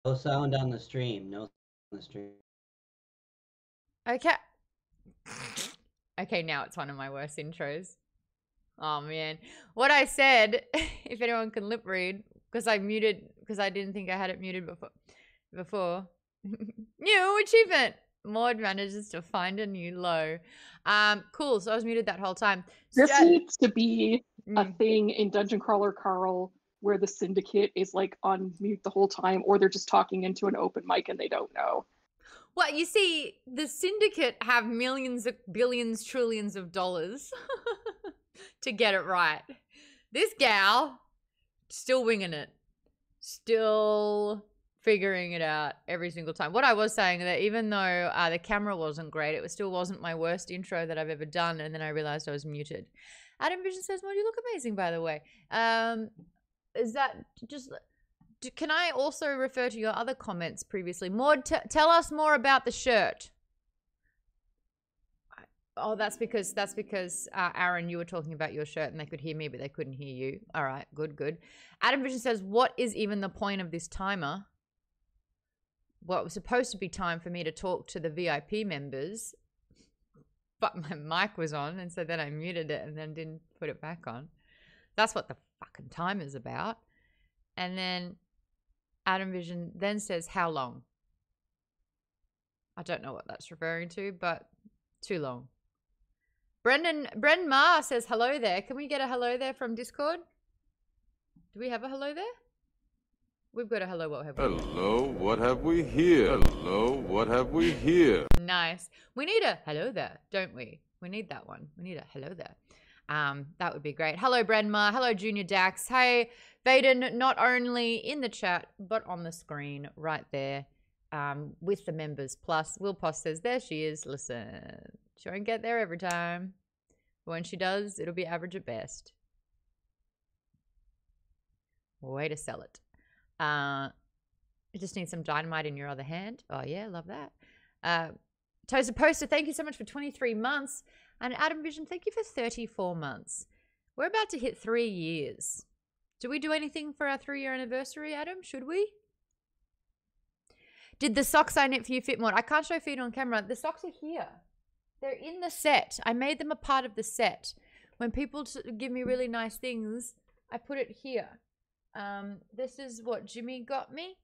No sound on the stream. No sound on the stream. Okay. Okay, now it's one of my worst intros. Oh man. What I said, if anyone can lip read, because I didn't think I had it muted before. New achievement. Maude manages to find a new low. Cool. So I was muted that whole time. This needs to be a thing in Dungeon Crawler Carl where the syndicate is like on mute the whole time, or they're just talking into an open mic and they don't know. Well, you see, the syndicate have millions, billions, trillions of dollars to get it right. This gal, still winging it. Still figuring it out every single time. What I was saying, that even though the camera wasn't great, it still wasn't my worst intro that I've ever done, and then I realized I was muted. Adam Vision says, well, you look amazing, by the way. Is that just... Can I also refer to your other comments previously? Maude, tell us more about the shirt. Oh, that's because Aaron, you were talking about your shirt and they could hear me, but they couldn't hear you. All right, good. Adam Vision says, what is even the point of this timer? Well, it was supposed to be time for me to talk to the VIP members, but my mic was on, and so then I muted it and then didn't put it back on. That's what the fucking timer's about. And then Adam Vision then says, how long? I don't know what that's referring to, but too long. Bren Ma says, hello there. Can we get a hello there from Discord? Do we have a hello there? We've got a hello, what have we? Hello, what have we here? Hello, what have we here? Nice. We need a hello there, don't we? We need that one. We need a hello there. That would be great. Hello, Brenma. Hello, Junior Dax. Hey, Vaden, not only in the chat, but on the screen right there with the members. Plus, Will Post says, there she is. Listen, she won't get there every time. But when she does, it'll be average at best. Way to sell it. You just need some dynamite in your other hand. Oh, yeah, love that. Toaster Poster, thank you so much for 23 months. And Adam Vision, thank you for 34 months. We're about to hit 3 years. Do we do anything for our 3-year anniversary, Adam? Should we? Did the socks I knit for you fit more? I can't show feet on camera. The socks are here. They're in the set. I made them a part of the set. When people give me really nice things, I put it here. This is what Jimmy got me.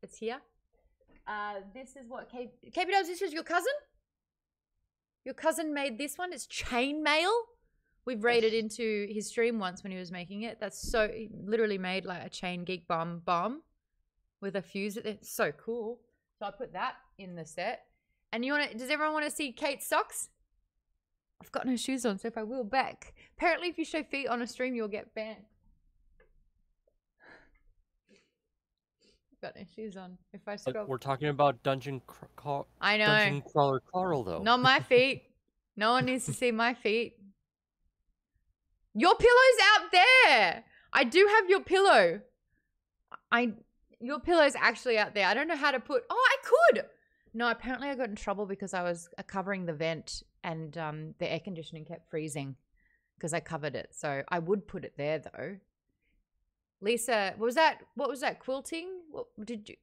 It's here. This is what KP does. This is your cousin? Your cousin made this one. It's chainmail. We've raided into his stream once when he was making it. That's so, he literally made like a chain geek bomb with a fuse. It's so cool. So I put that in the set. And does everyone want to see Kate's socks? I've got no shoes on, so if I will back. Apparently if you show feet on a stream, you'll get banned. Got no shoes on. If I scroll, we're talking about Dungeon I know. Dungeon Crawler Carl, though. Not my feet. No one needs to see my feet. Your pillow's out there. I do have your pillow. Your pillow's actually out there. I don't know how to put. Oh, I could. No, apparently I got in trouble because I was covering the vent and the air conditioning kept freezing because I covered it. So I would put it there though. Lisa, what was that quilting?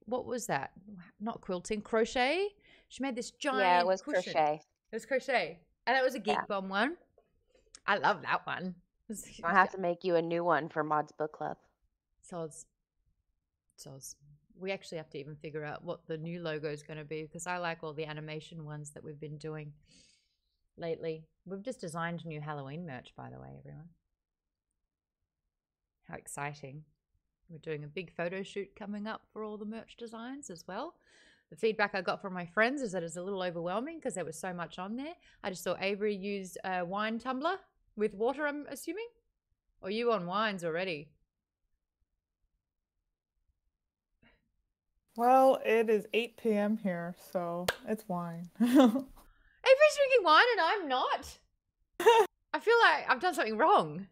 What was that? Not quilting, crochet? She made this giant Yeah, it was cushion. crochet. It was crochet. And that was a Geek Bomb one. I love that one. I'll have to make you a new one for Maude's book club. Soz. We actually have to even figure out what the new logo is going to be because I like all the animation ones that we've been doing lately. We've just designed new Halloween merch, by the way, everyone. How exciting. We're doing a big photo shoot coming up for all the merch designs as well. The feedback I got from my friends is that it's a little overwhelming because there was so much on there. I just saw Avery use a wine tumbler with water, I'm assuming? Or you on wines already? Well, it is 8 p.m. here, so it's wine. Avery's drinking wine and I'm not. I feel like I've done something wrong.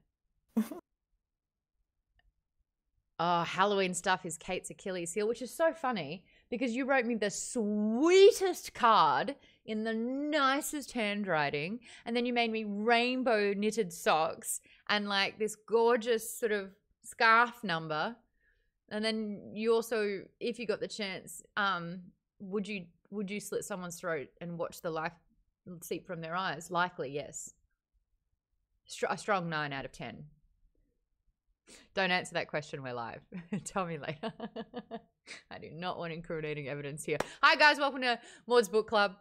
Oh, Halloween stuff is Kate's Achilles heel, which is so funny because you wrote me the sweetest card in the nicest handwriting, and then you made me rainbow knitted socks and like this gorgeous sort of scarf number. And then you also, if you got the chance, would you slit someone's throat and watch the life seep from their eyes? Likely, yes. A strong 9 out of 10. Don't answer that question. We're live. Tell me later. I do not want incriminating evidence here. Hi guys, welcome to Maude's Book Club.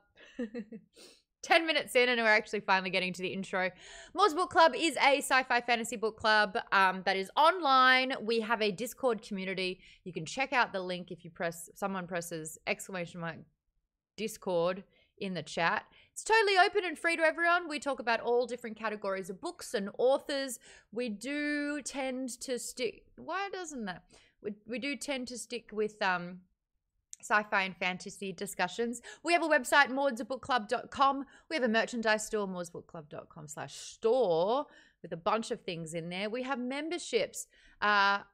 10 minutes in and we're actually finally getting to the intro. Maude's Book Club is a sci-fi fantasy book club that is online. We have a Discord community. You can check out the link if you someone presses !Discord in the chat. It's totally open and free to everyone. We talk about all different categories of books and authors. We do tend to stick... Why doesn't that? We do tend to stick with sci-fi and fantasy discussions. We have a website, maudsbookclub.com. We have a merchandise store, maudsbookclub.com/store, with a bunch of things in there. We have memberships. A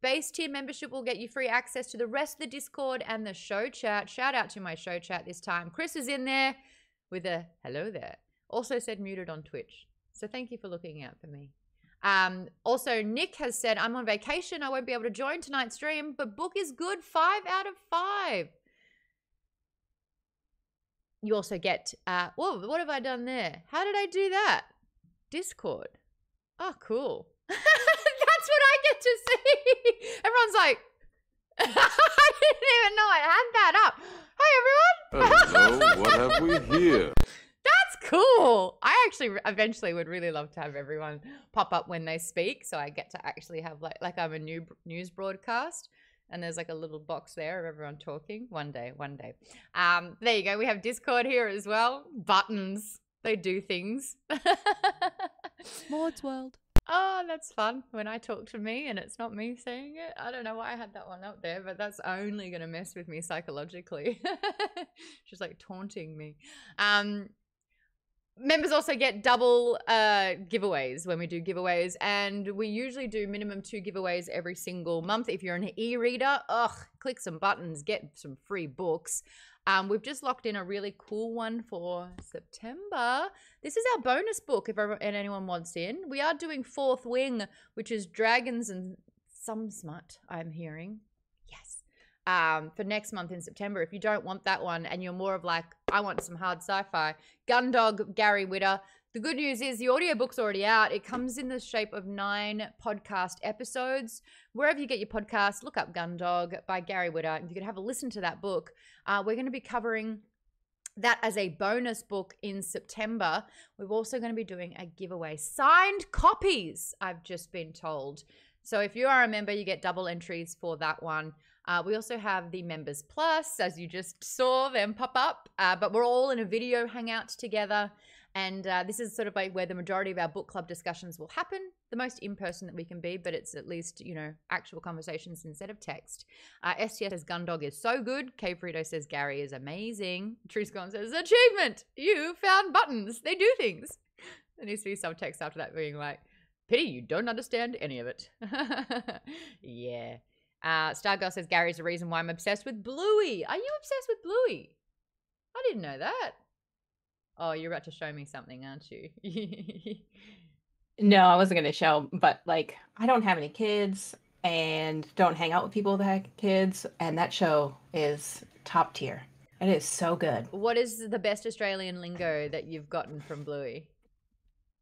base tier membership will get you free access to the rest of the Discord and the show chat. Shout out to my show chat this time. Chris is in there with a hello there. Also said muted on Twitch. So thank you for looking out for me. Also, Nick has said, I'm on vacation. I won't be able to join tonight's stream, but book is good. 5 out of 5. You also get, whoa, what have I done there? How did I do that? Discord. Oh, cool. That's what I get to see. Everyone's like, I didn't even know I had that up. Hi, everyone. Hello, what have we here? That's cool. I actually eventually would really love to have everyone pop up when they speak, so I get to actually have like I'm a new news broadcast, and there's like a little box there of everyone talking. One day. There you go. We have Discord here as well. Buttons. They do things. Maude's World. Oh, that's fun when I talk to me and it's not me saying it. I don't know why I had that one up there, but that's only going to mess with me psychologically. She's like taunting me. Members also get double giveaways when we do giveaways, and we usually do minimum 2 giveaways every single month. If you're an e-reader, click some buttons, get some free books. We've just locked in a really cool one for September. This is our bonus book if anyone wants in. We are doing Fourth Wing, which is Dragons and some smut, I'm hearing. Yes. For next month in September. If you don't want that one and you're more of like, I want some hard sci-fi, Gundog, Gary Whitta. The good news is the audiobook's already out. It comes in the shape of 9 podcast episodes. Wherever you get your podcast, look up Gundog by Gary Whitta. If you could have a listen to that book. We're going to be covering that as a bonus book in September. We're also going to be doing a giveaway. Signed copies, I've just been told. So if you are a member, you get double entries for that one. We also have the Members Plus, as you just saw them pop up. But we're all in a video hangout together. And this is sort of like where the majority of our book club discussions will happen. The most in-person that we can be, but it's at least, you know, actual conversations instead of text. STS says Gundog is so good. K Frito says Gary is amazing. Truscon says, achievement! You found buttons. They do things. There needs to be some text after that being like, pity you don't understand any of it. Yeah. Stargirl says Gary's the reason why I'm obsessed with Bluey. Are you obsessed with Bluey? I didn't know that. Oh, you're about to show me something, aren't you? No, I wasn't going to show, but like, I don't have any kids and don't hang out with people that have kids, and that show is top tier. It is so good. What is the best Australian lingo that you've gotten from Bluey?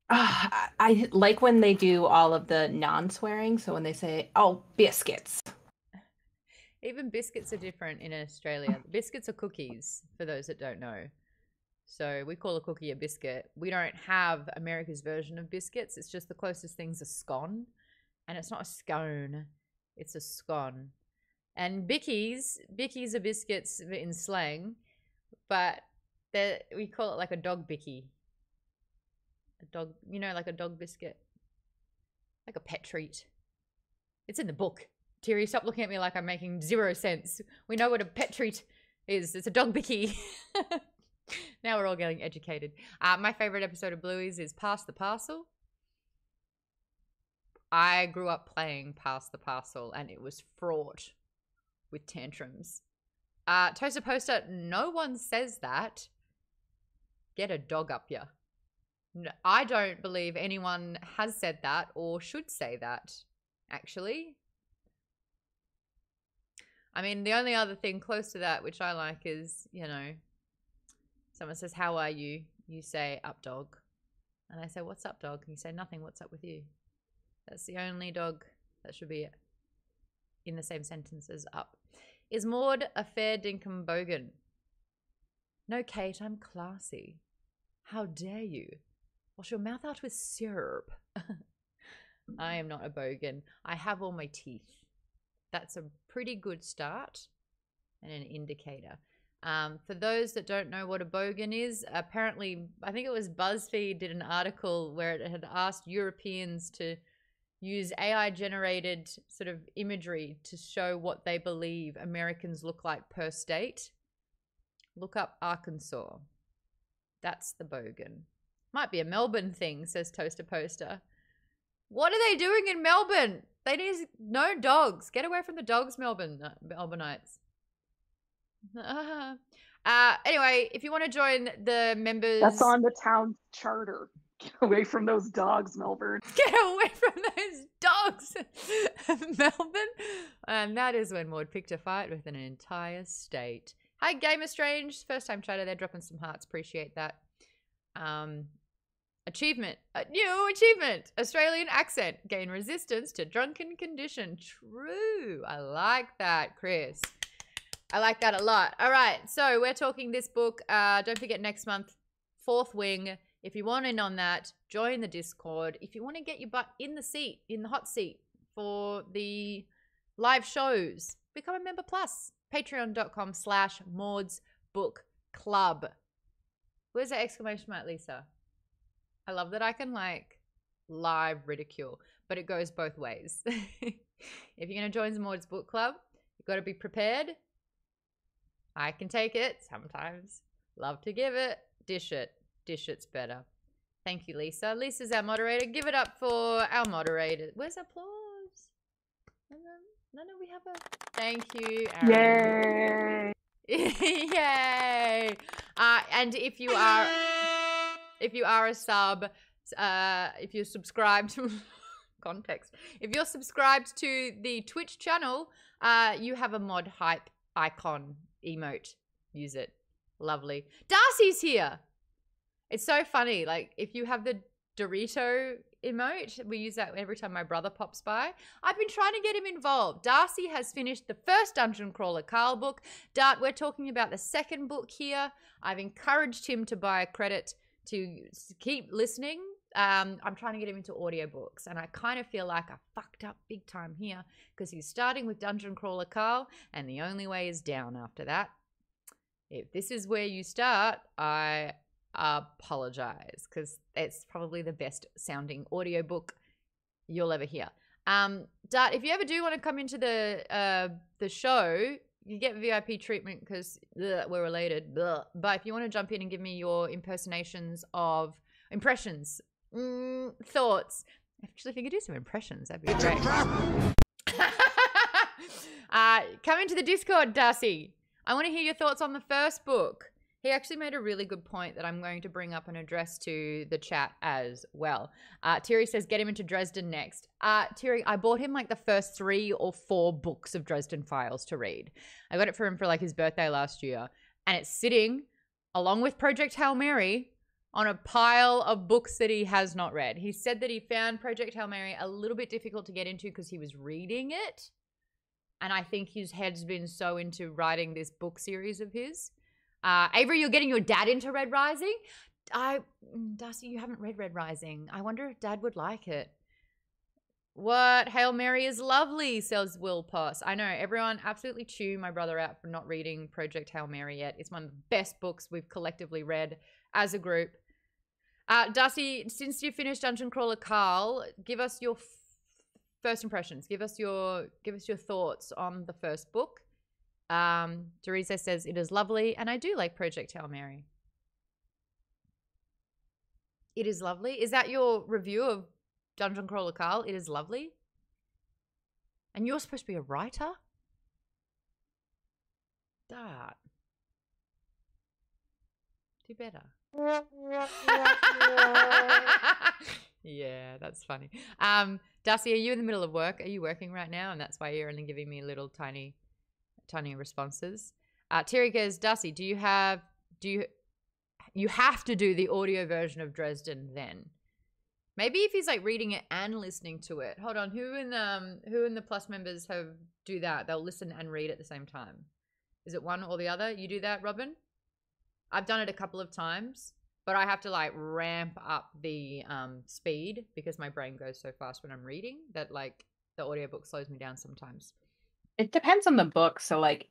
I like when they do all of the non-swearing, so when they say, oh, biscuits. Even biscuits are different in Australia. Biscuits are cookies, for those that don't know. So we call a cookie a biscuit. We don't have America's version of biscuits. It's just the closest thing's a scone. And it's not a scone. It's a scone. And bickies are biscuits in slang. But we call it like a dog bicky. A dog, you know, like a dog biscuit. Like a pet treat. It's in the book. Terry, stop looking at me like I'm making 0 sense. We know what a pet treat is. It's a dog bicky. Now we're all getting educated. My favorite episode of Bluey's is Pass the Parcel. I grew up playing Pass the Parcel and it was fraught with tantrums. Toaster Poster, no one says that. Get a dog up ya. No, I don't believe anyone has said that or should say that, actually. I mean, the only other thing close to that, which I like, is, you know, someone says, how are you? You say, up, dog. And I say, what's up, dog? And you say, nothing, what's up with you? That's the only dog that should be in the same sentence as up. Is Maude a fair dinkum bogan? No, Kate, I'm classy. How dare you? Wash your mouth out with syrup. I am not a bogan. I have all my teeth. That's a pretty good start and an indicator. For those that don't know what a bogan is, apparently, I think it was BuzzFeed did an article where it had asked Europeans to use AI-generated sort of imagery to show what they believe Americans look like per state. Look up Arkansas. That's the bogan. Might be a Melbourne thing, says Toaster Poster. What are they doing in Melbourne? They need no dogs. Get away from the dogs, Melbourneites. Anyway, if you want to join the members... That's on the town charter. Get away from those dogs, Melbourne. Get away from those dogs, Melbourne. And that is when Maude picked a fight with an entire state. Hi, Gamer Strange. First time chatter. They're dropping some hearts. Appreciate that. Achievement. A new achievement. Australian accent. Gain resistance to drunken condition. True. I like that, Chris. I like that a lot. All right. So we're talking this book. Don't forget next month, Fourth Wing. If you want in on that, join the Discord. If you want to get your butt in the seat, in the hot seat for the live shows, become a member plus. Patreon.com/Maude's Book Club. Where's that exclamation mark, Lisa? I love that I can like live ridicule, but it goes both ways. If you're going to join the Maude's Book Club, you've got to be prepared. I can take it sometimes. Love to give it. Dish it. Dish it's better. Thank you, Lisa. Lisa's our moderator. Give it up for our moderator. Where's applause? No, we have a... Thank you, Aaron. Yay! Yay! And if you are a sub, if you're subscribed to... context. If you're subscribed to the Twitch channel, you have a mod hype icon emote. Use it. Lovely. Darcy's here. It's so funny. Like, if you have the Dorito emote, we use that every time my brother pops by. I've been trying to get him involved. Darcy has finished the first Dungeon Crawler Carl book. Dart, we're talking about the second book here. I've encouraged him to buy a credit to keep listening. I'm trying to get him into audiobooks, and I kind of feel like I fucked up big time here because he's starting with Dungeon Crawler Carl, and the only way is down after that. If this is where you start, I apologize because it's probably the best sounding audiobook you'll ever hear. Dart, if you ever do want to come into the show, you get VIP treatment because we're related. But if you want to jump in and give me your impressions, thoughts. Actually, if you could do some impressions, that'd be great. Come into the Discord, Darcy. I want to hear your thoughts on the first book. He actually made a really good point that I'm going to bring up and address to the chat as well. Thierry says, get him into Dresden next. Thierry, I bought him like the first 3 or 4 books of Dresden Files to read. I got it for him for like his birthday last year. And it's sitting along with Project Hail Mary on a pile of books that he has not read. He said that he found Project Hail Mary a little bit difficult to get into because he was reading it. And I think his head's been so into writing this book series of his. Avery, you're getting your dad into Red Rising? Darcy, you haven't read Red Rising. I wonder if Dad would like it. What? Hail Mary is lovely, says Will Poss. I know, everyone absolutely chew my brother out for not reading Project Hail Mary yet. It's one of the best books we've collectively read as a group. Darcy, since you finished Dungeon Crawler Carl, give us your first impressions. Give us your thoughts on the first book. Teresa says it is lovely, and I do like Project Hail Mary. It is lovely. Is that your review of Dungeon Crawler Carl? It is lovely. And you're supposed to be a writer? Dart. Do better. Yeah, that's funny. Darcy, are you in the middle of work? Are you working right now? And that's why you're only giving me little tiny tiny responses. Terry goes, Darcy, you have to do the audio version of Dresden then. Maybe if he's like reading it and listening to it. Hold on, who in the Plus members do that? They'll listen and read at the same time. Is it one or the other? You do that, Robin? I've done it a couple of times, but I have to like ramp up the speed because my brain goes so fast when I'm reading that like the audiobook slows me down sometimes. It depends on the book. So like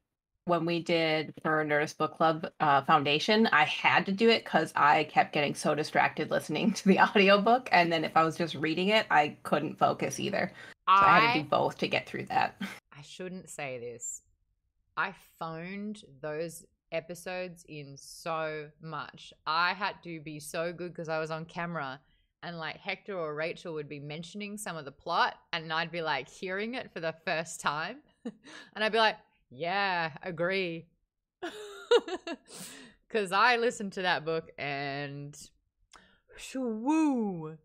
when we did for Nerdist Book Club Foundation, I had to do it because I kept getting so distracted listening to the audiobook. And then if I was just reading it, I couldn't focus either. So I had to do both to get through that. I shouldn't say this. I phoned those episodes in so much. I had to be so good because I was on camera and like Hector or Rachel would be mentioning some of the plot and I'd be like hearing it for the first time and I'd be like, yeah, agree. Because I listened to that book and woo,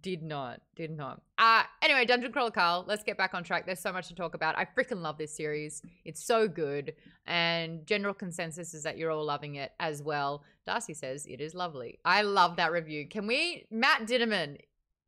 did not. Anyway, Dungeon Crawler Carl, let's get back on track. There's so much to talk about. I freaking love this series. It's so good. And general consensus is that you're all loving it as well. Darcy says it is lovely. I love that review. Can we, Matt Dinniman,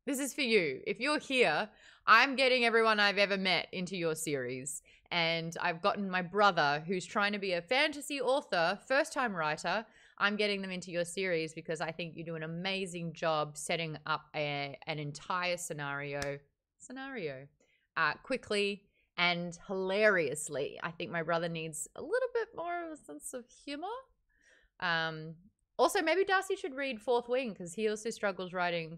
this is for you. If you're here, I'm getting everyone I've ever met into your series. And I've gotten my brother, who's trying to be a fantasy author, first-time writer. I'm getting them into your series because I think you do an amazing job setting up an entire scenario quickly and hilariously. I think my brother needs a little bit more of a sense of humor. Also, maybe Darcy should read Fourth Wing because he also struggles writing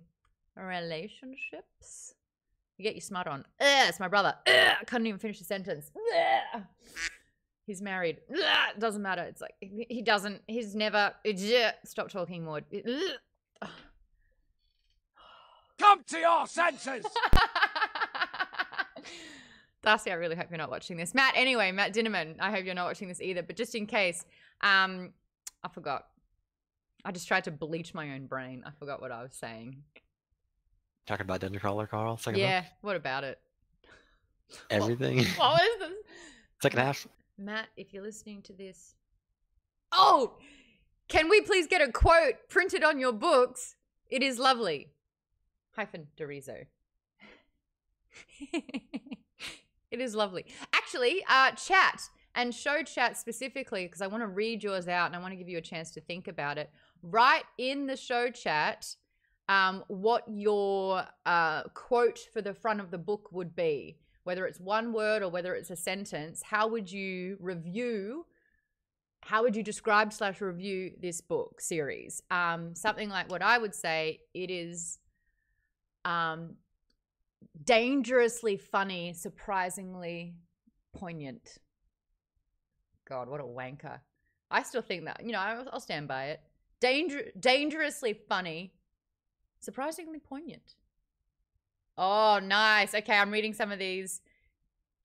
relationships. You get your smut on. It's my brother. I couldn't even finish the sentence. He's married. Doesn't matter. It's like he's never. Stop talking, Maude. Come to your senses! Darcy, I really hope you're not watching this. Matt Dinniman, I hope you're not watching this either. But just in case, I forgot. I just tried to bleach my own brain. I forgot what I was saying. Talking about Dungeon Crawler, Carl? Yeah, book? what about it? Everything. What was this? Second half. Matt, if you're listening to this. Oh! Can we please get a quote printed on your books? It is lovely. -Dorizo. It is lovely. Actually, chat and show chat specifically, because I want to read yours out and I want to give you a chance to think about it. Write in the show chat what your quote for the front of the book would be, whether it's one word or whether it's a sentence. How would you describe/review this book series? Something like what I would say, it is dangerously funny, surprisingly poignant. God, what a wanker. I still think that, I'll stand by it. Dangerously funny, surprisingly poignant. Oh, nice. Okay, I'm reading some of these.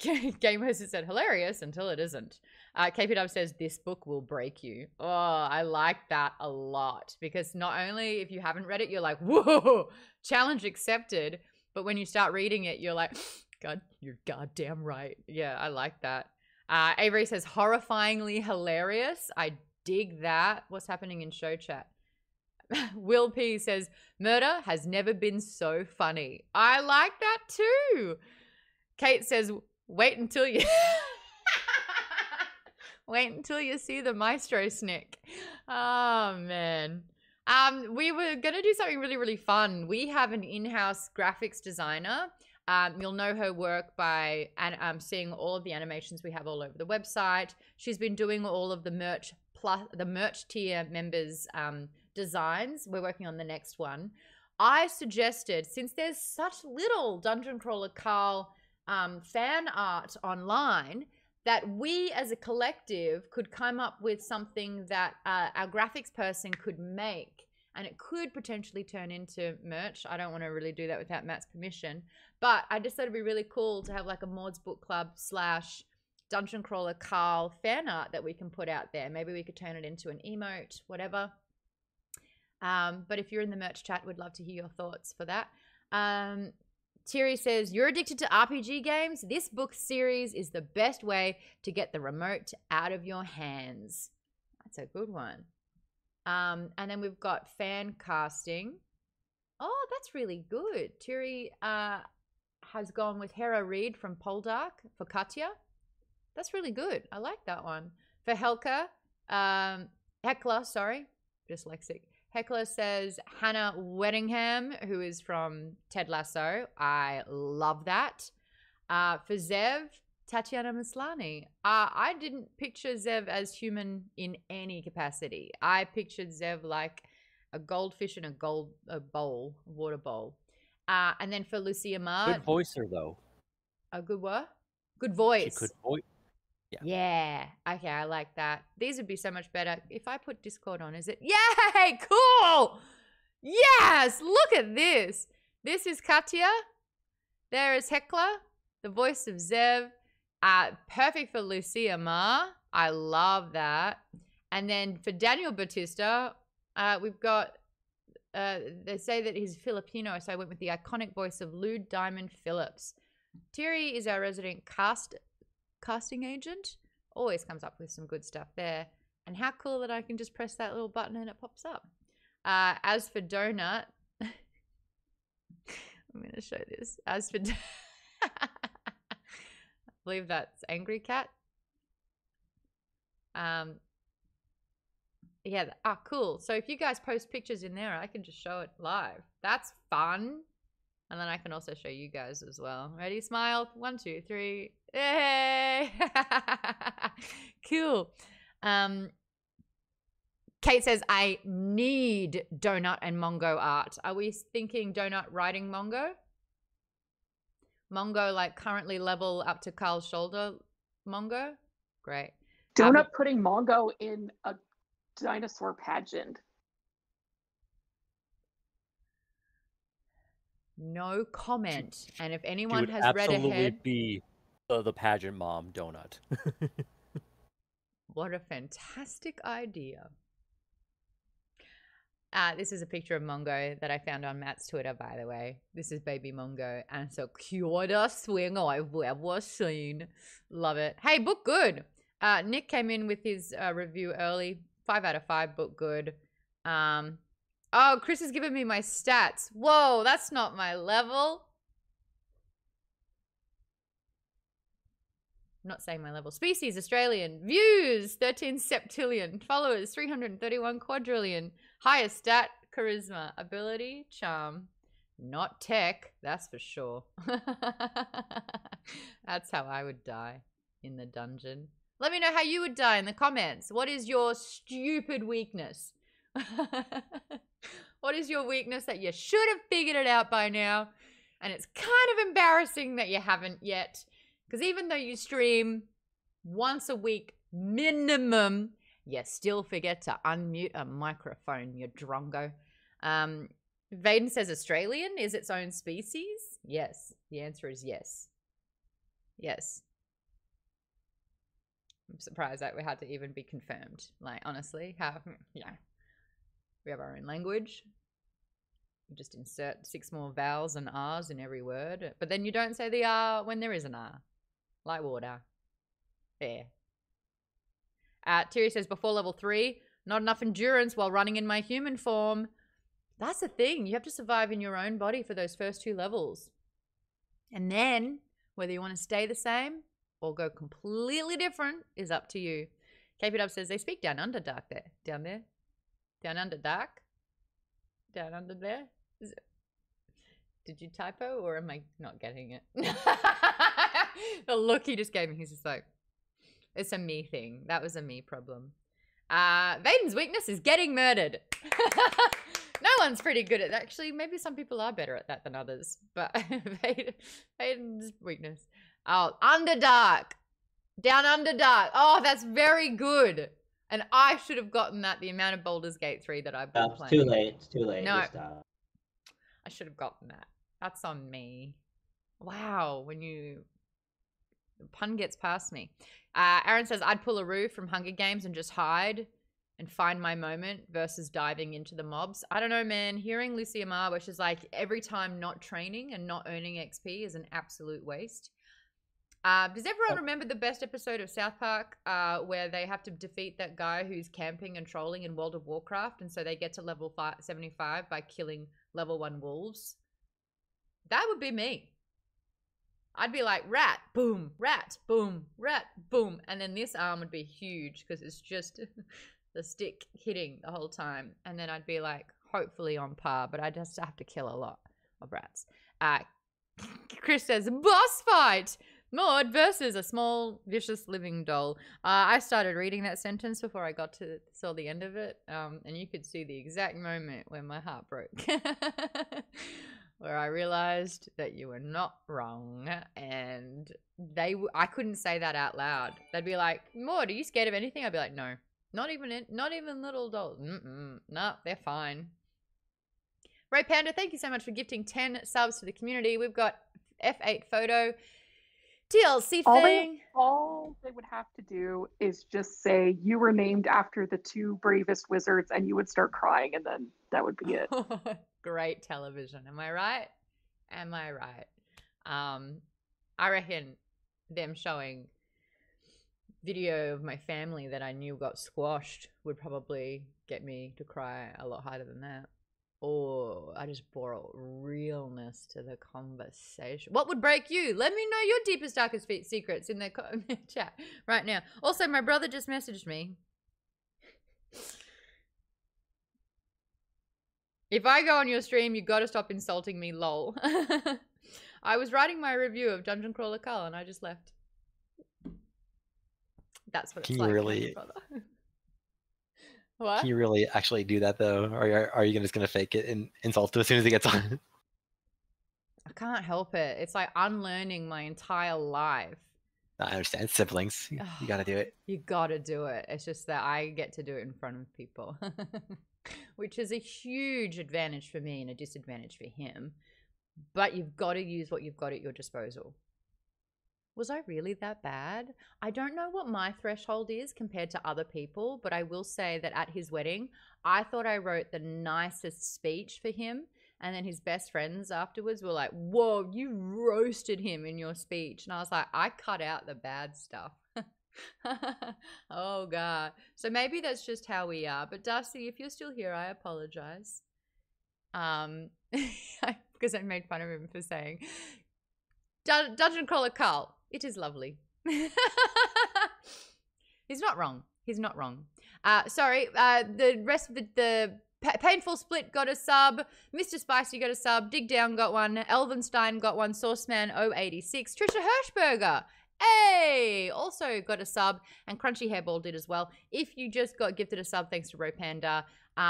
Gamers has said hilarious until it isn't. KP Dub says this book will break you. Oh, I like that a lot because not only if you haven't read it, you're like, whoa, challenge accepted. But when you start reading it, you're like, God, you're goddamn right. Yeah, I like that. Avery says horrifyingly hilarious. I dig that. What's happening in show chat? Will P says, murder has never been so funny. I like that too. Kate says, wait until you see the Maestro Snick. Oh, man. We were going to do something really, really fun. We have an in-house graphics designer. You'll know her work by seeing all of the animations we have all over the website. She's been doing all of the merch tier members' designs. We're working on the next one. I suggested, since there's such little Dungeon Crawler Carl fan art online, that we as a collective could come up with something that our graphics person could make, and it could potentially turn into merch. I don't want to really do that without Matt's permission, but I just thought it'd be really cool to have like a Maude's Book Club / Dungeon Crawler Carl fan art that we can put out there. Maybe we could turn it into an emote, whatever. But if you're in the merch chat, we'd love to hear your thoughts for that. Thierry says, you're addicted to RPG games? This book series is the best way to get the remote out of your hands. That's a good one. And then we've got fan casting. Oh, that's really good. Thierry has gone with Hera Reed from Poldark for Katya. That's really good. I like that one. For Hecla, sorry, dyslexic. Hecla says Hannah Weddingham, who is from Ted Lasso. I love that. For Zev, Tatiana Maslany. I didn't picture Zev as human in any capacity. I pictured Zev like a goldfish in a water bowl. And then for Lucia Mart. Good voicer, though. A good what? Good voice. She could voice. Yeah. Yeah. Okay, I like that. These would be so much better if I put Discord on. Is it? Yay! Cool! Yes! Look at this. This is Katya. There is Hecla, the voice of Zev. Perfect for Lucia Ma. I love that. And then for Daniel Bautista, we've got, they say that he's Filipino, so I went with the iconic voice of Lou Diamond Phillips. Thierry is our resident casting agent. Always comes up with some good stuff there. And how cool that I can just press that little button and it pops up. As for Donut, I'm going to show this. As for I believe that's Angry Cat. Yeah, cool. So if you guys post pictures in there, I can just show it live. That's fun. And then I can also show you guys as well. Ready? Smile. 1, 2, 3. Yay! Cool. Kate says, I need Donut and Mongo art. Are we thinking Donut writing Mongo? Mongo, like currently level up to Carl's shoulder Mongo? Great. Donut putting Mongo in a dinosaur pageant. No comment. And if She anyone would has read absolutely ahead, be the pageant mom, Donut. what a fantastic idea. This is a picture of Mongo that I found on Matt's Twitter, by the way. This is baby Mongo, and it's the cutest thing I've ever seen. Love it. Hey, book good. Nick came in with his review early. 5 out of 5, book good. Oh, Chris has given me my stats. Whoa, that's not my level. I'm not saying my level. Species, Australian. Views, 13 septillion. Followers, 331 quadrillion. Highest stat, charisma. Ability, charm. Not tech, that's for sure. That's how I would die in the dungeon. Let me know how you would die in the comments. What is your stupid weakness? What is your weakness that you should have figured it out by now? And it's kind of embarrassing that you haven't yet. Because even though you stream once a week minimum, you still forget to unmute a microphone, you drongo. Vaden says Australian is its own species? Yes. The answer is yes. Yes. I'm surprised that we had to even be confirmed. Like, honestly, yeah. We have our own language. You just insert 6 more vowels and R's in every word. But then you don't say the R when there is an R. Like water. There. Thierry says, before level 3, not enough endurance while running in my human form. That's the thing. You have to survive in your own body for those first 2 levels. And then, whether you want to stay the same or go completely different is up to you. KP says, they speak down under dark there. Down there. Down under dark? Down under there? Did you typo or am I not getting it? The look he just gave me, he's just like, it's a me thing. That was a me problem. Vaden's weakness is getting murdered. No one's pretty good at that. Actually, maybe some people are better at that than others. But Vaden's weakness. Oh, Underdark. Down Underdark. Oh, that's very good. And I should have gotten that, the amount of Baldur's Gate 3 that I've been playing. It's too late. It's too late. No. Just stop. I should have gotten that. That's on me. Wow, when you... The pun gets past me. Aaron says, I'd pull a Roo from Hunger Games and just hide. and find my moment versus diving into the mobs. I don't know, man. Hearing Lucia where she's like, every time not training and not earning XP is an absolute waste. Does everyone remember the best episode of South Park where they have to defeat that guy who's camping and trolling in World of Warcraft, and so they get to level 75 by killing level 1 wolves? That would be me. I'd be like, rat, boom, rat, boom, and then this arm would be huge because it's just the stick hitting the whole time, and then I'd be like, hopefully on par, but I just have to kill a lot of rats. Chris says, boss fight! Maude versus a small, vicious living doll. I started reading that sentence before I got to saw the end of it, and you could see the exact moment when my heart broke. Where I realized that you were not wrong, and I couldn't say that out loud. They'd be like, Maude, are you scared of anything? I'd be like, no. Not even little dolls. No, they're fine. Ray Panda, thank you so much for gifting 10 subs to the community. We've got F8 photo. TLC thing. All they would have to do is just say you were named after the 2 bravest wizards, and you would start crying, and then that would be it. Great television. Am I right? Am I right? I reckon them showing video of my family that I knew got squashed would probably get me to cry a lot harder than that. Or I just brought realness to the conversation. What would break you? Let me know your deepest, darkest secrets in the chat right now. Also, my brother just messaged me. If I go on your stream, you got to stop insulting me, lol. I was writing my review of Dungeon Crawler Carl and I just left. That's what it's like. Really? What? Can you really actually do that though? Or are you just gonna fake it and insult him as soon as he gets on? I can't help it. It's like unlearning my entire life. I understand. Siblings. You gotta do it. You gotta do it. It's just that I get to do it in front of people. Which is a huge advantage for me and a disadvantage for him. But you've got to use what you've got at your disposal. Was I really that bad? I don't know what my threshold is compared to other people, but I will say that at his wedding, I thought I wrote the nicest speech for him. And then his best friends afterwards were like, whoa, you roasted him in your speech. And I was like, I cut out the bad stuff. Oh, God. So maybe that's just how we are. But Darcy, if you're still here, I apologize. Because I made fun of him for saying, Dungeon Crawler Carl, it is lovely. He's not wrong. He's not wrong. Sorry, the rest of the Painful Split got a sub. Mr. Spicy got a sub. Dig Down got one. Elvenstein got one. Sauceman 086. Trisha Hirschberger, hey, also got a sub. And Crunchy Hairball did as well. If you just got gifted a sub thanks to Ropanda,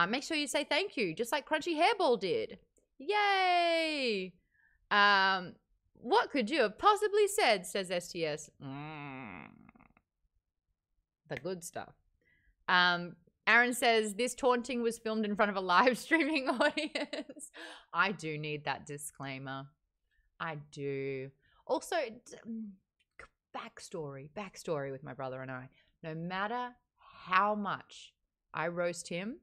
make sure you say thank you, just like Crunchy Hairball did. Yay! What could you have possibly said, says STS. The good stuff. Aaron says, this taunting was filmed in front of a live streaming audience. I do need that disclaimer. I do. Also, backstory with my brother and I. No matter how much I roast him,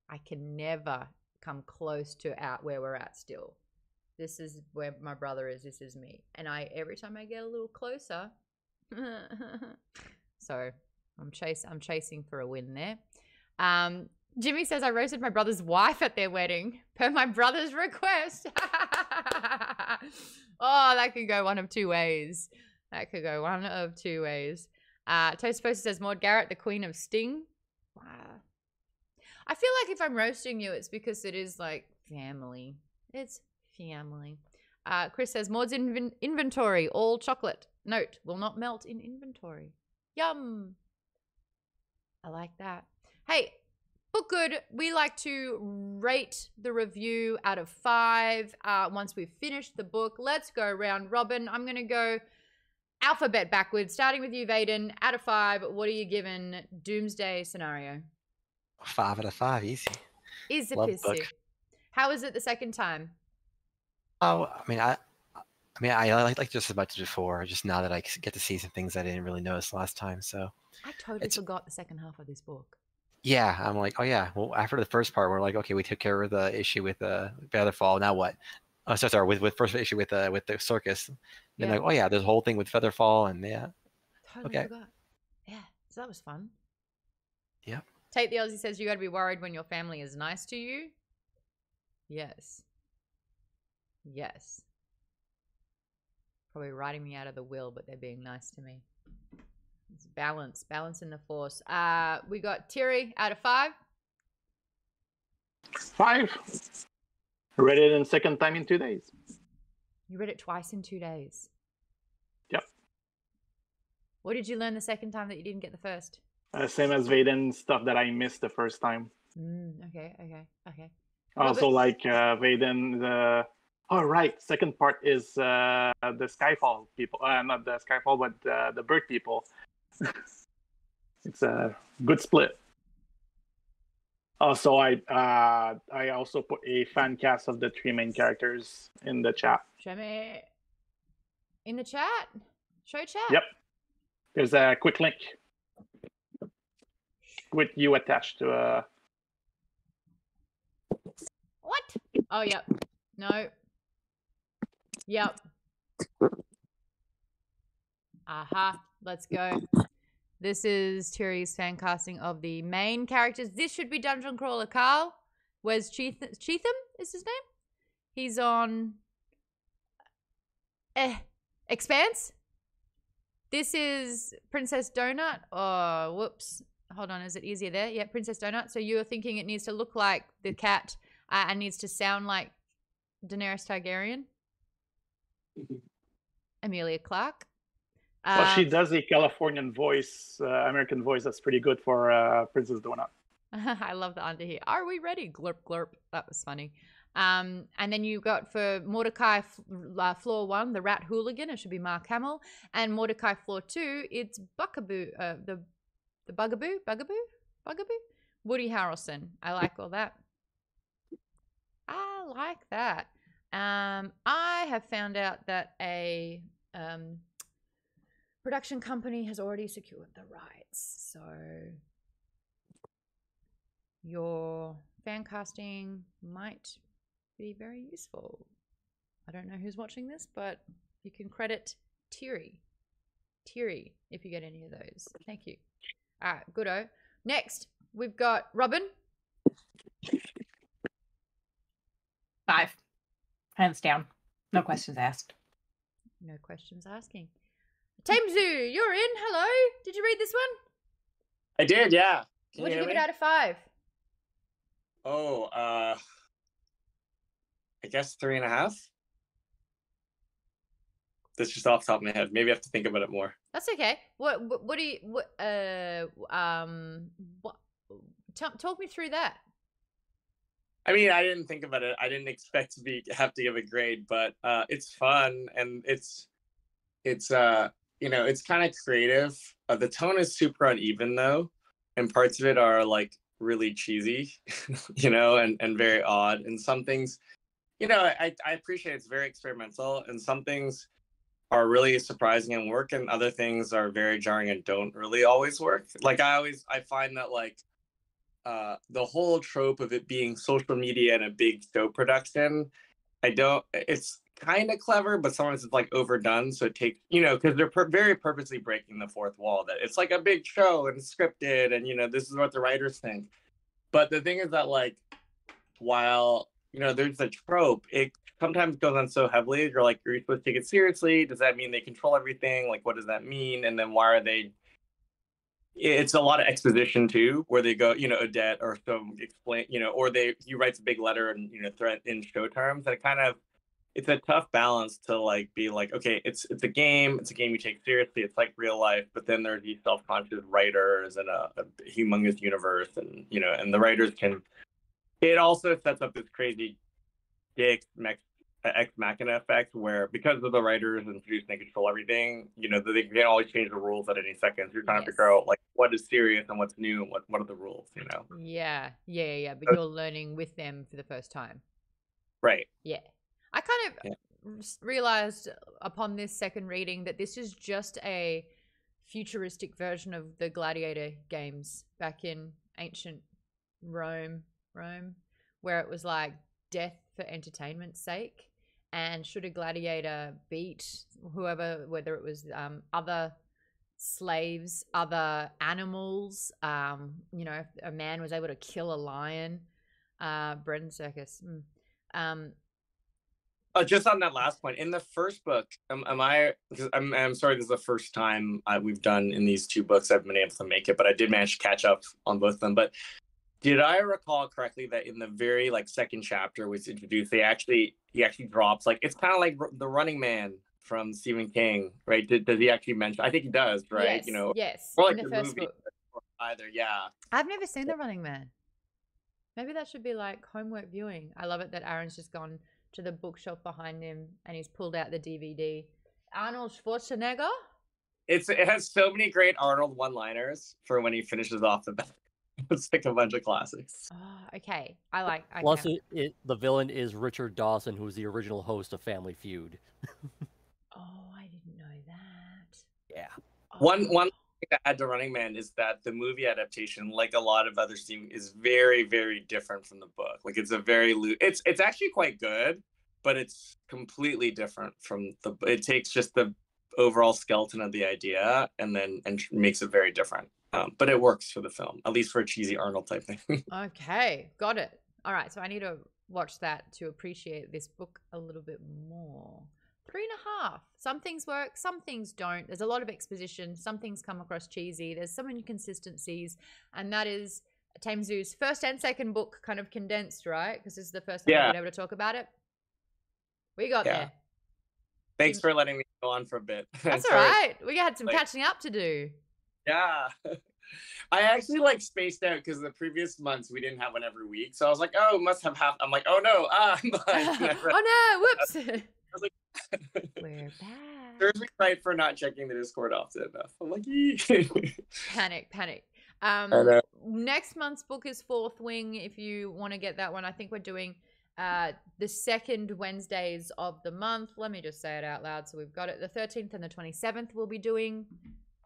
I can never come close to where we're at still. This is where my brother is. This is me. And every time I get a little closer. So I'm chasing for a win there. Jimmy says I roasted my brother's wife at their wedding per my brother's request. Oh, that could go one of two ways. Toast Poster says Maude Garrett, the queen of sting. Wow. I feel like if I'm roasting you, it's because it is like family. It's family. Chris says Maude's inventory, all chocolate. Note, will not melt in inventory. Yum. I like that. Hey, Book Good, we like to rate the review out of 5 once we've finished the book. Let's go round robin. I'm going to go alphabet backwards, starting with you, Vaden. Out of 5, what are you giving Doomsday Scenario? 5 out of 5, easy. Easy Love pissy. book. How was it the second time? Oh, I like just as much as before. Just now that I get to see some things I didn't really notice last time. So I totally forgot the second half of this book. Yeah, I'm like, oh yeah. Well, after the first part, we're like, okay, we took care of the issue with Featherfall. Now what? Oh, sorry, with first issue with the circus. Then Yeah. like, oh yeah, there's a whole thing with Featherfall, and yeah, Totally okay, forgot. Yeah, so that was fun. yeah. Tate the Aussie says you got to be worried when your family is nice to you. Yes. Yes. Probably writing me out of the will, but they're being nice to me. It's balance in the force. We got Thierry out of 5. 5. Read it in second time in 2 days. You read it twice in 2 days. Yep. What did you learn the second time that you didn't get the first? Same as Vaden stuff that I missed the first time. Okay. Also, like Vaden, oh, right. Second part is the Skyfall people. Not the Skyfall, but the bird people. It's a good split. Also, I also put a fan cast of the 3 main characters in the chat. Show me. In the chat? Show chat? Yep. There's a quick link with you attached to What? Oh, yep. No. Yep. Aha. Let's go. This is Thierry's fan casting of the main characters. This should be Dungeon Crawler Carl. Where's Cheetham is his name? He's on Expanse. This is Princess Donut. Oh, whoops. Hold on, is it easier there? Yeah, Princess Donut. So you're thinking it needs to look like the cat and needs to sound like Daenerys Targaryen? Amelia Clark. well, she does a Californian voice, American voice that's pretty good for Princess Donut. I love the under here. Are we ready? Glurp, glurp. That was funny. And then you got for Mordecai floor 1, the rat hooligan. It should be Mark Hamill. And Mordecai floor 2, it's Buckaboo. The Bugaboo? Woody Harrelson. I like all that. I like that. I have found out that a production company has already secured the rights. So your fan casting might be very useful. I don't know who's watching this, but you can credit Thierry if you get any of those. Thank you. All right, goodo. Next, we've got Robin. 5. Hands down. No questions asked. No questions asking. Tamzu, you're in. Hello. Did you read this one? I did, yeah. What did you give it out of 5? Oh, I guess 3.5. That's just off the top of my head. Maybe I have to think about it more. That's okay. What do you talk me through that. I mean, I didn't think about it. I didn't expect to have to give a grade, but it's fun and it's you know, it's kind of creative. The tone is super uneven though, and parts of it are like really cheesy, you know, and very odd. And some things, you know, I appreciate it's very experimental, and some things are really surprising and work, and other things are very jarring and don't really always work. Like I find that like the whole trope of it being social media and a big show production, it's kind of clever, but sometimes it's like overdone. So it takes, you know, because they're very purposely breaking the fourth wall, that it's like a big show and scripted and, you know, this is what the writers think. But the thing is that like, while, you know, there's a trope, it sometimes goes on so heavily. You're like, are you supposed to take it seriously? Does that mean they control everything? Like, what does that mean? And then why are they, it's a lot of exposition too, where they go, you know, Odette or some explain, you know, or he writes a big letter and, you know, threat in show terms. And it kind of, it's a tough balance to like be like, okay, it's a game you take seriously, it's like real life, but then there's these self-conscious writers and a humongous universe, and you know, and the writers can, it also sets up this crazy ex machina effect where because of the writers and producers they control everything, you know, they can always change the rules at any second. So you're trying to figure out like what is serious and what's new and what are the rules, you know? Yeah. But you're learning with them for the first time. Right. Yeah. I kind of realized upon this second reading that this is just a futuristic version of the Gladiator games back in ancient Rome, where it was like death for entertainment's sake, and should a gladiator beat whoever, whether it was other slaves, other animals, you know, if a man was able to kill a lion, bread and circus. Just on that last point, in the first book, because I'm sorry, this is the first time we've done in these two books I've been able to make it, but I did manage to catch up on both of them. But did I recall correctly that in the very second chapter was introduced, he actually drops, like, it's kind of like the Running Man from Stephen King, right? Does he actually mention? I think he does, right? Yes, you know, yes. or like in the the first movie, book. either, yeah. I've never seen The Running Man. Maybe that should be like homework viewing. I love it that Aaron's just gone to the bookshelf behind him and he's pulled out the DVD. Arnold Schwarzenegger. It has so many great Arnold one-liners for when he finishes off the back. It's like a bunch of classics. Oh, okay. I like. Plus, the villain is Richard Dawson, who's the original host of Family Feud. Oh, I didn't know that. Yeah. Oh. One thing to add to Running Man is that the movie adaptation, like a lot of other Steam, is very, very different from the book. Like, it's a very it's actually quite good, but it's completely different from the. It takes just the overall skeleton of the idea and makes it very different. But it works for the film, at least for a cheesy Arnold type thing. Okay, got it. All right, so I need to watch that to appreciate this book a little bit more. 3.5. Some things work, some things don't. There's a lot of exposition. Some things come across cheesy. There's some inconsistencies, and that is Tamezoo's first and second book kind of condensed, right? Because this is the first time I've been able to talk about it. We got there. Thanks for letting me go on for a bit. That's all right. We had some catching up to do. Yeah. I actually spaced out because the previous months we didn't have one every week. So I was like, oh, must have half. I'm like, oh no. Oh no, whoops. I was like, we're back. Serves me right for not checking the Discord often enough. I'm like, panic. Next month's book is Fourth Wing. If you want to get that one, I think we're doing the second Wednesdays of the month. Let me just say it out loud so we've got it. The 13th and the 27th we'll be doing.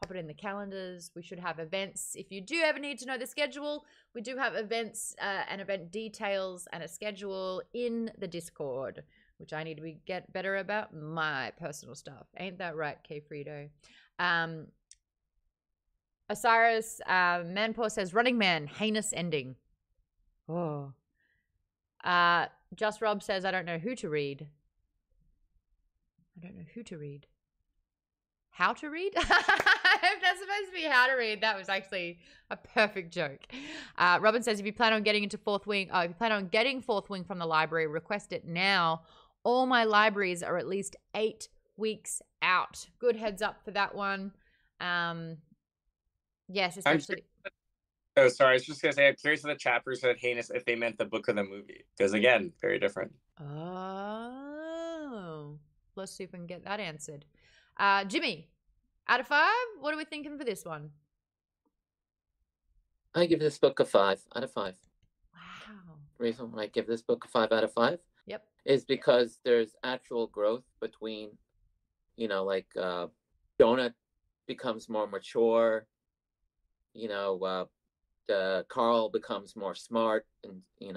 Pop it in the calendars. We should have events. If you do ever need to know the schedule, we do have events and event details and a schedule in the Discord, which I need to get better about my personal stuff. Ain't that right, K Frito? Osiris Manpour says, Running Man, heinous ending. Oh. Just Rob says, I don't know who to read. I don't know who to read. How to read? If that's supposed to be how to read, that was actually a perfect joke. Robin says, if you plan on getting into Fourth Wing, if you plan on getting Fourth Wing from the library, request it now. All my libraries are at least 8 weeks out. Good heads up for that one. Yes, especially. Oh, sorry. I was just going to say, I'm curious if the chapters said heinous if they meant the book or the movie. Because, again, very different. Oh. Let's see if we can get that answered. Jimmy, out of 5, what are we thinking for this one? I give this book a 5 out of 5. Wow. The reason why I give this book a 5 out of 5 is because there's actual growth between, Donut becomes more mature, Carl becomes more smart, and, in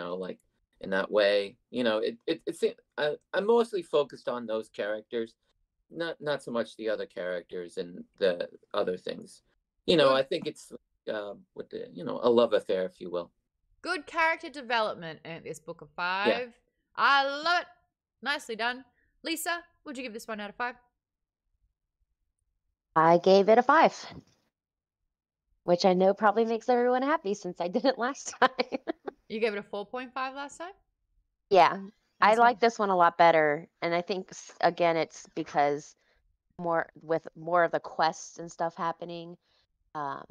that way, I'm mostly focused on those characters. Not so much the other characters and the other things. I think it's with the, a love affair, if you will. Good character development in this book of 5. Yeah. I love it. Nicely done. Lisa, would you give this one out of 5? I gave it a 5, which I know probably makes everyone happy since I did it last time. You gave it a 4.5 last time? Yeah. I like this one a lot better, and I think again it's because more of the quests and stuff happening. I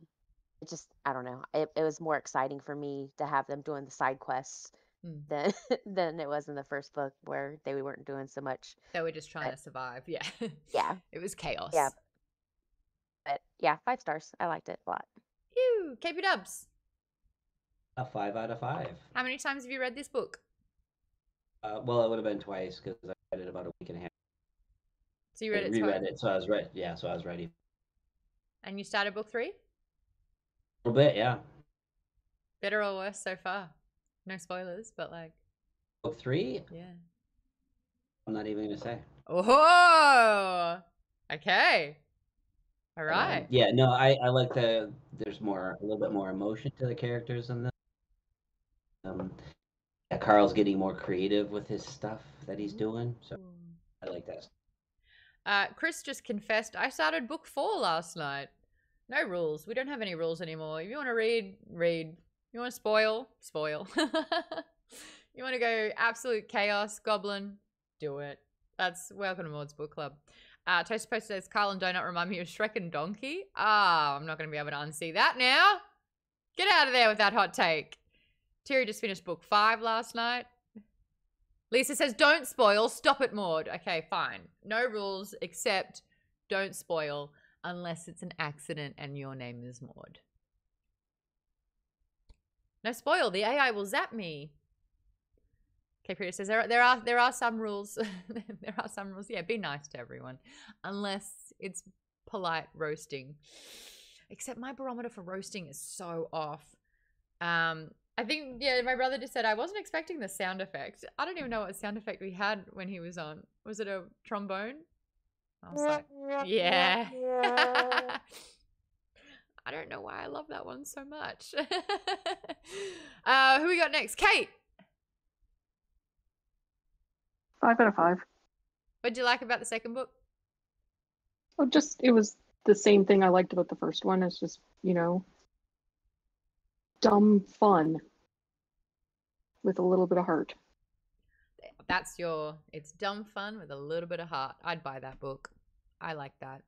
don't know. It was more exciting for me to have them doing the side quests than it was in the first book where they weren't doing so much. They were just trying to survive. Yeah. Yeah. It was chaos. Yeah. But yeah, 5 stars. I liked it a lot. Phew. KP Dubs. A 5 out of 5. How many times have you read this book? Well, it would have been twice because I read it about a week and a half. So you read it reread twice? it, so I was ready. Yeah, so I was ready. And you started book 3? A little bit, yeah. Better or worse so far? No spoilers, but like. Book 3? Yeah. I'm not even gonna say. Oh. Okay. All right. Yeah, no, I like there's a little bit more emotion to the characters in this. Yeah, Carl's getting more creative with his stuff that he's doing, so I like that. Chris just confessed, I started book 4 last night. No rules. We don't have any rules anymore. If you want to read, read. You want to spoil? Spoil. You want to go absolute chaos, goblin? Do it. That's welcome to Maude's book club. Toast Post says, Carl and Donut remind me of Shrek and Donkey. I'm not going to be able to unsee that now. Get out of there with that hot take. Terry just finished book 5 last night. Lisa says, don't spoil. Stop it, Maude. Okay, fine. No rules except don't spoil unless it's an accident and your name is Maude. No spoil. The AI will zap me. Okay, Peter says, there are some rules. There are some rules. Yeah, be nice to everyone. Unless it's polite roasting. Except my barometer for roasting is so off. I think, yeah, my brother just said, I wasn't expecting the sound effect. I don't even know what sound effect we had when he was on. Was it a trombone? I was like, yeah. I don't know why I love that one so much. Who we got next? Kate! 5 out of 5. What did you like about the second book? Oh, it was the same thing I liked about the first one. It's just, dumb fun with a little bit of heart. That's it's dumb fun with a little bit of heart. I'd buy that book. I like that.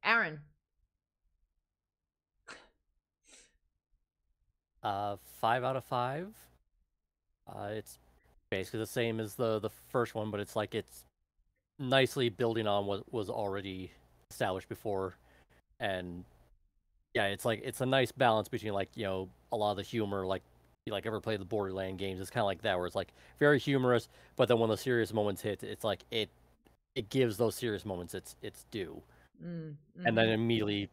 Aaron. 5 out of 5. It's basically the same as the first one, but it's like it's nicely building on what was already established before, and yeah, it's like it's a nice balance between like a lot of the humor, like you ever played the Borderland games, it's kind of like that where it's like very humorous, but then when the serious moments hit, it's like it gives those serious moments its due, and then immediately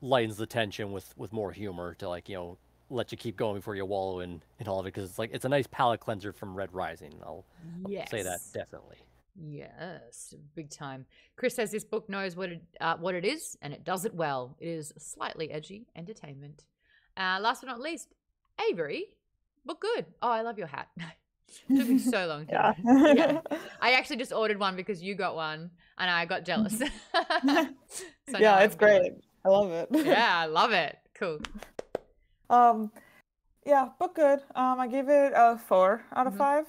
lightens the tension with more humor to let you keep going before you wallow in all of it, because it's a nice palate cleanser from Red Rising. I'll say that definitely. Yes, big time. Chris says this book knows what it is, and it does it well. It is slightly edgy entertainment. Last but not least, Avery, book good. Oh, I love your hat. It took me so long to yeah. I actually just ordered one because you got one, and I got jealous. So yeah, it's great. I love it. Yeah, I love it. Cool. Yeah, book good. I gave it a 4 out of 5.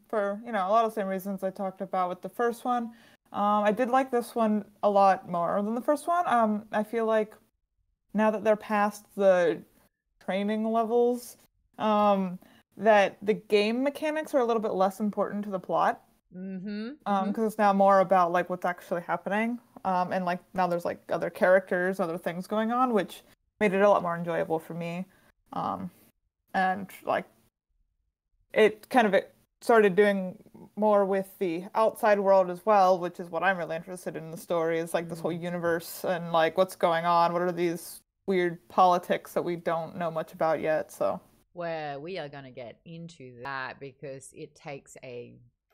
For a lot of the same reasons I talked about with the first one. I did like this one a lot more than the first one. I feel like now that they're past the training levels, that the game mechanics are a little bit less important to the plot. Because it's now more about what's actually happening. And now there's other characters, other things going on, which made it a lot more enjoyable for me. And it started doing more with the outside world as well, which is what I'm really interested in the story, is this whole universe and what's going on, what are these weird politics that we don't know much about yet. So where we are going to get into that, because it takes a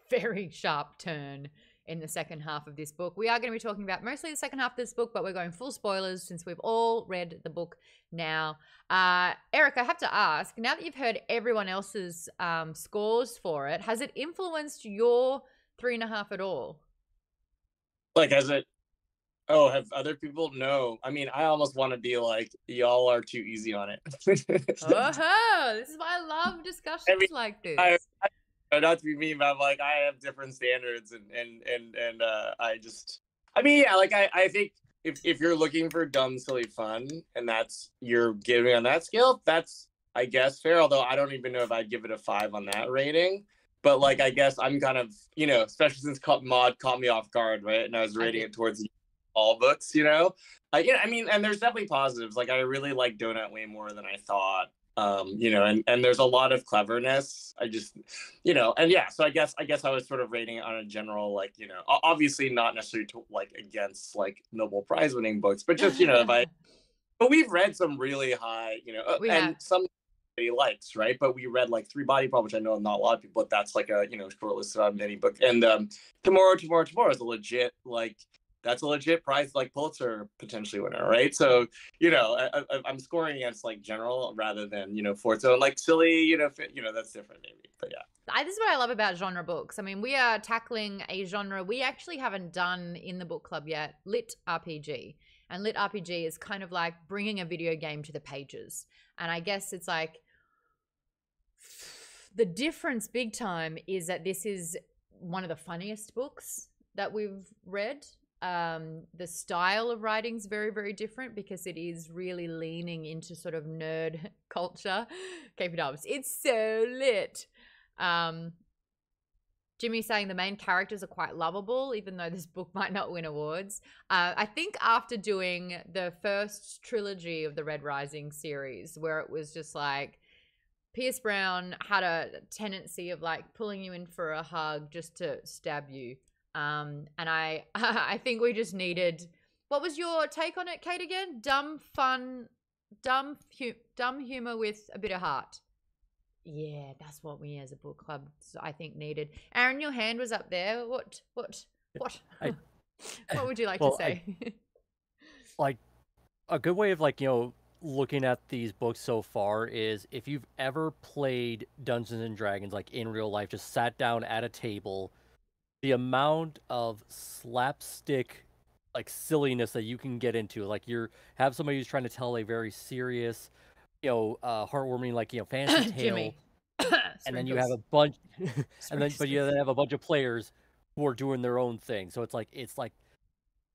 very sharp turn in the second half of this book. We are going to be talking about mostly the second half of this book, but we're going full spoilers since we've all read the book now. Eric, I have to ask, now that you've heard everyone else's scores for it, has it influenced your 3.5 at all? Has it? Oh, have other people? No. I mean, I almost want to be like, y'all are too easy on it. This is why I love discussions like this. Not to be mean, but I have different standards, and I think if you're looking for dumb, silly fun, and you're giving on that scale, that's I guess fair. Although I don't even know if I'd give it a 5 on that rating. But I guess I'm kind of especially since Maude caught me off guard, right? And I was rating it towards all books, I mean, and there's definitely positives. I really like Donut way more than I thought. And there's a lot of cleverness. I just, and yeah, so I guess I was sort of rating it on a general, like, obviously not necessarily to, like, against like Nobel Prize winning books, but just, but we've read some really high, some he likes, right? But we read like Three Body Problem, which I know not a lot of people, but that's like a, shortlisted on many book. And Tomorrow is a legit, like, that's a legit prize, like Pulitzer potentially winner, right? So, I'm scoring against like general rather than, Forza and like silly, that's different maybe, but yeah. This is what I love about genre books. I mean, we are tackling a genre we actually haven't done in the book club yet, LitRPG. And LitRPG is kind of like bringing a video game to the pages. And I guess it's like the difference big time is that this is one of the funniest books that we've read. The style of writing is very, very different because it is really leaning into sort of nerd culture. KP Dubs, it's so lit. Jimmy saying the main characters are quite lovable, even though this book might not win awards. I think after doing the first trilogy of the Red Rising series, where it was just like Pierce Brown had a tendency of like pulling you in for a hug just to stab you. And I think we just needed. What was your take on it, Kate? Again, dumb humor with a bit of heart. Yeah, that's what we as a book club, I think, needed. Aaron, your hand was up there. What what would you like to say? Like, a good way of like, looking at these books so far is if you've ever played Dungeons and Dragons, like in real life, just sat down at a table, the amount of slapstick, like silliness that you can get into, like have somebody who's trying to tell a very serious, heartwarming, like, fantasy tale, and then you have a bunch, but you have a bunch of players who are doing their own thing. So it's like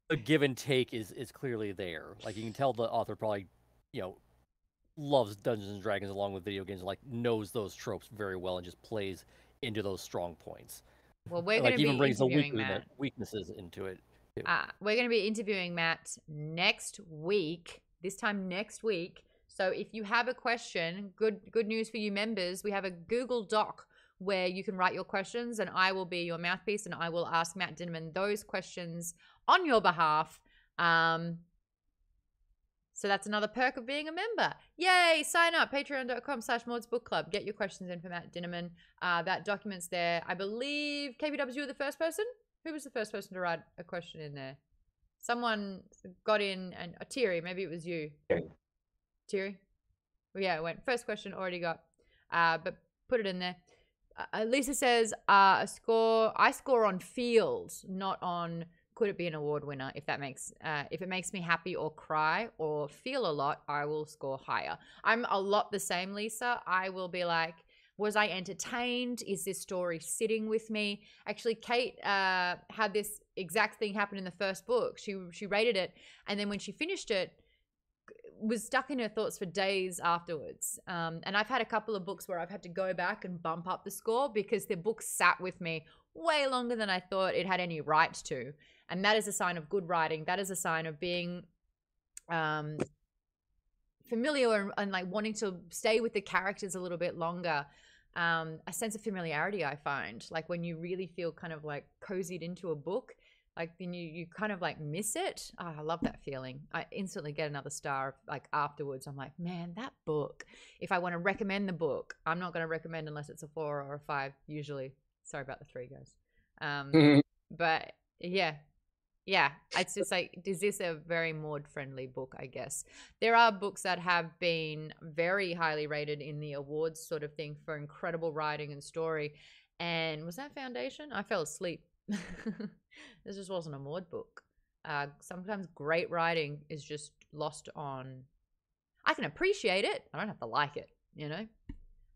the give and take is clearly there. Like, you can tell the author probably, loves Dungeons and Dragons along with video games, and like knows those tropes very well and just plays into those strong points. Well, we're going to be interviewing Matt. Weaknesses into it too. We're going to be interviewing Matt next week. This time next week. So if you have a question, good news for you members, we have a Google Doc where you can write your questions and I will be your mouthpiece and I will ask Matt Dinniman those questions on your behalf. So that's another perk of being a member. Yay! Sign up, patreon.com/modsbookclub. Get your questions in for Matt Dinniman. That document's there. I believe, KBW, you were the first person? Who was the first person to write a question in there? Someone got in, and Thierry, maybe it was you. Thierry? Well, yeah, it went. First question already got. But put it in there. Lisa says, I score on feels, not on could it be an award winner. If it makes me happy or cry or feel a lot, I will score higher. I'm a lot the same, Lisa. I will be like, was I entertained? Is this story sitting with me? Actually, Kate had this exact thing happen in the first book. She rated it, and then when she finished it, was stuck in her thoughts for days afterwards. And I've had a couple of books where I've had to go back and bump up the score because the book sat with me way longer than I thought it had any right to. And that is a sign of good writing. That is a sign of being familiar and like wanting to stay with the characters a little bit longer. A sense of familiarity, I find. Like when you really feel kind of like cozied into a book, like then you kind of like miss it. Oh, I love that feeling. I instantly get another star like afterwards. I'm like, man, that book. If I want to recommend the book, I'm not going to recommend unless it's a 4 or a 5 usually. Sorry about the 3 guys. But yeah, it's just like, is this a very Maude friendly book? I guess there are books that have been very highly rated in the awards sort of thing for incredible writing and story. And was that Foundation? I fell asleep. This just wasn't a Maude book. Sometimes great writing is just lost on. I can appreciate it. I don't have to like it,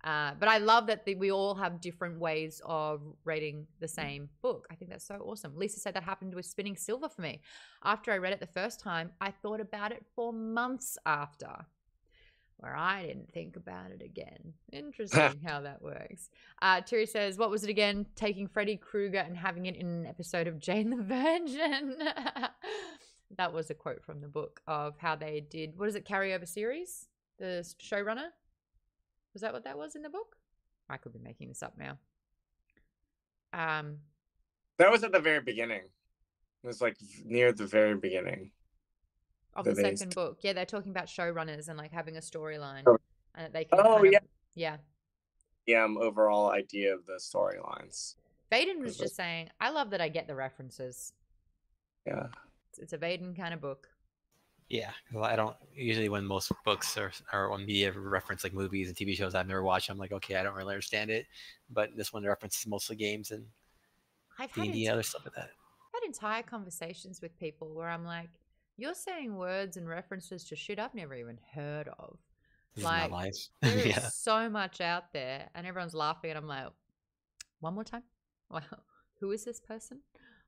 But I love that we all have different ways of rating the same book. I think that's so awesome. Lisa said that happened with Spinning Silver for me. After I read it the first time, I thought about it for months after, where I didn't think about it again. Interesting how that works. Terry says, what was it again? Taking Freddy Krueger and having it in an episode of Jane the Virgin. That was a quote from the book of how they did, what is it, carryover series? The showrunner? Was that what that was in the book? I could be making this up now. That was at the very beginning. It was like near the very beginning of the second book. Yeah, they're talking about showrunners and like having a storyline, and that they can. Yeah. Overall idea of the storylines. Vaden was just saying, I love that I get the references. Yeah. It's a Vaden kind of book. Yeah, I don't usually when most books or on media reference like movies and TV shows I've never watched, I'm like, okay, I don't really understand it. But this one references mostly games and D&D and other stuff like that. I've had entire conversations with people where I'm like, you're saying words and references to shit I've never even heard of. Like, there is so much out there, and everyone's laughing, and I'm like, one more time? Wow, who is this person?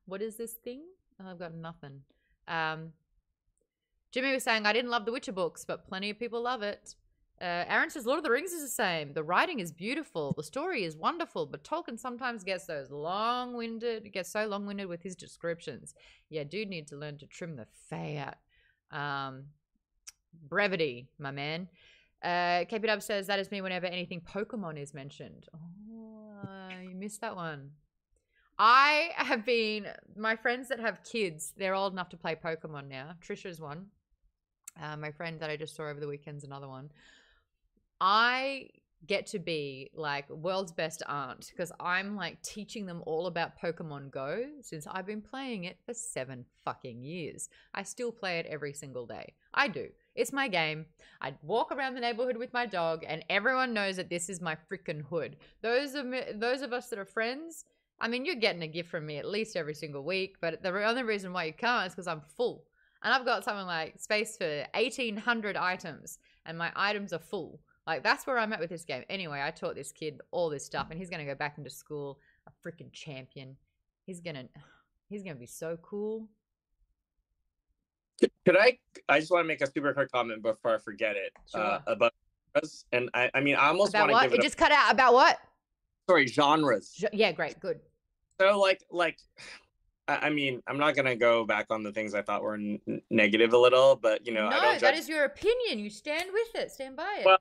What is this thing? Oh, I've got nothing. Jimmy was saying, I didn't love the Witcher books, but plenty of people love it. Aaron says, Lord of the Rings is the same. The writing is beautiful. The story is wonderful, but Tolkien sometimes gets so long-winded with his descriptions. Yeah, dude needs to learn to trim the fat. Brevity, my man. KP Dub says, that is me whenever anything Pokemon is mentioned. Oh, you missed that one. I have been, my friends that have kids, they're old enough to play Pokemon now. Trisha's one. My friend that I just saw over the weekend's another one. I get to be like world's best aunt because I'm like teaching them all about Pokemon Go since I've been playing it for 7 fucking years. I still play it every single day. I do. It's my game. I walk around the neighborhood with my dog and everyone knows that this is my freaking hood. Those of us that are friends, I mean, you're getting a gift from me at least every single week, but the only reason why you can't is because I'm full. And I've got something like space for 1,800 items and my items are full. Like, that's where I'm at with this game. Anyway, I taught this kid all this stuff and he's going to go back into school a freaking champion. He's going to be so cool. Could I just want to make a super quick comment before I forget it. Sure. About genres. And I mean, I almost want to give it just cut out. About what? Sorry, genres. Yeah, great. Good. So like, I mean, I'm not going to go back on the things I thought were negative a little, but you know, I don't judge. That is your opinion. You stand with it. Stand by it. Well,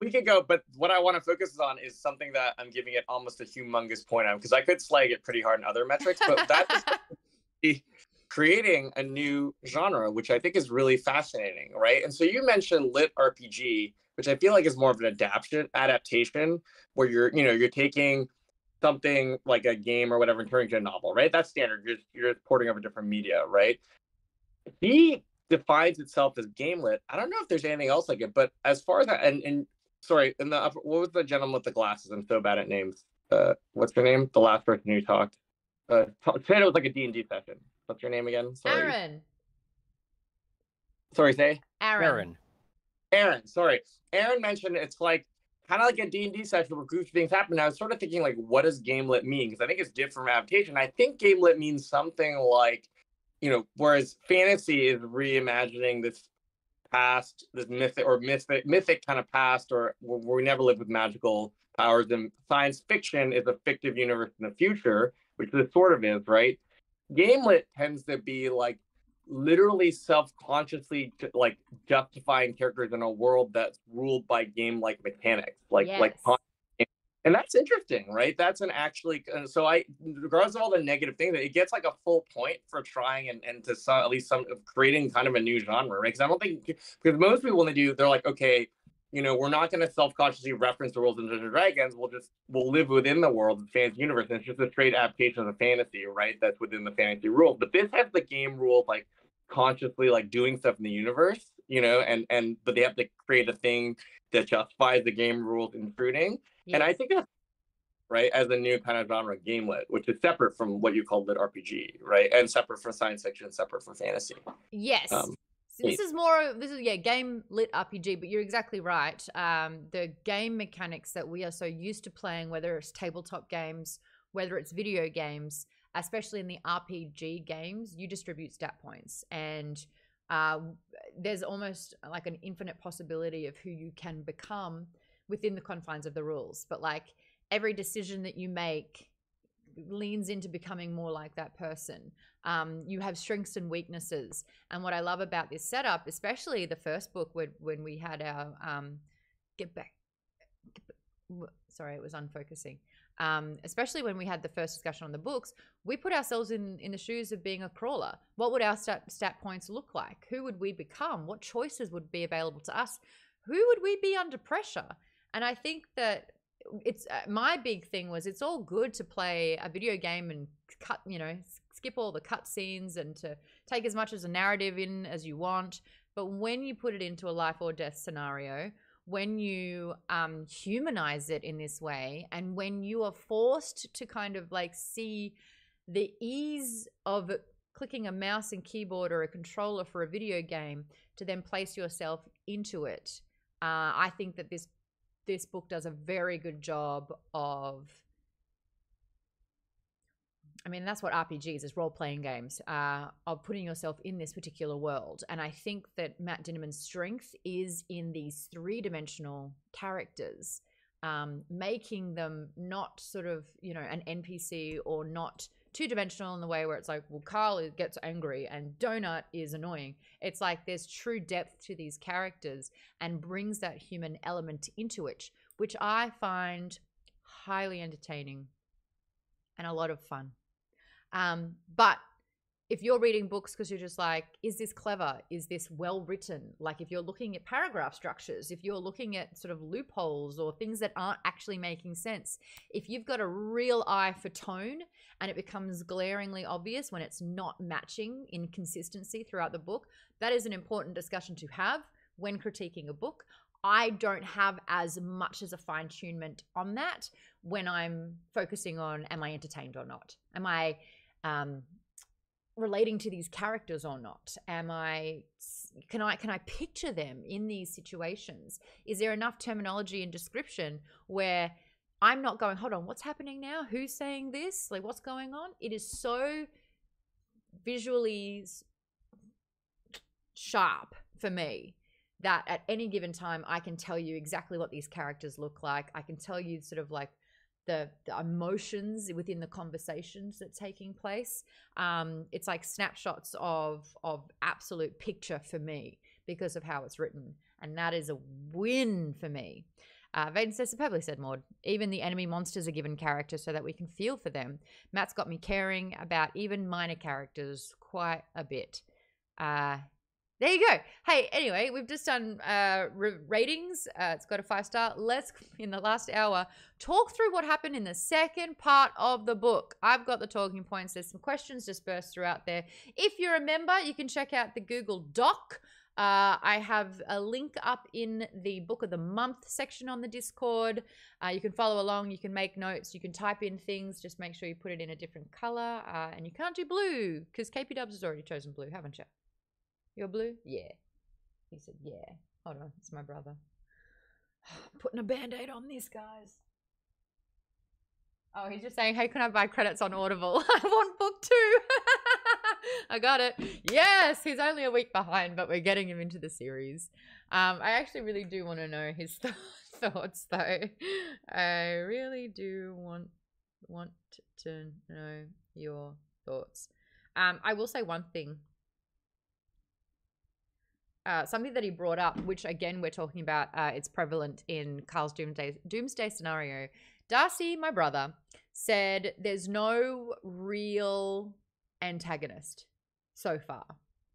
we could go, but what I want to focus on is something that I'm giving it almost a humongous point on, because I could slag it pretty hard in other metrics, but that is creating a new genre, which I think is really fascinating, right? And so you mentioned LitRPG, which I feel like is more of an adaptation, where you're taking something like a game or whatever and turning it into a novel, right? That's standard. You're just porting over different media, right? He defines itself as game lit. I don't know if there's anything else like it, but as far as that, and sorry, in the upper, what was the gentleman with the glasses? I'm so bad at names. What's her name? The last person who talked. Said it was like a D&D session. What's your name again? Sorry. Aaron. Sorry, say? Aaron. Sorry. Aaron mentioned it's like kind of like a D&D session where goofy things happen. I was sort of thinking, like, what does game lit mean? Because I think it's different from adaptation. I think game lit means something like, whereas fantasy is reimagining this past, this mythic kind of past, or where we never lived with magical powers. And science fiction is a fictive universe in the future, which this sort of is, right? Game lit tends to be like literally self-consciously like justifying characters in a world that's ruled by game-like mechanics, and that's interesting, right? That's an actually, so regardless of all the negative things, it gets like a full point for trying and to some, at least some creating kind of a new genre, right? Because I don't think, because most people when they do, they're like, okay, we're not going to self-consciously reference the world of Dungeons & Dragons. We'll live within the world of the fantasy universe, and it's just a straight adaptation of the fantasy, right? That's within the fantasy rules. But this has the game rules like consciously like doing stuff in the universe, but they have to create a thing that justifies the game rules intruding. Yes. And I think that's right as a new kind of genre, game lit, which is separate from what you call lit RPG, right? And separate from science fiction, separate from fantasy. Yes. So this is game lit RPG, but you're exactly right. The game mechanics that we are so used to playing, whether it's tabletop games, whether it's video games, especially in the RPG games, you distribute stat points, and there's almost like an infinite possibility of who you can become within the confines of the rules. But like every decision that you make leans into becoming more like that person. You have strengths and weaknesses. And what I love about this setup, especially the first book when we had our sorry, it was unfocusing. Especially when we had the first discussion on the books, we put ourselves in the shoes of being a crawler. What would our stat points look like? Who would we become? What choices would be available to us? Who would we be under pressure? And I think that it's my big thing was it's all good to play a video game and cut, skip all the cut scenes and to take as much as a narrative in as you want. But when you put it into a life or death scenario, when you humanize it in this way, and when you are forced to kind of like see the ease of clicking a mouse and keyboard or a controller for a video game to then place yourself into it, I think that this book does a very good job of, I mean, that's what RPGs is, role-playing games, of putting yourself in this particular world. And I think that Matt Dinniman's strength is in these three-dimensional characters, making them not sort of, an NPC or not two-dimensional in the way where it's like, well, Carl gets angry and Donut is annoying. It's like there's true depth to these characters and brings that human element into it, which I find highly entertaining and a lot of fun. But if you're reading books because you're just like, is this clever? Is this well written? Like if you're looking at paragraph structures, if you're looking at sort of loopholes or things that aren't actually making sense, if you've got a real eye for tone and it becomes glaringly obvious when it's not matching in consistency throughout the book, that is an important discussion to have when critiquing a book. I don't have as much as a fine-tunement on that when I'm focusing on, am I entertained or not? Am I relating to these characters or not? Can I picture them in these situations? Is there enough terminology and description where I'm not going, hold on, what's happening now? Who's saying this? Like, what's going on? It is so visually sharp for me that at any given time, I can tell you exactly what these characters look like. I can tell you sort of like the emotions within the conversations that's taking place. It's like snapshots of absolute picture for me because of how it's written. And that is a win for me. Vaden says, superbly said, Maude. Even the enemy monsters are given character so that we can feel for them. Matt's got me caring about even minor characters quite a bit. There you go. Hey, anyway, we've just done ratings. It's got a 5-star. Let's, in the last hour, talk through what happened in the second part of the book. I've got the talking points. There's some questions dispersed throughout there. If you're a member, you can check out the Google Doc. I have a link up in the Book of the Month section on the Discord. You can follow along. You can make notes. You can type in things. Just make sure you put it in a different color. And you can't do blue because KP Dubs has already chosen blue, haven't you? You're blue? Yeah. He said, yeah. Hold on. It's my brother. Putting a Band-Aid on this, guys. Oh, he's just saying, hey, can I buy credits on Audible? I want book 2. I got it. Yes, he's only a week behind, but we're getting him into the series. I actually really do want to know his thoughts, though. I really do want to know your thoughts. I will say one thing. Something that he brought up, which again we're talking about, it's prevalent in Carl's Doomsday scenario. Darcy, my brother, said there's no real antagonist so far.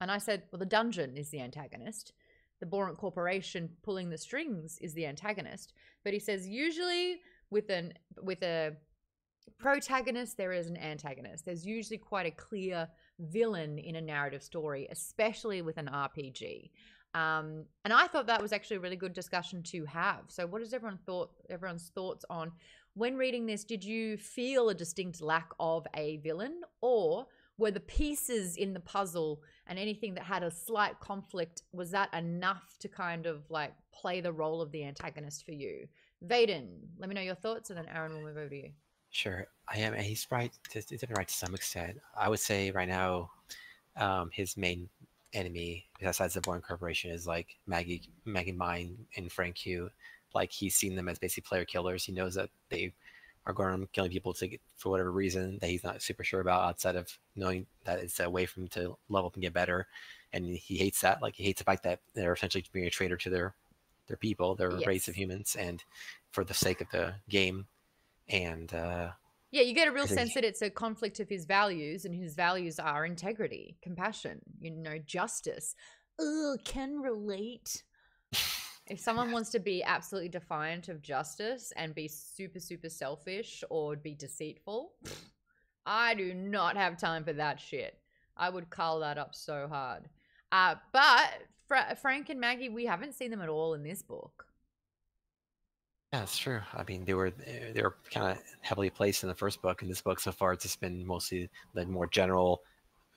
And I said, well, the dungeon is the antagonist. The Borant Corporation pulling the strings is the antagonist. But he says usually with a protagonist, there is an antagonist. There's usually quite a clear villain in a narrative story, especially with an RPG. And I thought that was actually a really good discussion to have. So what is everyone's thoughts on when reading this? Did you feel a distinct lack of a villain, or were the pieces in the puzzle and anything that had a slight conflict, was that enough to kind of like play the role of the antagonist for you? Vaden, let me know your thoughts, and then Aaron will move over to you. Sure, I am. He's right. He's definitely right to some extent. I would say right now, his main enemy, besides the Born Corporation, is like Maggie Mine and Frank Hugh. Like, he's seen them as basically player killers. He knows that they are going around killing people for whatever reason that he's not super sure about, outside of knowing that it's a way for him to level up and get better. And he hates that. Like, he hates the fact that they're essentially being a traitor to their people, their race of humans. And for the sake of the game, and yeah, you get a real I think- sense that it's a conflict of his values, and his values are integrity, compassion, justice. Ugh, can relate. If someone wants to be absolutely defiant of justice and be super, super selfish or be deceitful, I do not have time for that shit. I would cull that up so hard. But Frank and Maggie, we haven't seen them at all in this book. Yeah, it's true. I mean, they were kind of heavily placed in the first book. In this book so far, it's just been mostly the more general,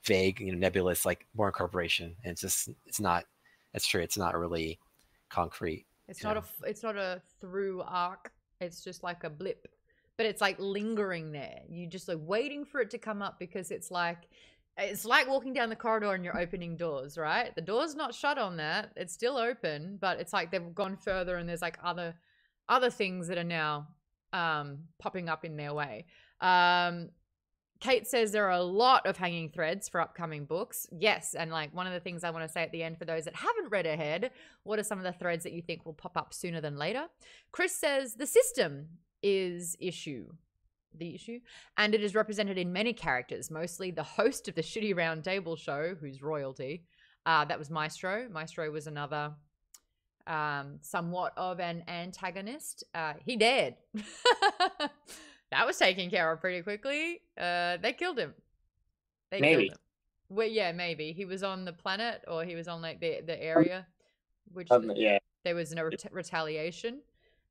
vague, nebulous, like more incorporation. And it's not. That's true. It's not really concrete. It's not a through arc. It's just like a blip, but it's like lingering there. You just like waiting for it to come up because it's like walking down the corridor and you're opening doors, right? The door's not shut on that. It's still open, but it's like they've gone further and there's like other things that are now popping up in their way. Kate says there are a lot of hanging threads for upcoming books. Yes, and like one of the things I want to say at the end for those that haven't read ahead, what are some of the threads that you think will pop up sooner than later? Chris says the system is the issue, and it is represented in many characters, mostly the host of the shitty round table show, who's royalty. That was Maestro. Maestro was another somewhat of an antagonist. He dared. That was taken care of pretty quickly. They killed him. Killed him. Well, yeah, maybe. He was on the planet, or he was on like the area, which there was no retaliation.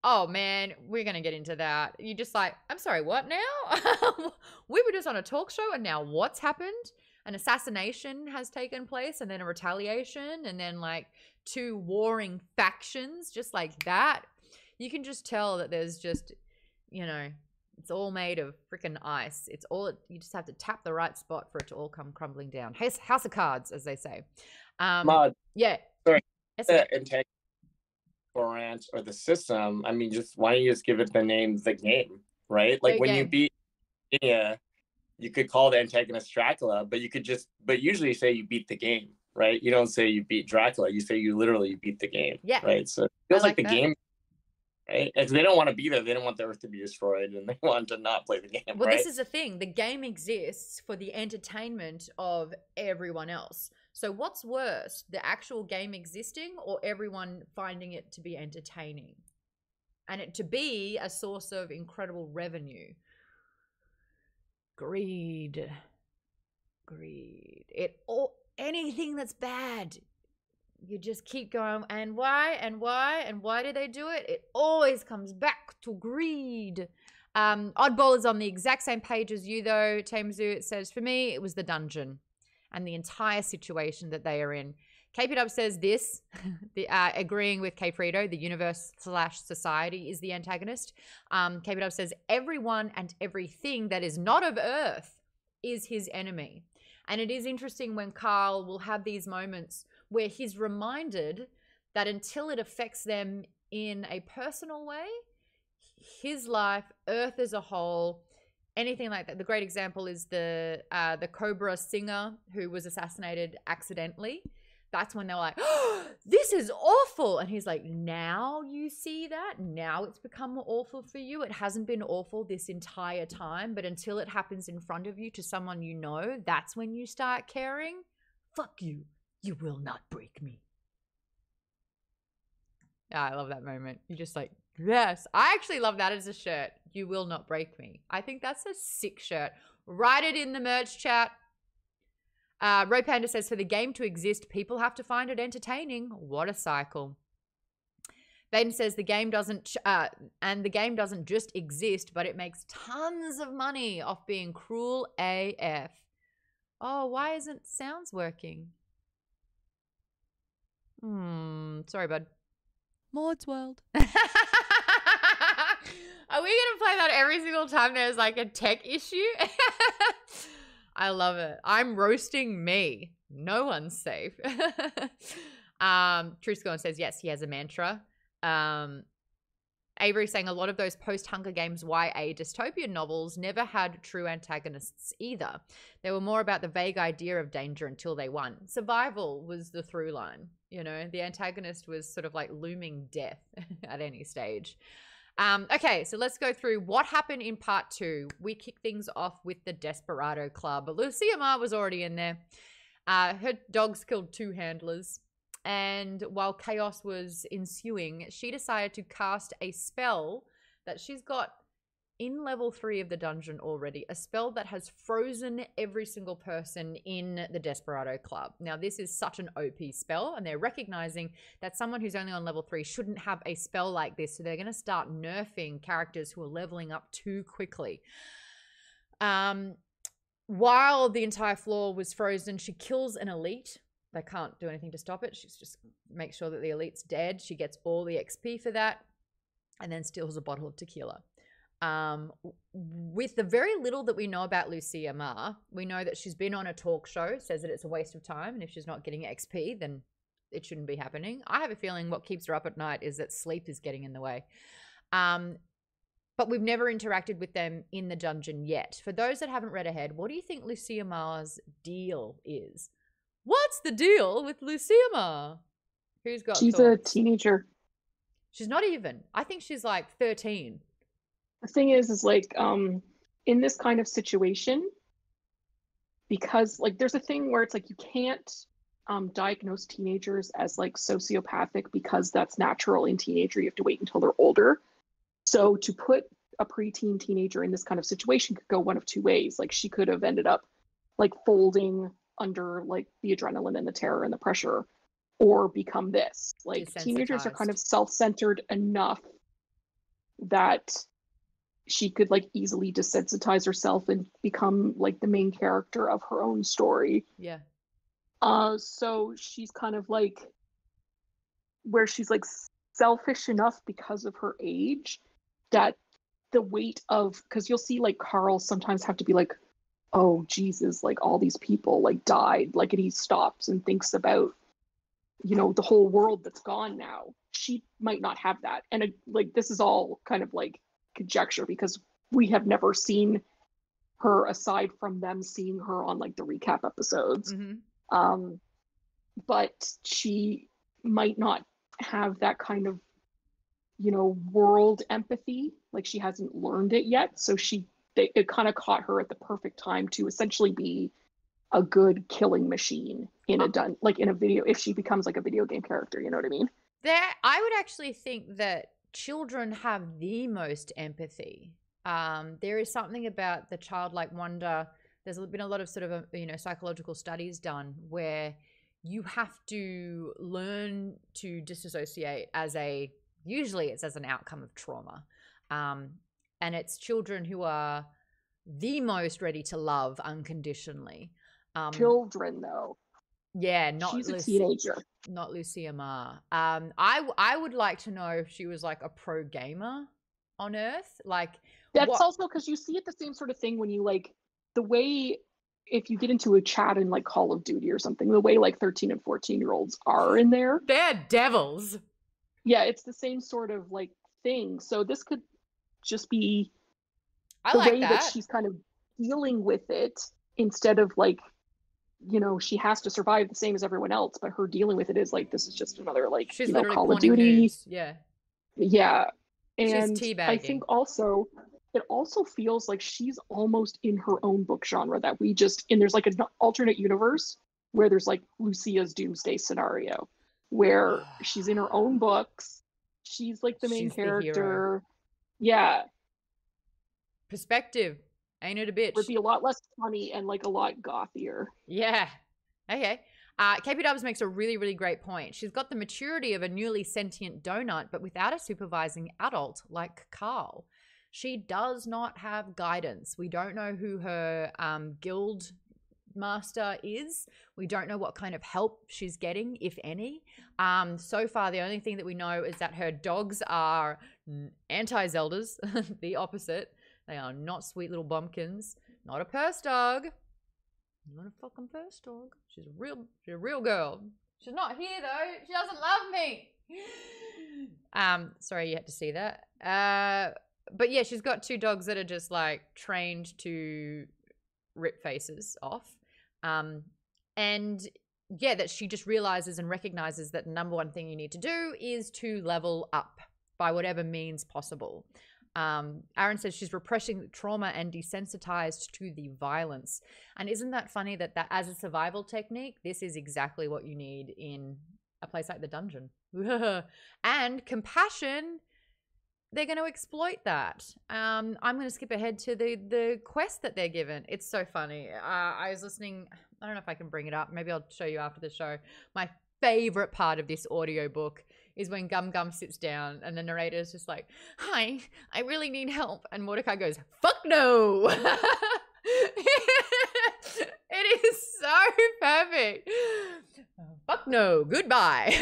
Oh man, we're gonna get into that. You just like, I'm sorry, what now? We were just on a talk show, and now what's happened? An assassination has taken place, and then a retaliation, and then like 2 warring factions, just like that. You can just tell that there's just, it's all made of freaking ice. You just have to tap the right spot for it to all come crumbling down. House of Cards, as they say. Maude, yeah. Sorry. Yes, The integrity or the system. I mean, why don't you just give it the name, the game, right? Like when you beat you could call the antagonist Dracula, but usually say you beat the game, right? You don't say you beat Dracula. You say you literally beat the game. Yeah. Right. So it feels like the game. Right? If they don't want to be there, they don't want the Earth to be destroyed, and they want to not play the game. Well, right? This is the thing. The game exists for the entertainment of everyone else. So what's worse, the actual game existing or everyone finding it to be entertaining? And it to be a source of incredible revenue. Greed. Anything that's bad. You just keep going, and why do they do it? It always comes back to greed. Oddball is on the exact same page as you, though, Tamezu. It says, for me, it was the dungeon and the entire situation that they are in. KP says this, agreeing with K. Frito, the universe/society is the antagonist. KP says, everyone and everything that is not of Earth is his enemy. And it is interesting when Carl will have these moments where he's reminded that until it affects them in a personal way, his life, Earth as a whole, anything like that. The great example is the Cobra singer who was assassinated accidentally. That's when they're like, oh, this is awful. And he's like, now you see that? Now it's become awful for you? It hasn't been awful this entire time, but until it happens in front of you to someone you know, that's when you start caring. Fuck you. You will not break me. I love that moment. You just like, yes. I actually love that as a shirt. You will not break me. I think that's a sick shirt. Write it in the merch chat. Ropanda says, for the game to exist, people have to find it entertaining. What a cycle. Baden says the game doesn't, and the game doesn't just exist, but it makes tons of money off being cruel AF. Oh, why isn't sounds working? Sorry, bud. Maude's World. Are we gonna play that every single time there's like a tech issue? I love it. I'm roasting me. No one's safe. True Scorn says yes, he has a mantra. Avery saying a lot of those post-Hunger Games YA dystopian novels never had true antagonists either. They were more about the vague idea of danger until they won. Survival was the through line. You know, the antagonist was sort of like looming death at any stage. Okay, so let's go through what happened in part 2. We kick things off with the Desperado Club. Lucia Ma was already in there. Her dogs killed 2 handlers. And while chaos was ensuing, she decided to cast a spell that she's got in level 3 of the dungeon already. A spell that has frozen every single person in the Desperado Club. Now, this is such an OP spell, and they're recognizing that someone who's only on level 3 shouldn't have a spell like this, so they're going to start nerfing characters who are leveling up too quickly. While the entire floor was frozen, she kills an elite. They can't do anything to stop it. She's just makes sure that the elite's dead. She gets all the XP for that, and then steals a bottle of tequila. With the very little that we know about Lucia Ma, we know that she's been on a talk show, says that it's a waste of time, and if she's not getting XP, then it shouldn't be happening. I have a feeling what keeps her up at night is that sleep is getting in the way. But we've never interacted with them in the dungeon yet. For those that haven't read ahead, what do you think Lucia Ma's deal is? What's the deal with Lucia Ma? Who's got She's thoughts? a teenager. She's not even. I think she's like 13. The thing is like, in this kind of situation, because like there's a thing where it's like you can't diagnose teenagers as like sociopathic because that's natural in teenager. You have to wait until they're older. So to put a preteen teenager in this kind of situation could go one of 2 ways. Like she could have ended up like folding under like the adrenaline and the terror and the pressure, or become this. Like teenagers are kind of self-centered enough that she could like easily desensitize herself and become like the main character of her own story. Yeah. So she's kind of like where she's like selfish enough because of her age that the weight of, because you'll see like Carl sometimes have to be like, oh Jesus, like all these people like died, like, and he stops and thinks about, you know, the whole world that's gone now. She might not have that. And like this is all kind of like conjecture because we have never seen her aside from them seeing her on like the recap episodes. But she might not have that kind of, you know, world empathy. Like she hasn't learned it yet, so it kind of caught her at the perfect time to essentially be a good killing machine in a video, if she becomes like a video game character, you know what I mean? I would actually think that children have the most empathy. There is something about the childlike wonder. There's been a lot of sort of, you know, psychological studies done where you have to learn to disassociate usually it's as an outcome of trauma. And it's children who are the most ready to love unconditionally. Children though. Yeah, she's a teenager. Not Lucia Ma. I would like to know if she was like a pro gamer on Earth. Like that's also because you see it the same sort of thing when you like the way if you get into a chat in like Call of Duty or something, the way like 13 and 14-year-olds are in there. They're devils. Yeah, it's the same sort of like thing. So this could just be the way that she's kind of dealing with it instead of like, you know, she has to survive the same as everyone else, but her dealing with it is like, this is just another like, she's, you know, Call of Duty. Yeah. Yeah. And she's teabagging. I think also, it also feels like she's almost in her own book genre that we just, and there's like an alternate universe where there's like Lucia's Doomsday scenario where she's in her own books. She's like the main character. Yeah. Perspective. Ain't it a bitch? Would be a lot less funny and like a lot gothier. Yeah. Okay. KP Dubs makes a really, really great point. She's got the maturity of a newly sentient donut, but without a supervising adult like Carl. She does not have guidance. We don't know who her guild master is. We don't know what kind of help she's getting, if any. So far, the only thing that we know is that her dogs are anti-Zeldas, the opposite. They are not sweet little bumpkins. Not a purse dog. Not a fucking purse dog. She's a real girl. She's not here though. She doesn't love me. Sorry you had to see that. But yeah, she's got 2 dogs that are just like trained to rip faces off. And yeah, that she just realizes and recognizes that the number one thing you need to do is to level up. by whatever means possible. Aaron says she's repressing the trauma and desensitized to the violence. And isn't that funny that as a survival technique, this is exactly what you need in a place like the dungeon. And compassion, they're going to exploit that. I'm going to skip ahead to the quest that they're given. It's so funny. I was listening, I don't know if I can bring it up. Maybe I'll show you after the show. My favorite part of this audiobook is when Gum Gum sits down and the narrator is just like, hi, I really need help. And Mordecai goes, fuck no. It is so perfect. Fuck no, goodbye.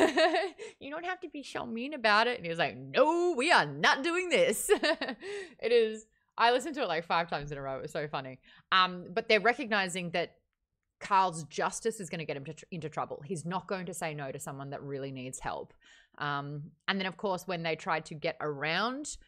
You don't have to be so mean about it. And he was like, no, we are not doing this. It is, I listened to it like 5 times in a row. It was so funny. But they're recognizing that Carl's justice is going to get him into trouble. He's not going to say no to someone that really needs help. And then, of course, when they tried to get around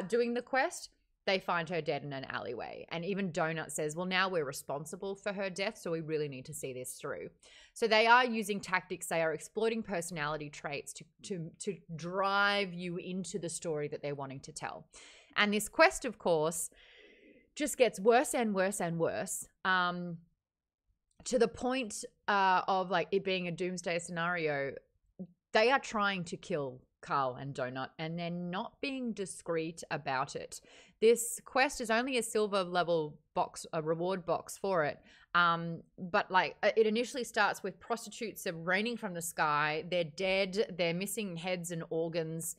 doing the quest, they find her dead in an alleyway. And even Donut says, well, now we're responsible for her death, so we really need to see this through. So they are using tactics. They are exploiting personality traits to drive you into the story that they're wanting to tell. And this quest, of course, just gets worse and worse and worse. To the point of like it being a doomsday scenario. They are trying to kill Carl and Donut, and they're not being discreet about it. This quest is only a silver level box, a reward box for it. But like it initially starts with prostitutes are raining from the sky. They're dead. They're missing heads and organs.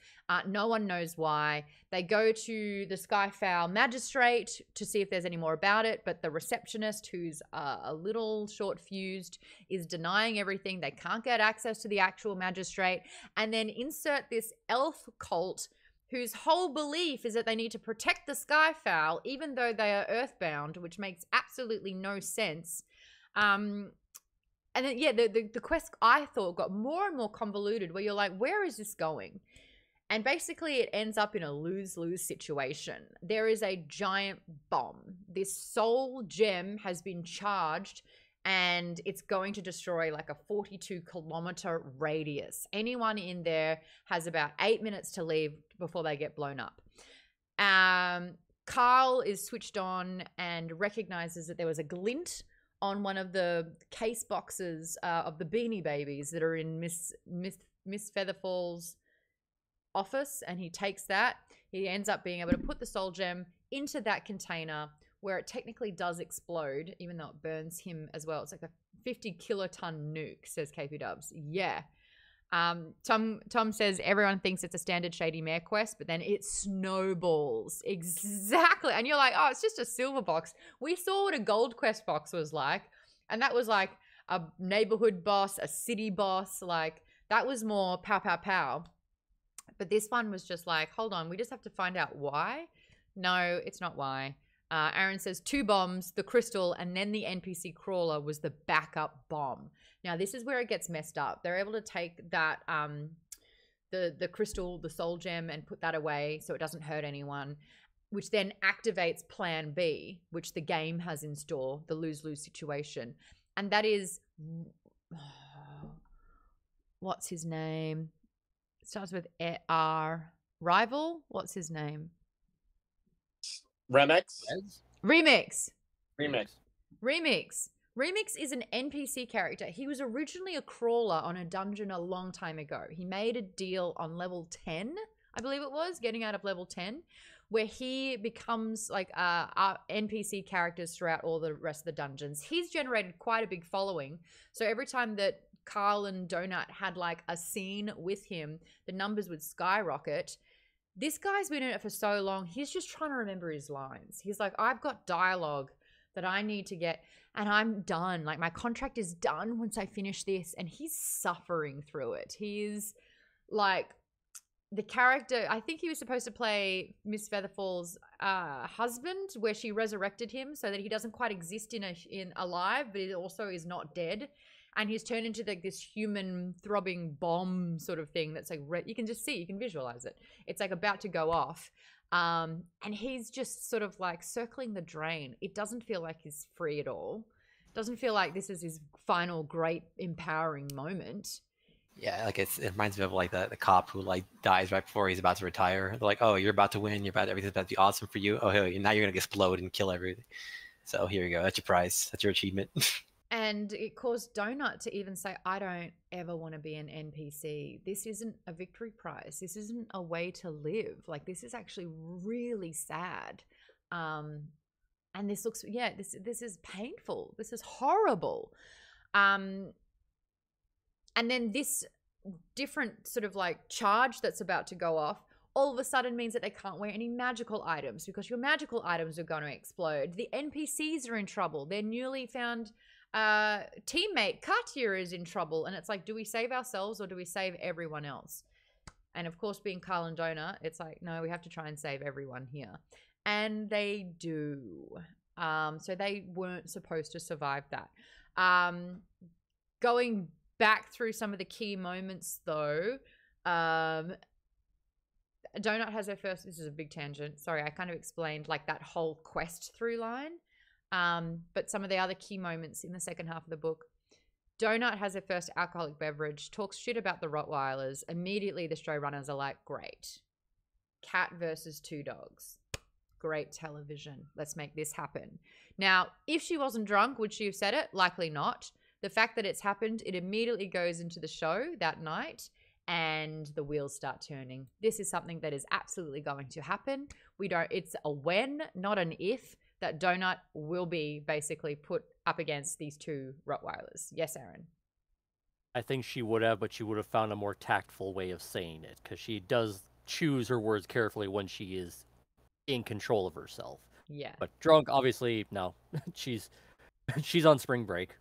No one knows why. They go to the Skyfowl magistrate to see if there's any more about it. But the receptionist, who's a little short-fused, is denying everything. They can't get access to the actual magistrate. And then insert this elf cult whose whole belief is that they need to protect the Skyfowl, even though they are earthbound, which makes absolutely no sense. And then, yeah, the quest, I thought, got more and more convoluted, where you're like, where is this going? And basically, it ends up in a lose-lose situation. There is a giant bomb. This soul gem has been charged, and it's going to destroy like a 42-kilometer radius. Anyone in there has about 8 minutes to leave before they get blown up. Carl is switched on and recognizes that there was a glint on one of the case boxes of the Beanie Babies that are in Miss Featherfall's office, and he takes that. He ends up being able to put the soul gem into that container, where it technically does explode, even though it burns him as well. It's like a 50-kiloton nuke, says KP Dubs. Yeah. Tom says everyone thinks it's a standard Shady Mare quest, but then it snowballs. Exactly. And you're like, oh, it's just a silver box. We saw what a gold quest box was like, and that was like a neighborhood boss, a city boss. Like, that was more pow, pow, pow. But this one was just like, hold on, we just have to find out why. No, it's not why. Aaron says 2 bombs, the crystal, and then the NPC crawler was the backup bomb. Now, this is where it gets messed up. They're able to take that, the crystal, the soul gem, and put that away so it doesn't hurt anyone, which then activates Plan B, which the game has in store, the lose-lose situation. And that is, what's his name? It starts with R. Rival? What's his name? Remix? Remix. Remix. Remix is an NPC character. He was originally a crawler on a dungeon a long time ago. He made a deal on level 10, I believe it was, getting out of level 10, where he becomes like NPC characters throughout all the rest of the dungeons. He's generated quite a big following. So every time that Carl and Donut had like a scene with him, the numbers would skyrocket. This guy's been in it for so long, he's just trying to remember his lines. He's like, I've got dialogue that I need to get, and I'm done. Like, my contract is done once I finish this, and he's suffering through it. He's like, the character, I think he was supposed to play Miss Featherfall's husband, where she resurrected him so that he doesn't quite exist in alive, but he also is not dead. And he's turned into like this human throbbing bomb sort of thing that's like, you can just see, you can visualize it. It's like about to go off. And he's just sort of like circling the drain. It doesn't feel like he's free at all. Doesn't feel like this is his final great empowering moment. Yeah, like it reminds me of like the cop who like dies right before he's about to retire. They're like, oh, you're about to win. Everything's about to be awesome for you. Oh, hey, now you're gonna explode and kill everything. So here you go. That's your prize. That's your achievement. And it caused Donut to even say, I don't ever want to be an NPC. This isn't a victory prize. This isn't a way to live. Like, this is actually really sad. And this looks, yeah, this is painful. This is horrible. And then this different sort of like charge that's about to go off all of a sudden means that they can't wear any magical items because your magical items are going to explode. The NPCs are in trouble. Their newly found teammate, Katia, is in trouble. And it's like, do we save ourselves or do we save everyone else? And of course, being Carl and Jonah, it's like, no, we have to try and save everyone here. And they do. So they weren't supposed to survive that. Going back through some of the key moments, though, Donut has her first, this is a big tangent, sorry, I kind of explained like that whole quest through line, but some of the other key moments in the second half of the book. Donut has her first alcoholic beverage, talks shit about the Rottweilers. Immediately the showrunners are like, great. Cat versus two dogs. Great television. Let's make this happen. Now, if she wasn't drunk, would she have said it? Likely not. The fact that it's happened, it immediately goes into the show that night and the wheels start turning. This is something that is absolutely going to happen. It's a when, not an if, that Donut will be basically put up against these two Rottweilers. Yes, Aaron? I think she would have, but she would have found a more tactful way of saying it, because she does choose her words carefully when she is in control of herself. Yeah. But drunk, obviously, no. She's on spring break.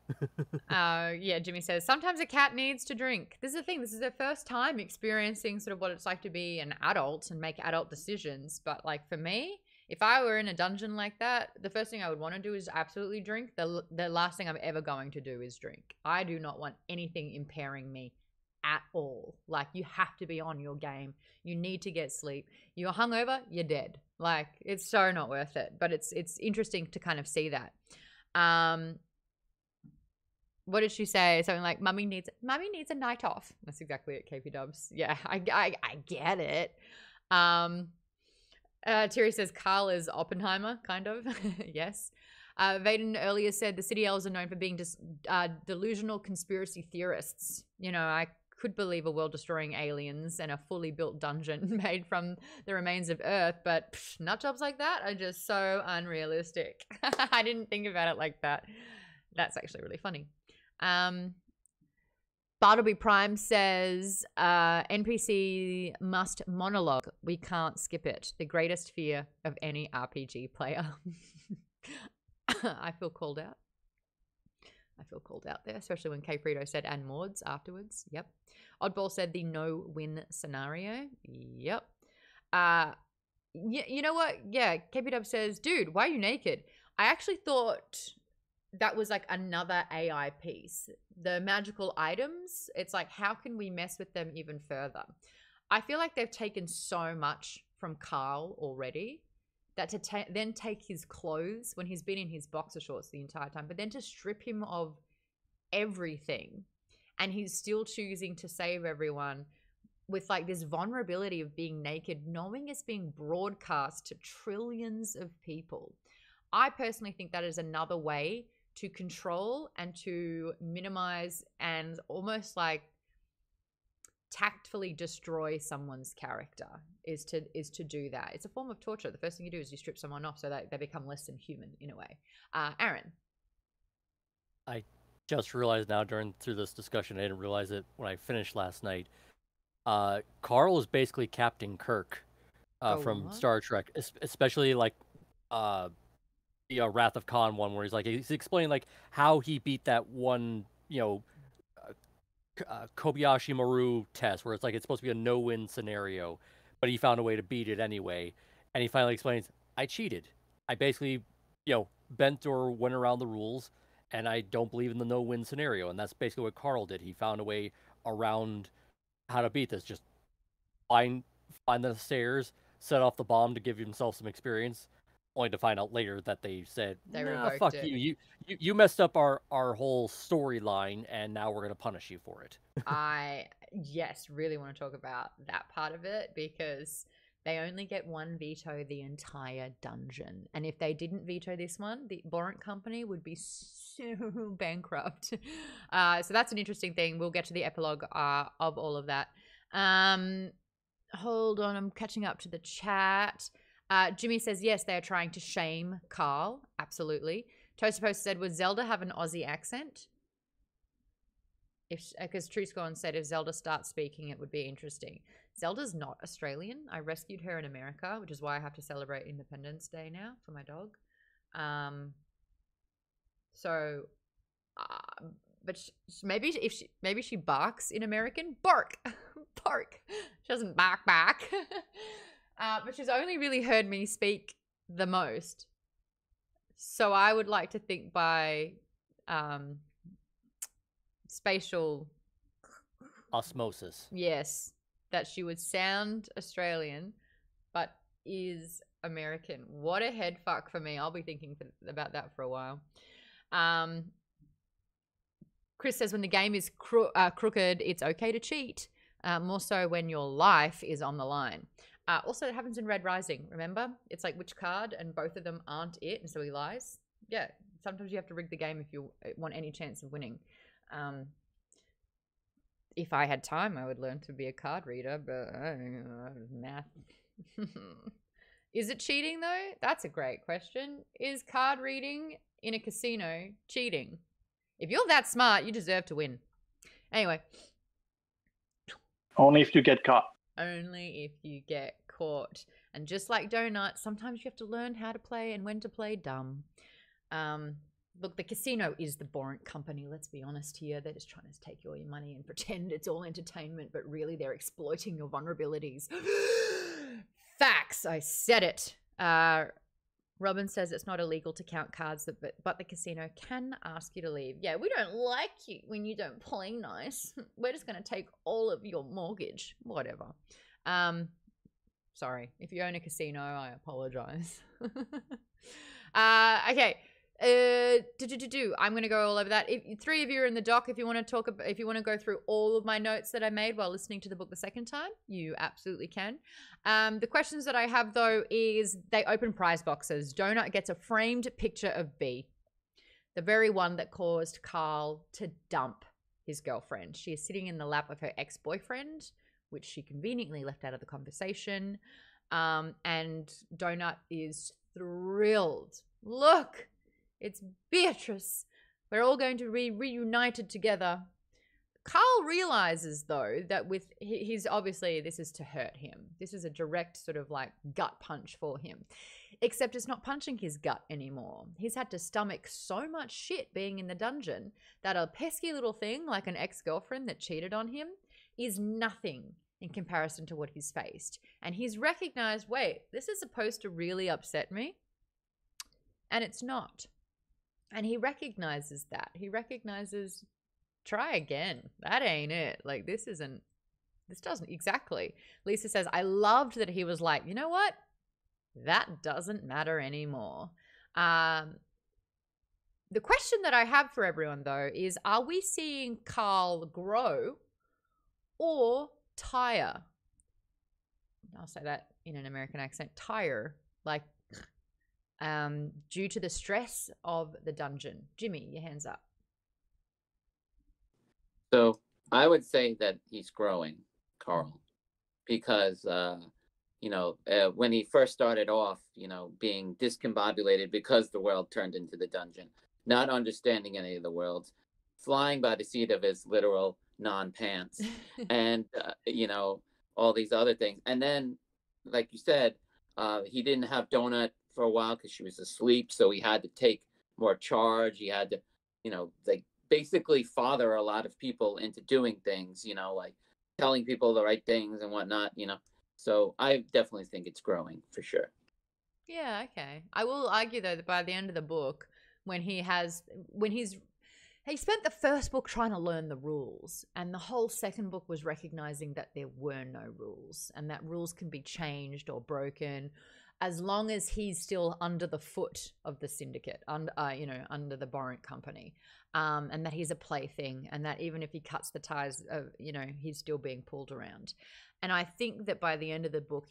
Yeah, Jimmy says, sometimes a cat needs to drink. This is the thing. This is their first time experiencing sort of what it's like to be an adult and make adult decisions. But like for me, if I were in a dungeon like that, the first thing I would want to do is absolutely drink. The last thing I'm ever going to do is drink. I do not want anything impairing me at all. Like, you have to be on your game. You need to get sleep. You're hungover, you're dead. Like, it's so not worth it. But it's interesting to kind of see that. What did she say? Something like, Mummy needs a night off. That's exactly it, KP Dubs. Yeah, I get it. Terry says Carl is Oppenheimer, kind of. Yes. Vaden earlier said the City Elves are known for being delusional conspiracy theorists. You know, I could believe a world-destroying aliens and a fully built dungeon made from the remains of Earth, but nut jobs like that are just so unrealistic. I didn't think about it like that. That's actually really funny. Bartleby Prime says, NPC must monologue. We can't skip it. The greatest fear of any RPG player. I feel called out. I feel called out there, especially when K. Frito said, and Maude's afterwards. Yep. Oddball said the no-win scenario. Yep. You know what? Yeah, KP says, dude, why are you naked? I actually thought that was like another AI piece. The magical items, it's like, how can we mess with them even further? I feel like they've taken so much from Carl already that to then take his clothes when he's been in his boxer shorts the entire time, but then to strip him of everything and he's still choosing to save everyone with like this vulnerability of being naked, knowing it's being broadcast to trillions of people. I personally think that is another way to control and to minimize and almost like tactfully destroy someone's character is to do that. It's a form of torture. The first thing you do is you strip someone off so that they become less than human in a way. Aaron. I just realized now through this discussion, I didn't realize it when I finished last night. Carl is basically Captain Kirk from Star Trek, especially like the Wrath of Khan one, where he's explaining like how he beat that one, Kobayashi Maru test, where it's like it's supposed to be a no-win scenario, but he found a way to beat it anyway. And he finally explains, I cheated. I basically, bent or went around the rules, and I don't believe in the no-win scenario. And that's basically what Carl did. He found a way around how to beat this. Just find the stairs, set off the bomb to give himself some experience, only to find out later that they said, They nah, revoked fuck it. you messed up our whole storyline, and now we're gonna punish you for it. Yes, really want to talk about that part of it, because they only get one veto the entire dungeon. And if they didn't veto this one, the Borant Company would be so bankrupt. So that's an interesting thing. We'll get to the epilogue of all of that. Hold on, I'm catching up to the chat. Jimmy says, yes, they are trying to shame Carl. Absolutely. Toastpost said, would Zelda have an Aussie accent? Because TrueScorn said if Zelda starts speaking, it would be interesting. Zelda's not Australian. I rescued her in America, which is why I have to celebrate Independence Day now for my dog. But maybe she barks in American. Bark, bark. She doesn't bark back. But she's only really heard me speak the most. So I would like to think by spatial osmosis. Yes, that she would sound Australian, but is American. What a head fuck for me. I'll be thinking about that for a while. Chris says, when the game is crooked, it's okay to cheat. More so when your life is on the line. Also, it happens in Red Rising, remember? It's like which card, and both of them aren't it, and so he lies. Yeah, sometimes you have to rig the game if you want any chance of winning. If I had time, I would learn to be a card reader, but math. Is it cheating, though? That's a great question. Is card reading in a casino cheating? If you're that smart, you deserve to win. Anyway. Only if you get caught. Only if you get caught. And just like Donut, sometimes you have to learn how to play and when to play dumb. Look, the casino is the Borant Company, let's be honest here. They're just trying to take all your money and pretend it's all entertainment, but really they're exploiting your vulnerabilities. Facts, I said it. Robin says it's not illegal to count cards, but the casino can ask you to leave. Yeah, we don't like you when you don't play nice. We're just going to take all of your mortgage. Whatever. Sorry. If you own a casino, I apologize. Okay. I'm going to go all over that. If three of you are in the doc, if you want to go through all of my notes that I made while listening to the book the second time, you absolutely can. The questions that I have, though, is they open prize boxes. Donut gets a framed picture of B, the very one that caused Carl to dump his girlfriend. She is sitting in the lap of her ex-boyfriend, which she conveniently left out of the conversation. And Donut is thrilled. Look! It's Beatrice. We're all going to be reunited together. Carl realizes, though, that with his obviously this is to hurt him. This is a direct sort of like gut punch for him. Except it's not punching his gut anymore. He's had to stomach so much shit being in the dungeon that a pesky little thing like an ex-girlfriend that cheated on him is nothing in comparison to what he's faced. And he's recognized, wait, this is supposed to really upset me? And it's not. And he recognizes that. He recognizes, try again. That ain't it. Like, this doesn't, exactly. Lisa says, I loved that he was like, you know what? That doesn't matter anymore. The question that I have for everyone, though, is are we seeing Carl grow or tire? I'll say that in an American accent. Tire. Like, due to the stress of the dungeon. Jimmy, your hands up. So I would say that he's growing, Carl, because, when he first started off, being discombobulated because the world turned into the dungeon, not understanding any of the worlds, flying by the seat of his literal non-pants, and, all these other things. And then, like you said, he didn't have Donut for a while because she was asleep, so he had to take more charge. He had to, basically father a lot of people into doing things, like telling people the right things and whatnot, So I definitely think it's growing for sure. Yeah, okay. I will argue, though, that by the end of the book, he spent the first book trying to learn the rules, and the whole second book was recognizing that there were no rules and that rules can be changed or broken. as long as he's still under the foot of the syndicate, under under the Borrent company, and that he's a plaything, and that even if he cuts the ties, he's still being pulled around. And I think that by the end of the book,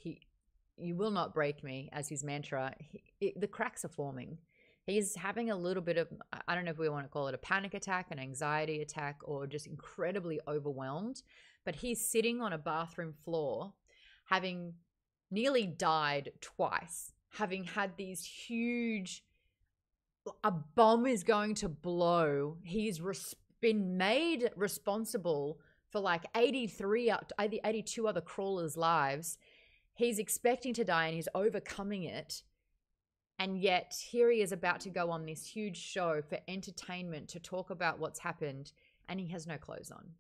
you will not break me as his mantra. The cracks are forming. He's having a little bit of, I don't know if we want to call it a panic attack, an anxiety attack, or just incredibly overwhelmed. But he's sitting on a bathroom floor, having nearly died twice, having had these huge, a bomb is going to blow. He's been made responsible for like 82 other crawlers' lives. He's expecting to die and he's overcoming it. And yet here he is about to go on this huge show for entertainment to talk about what's happened, and he has no clothes on.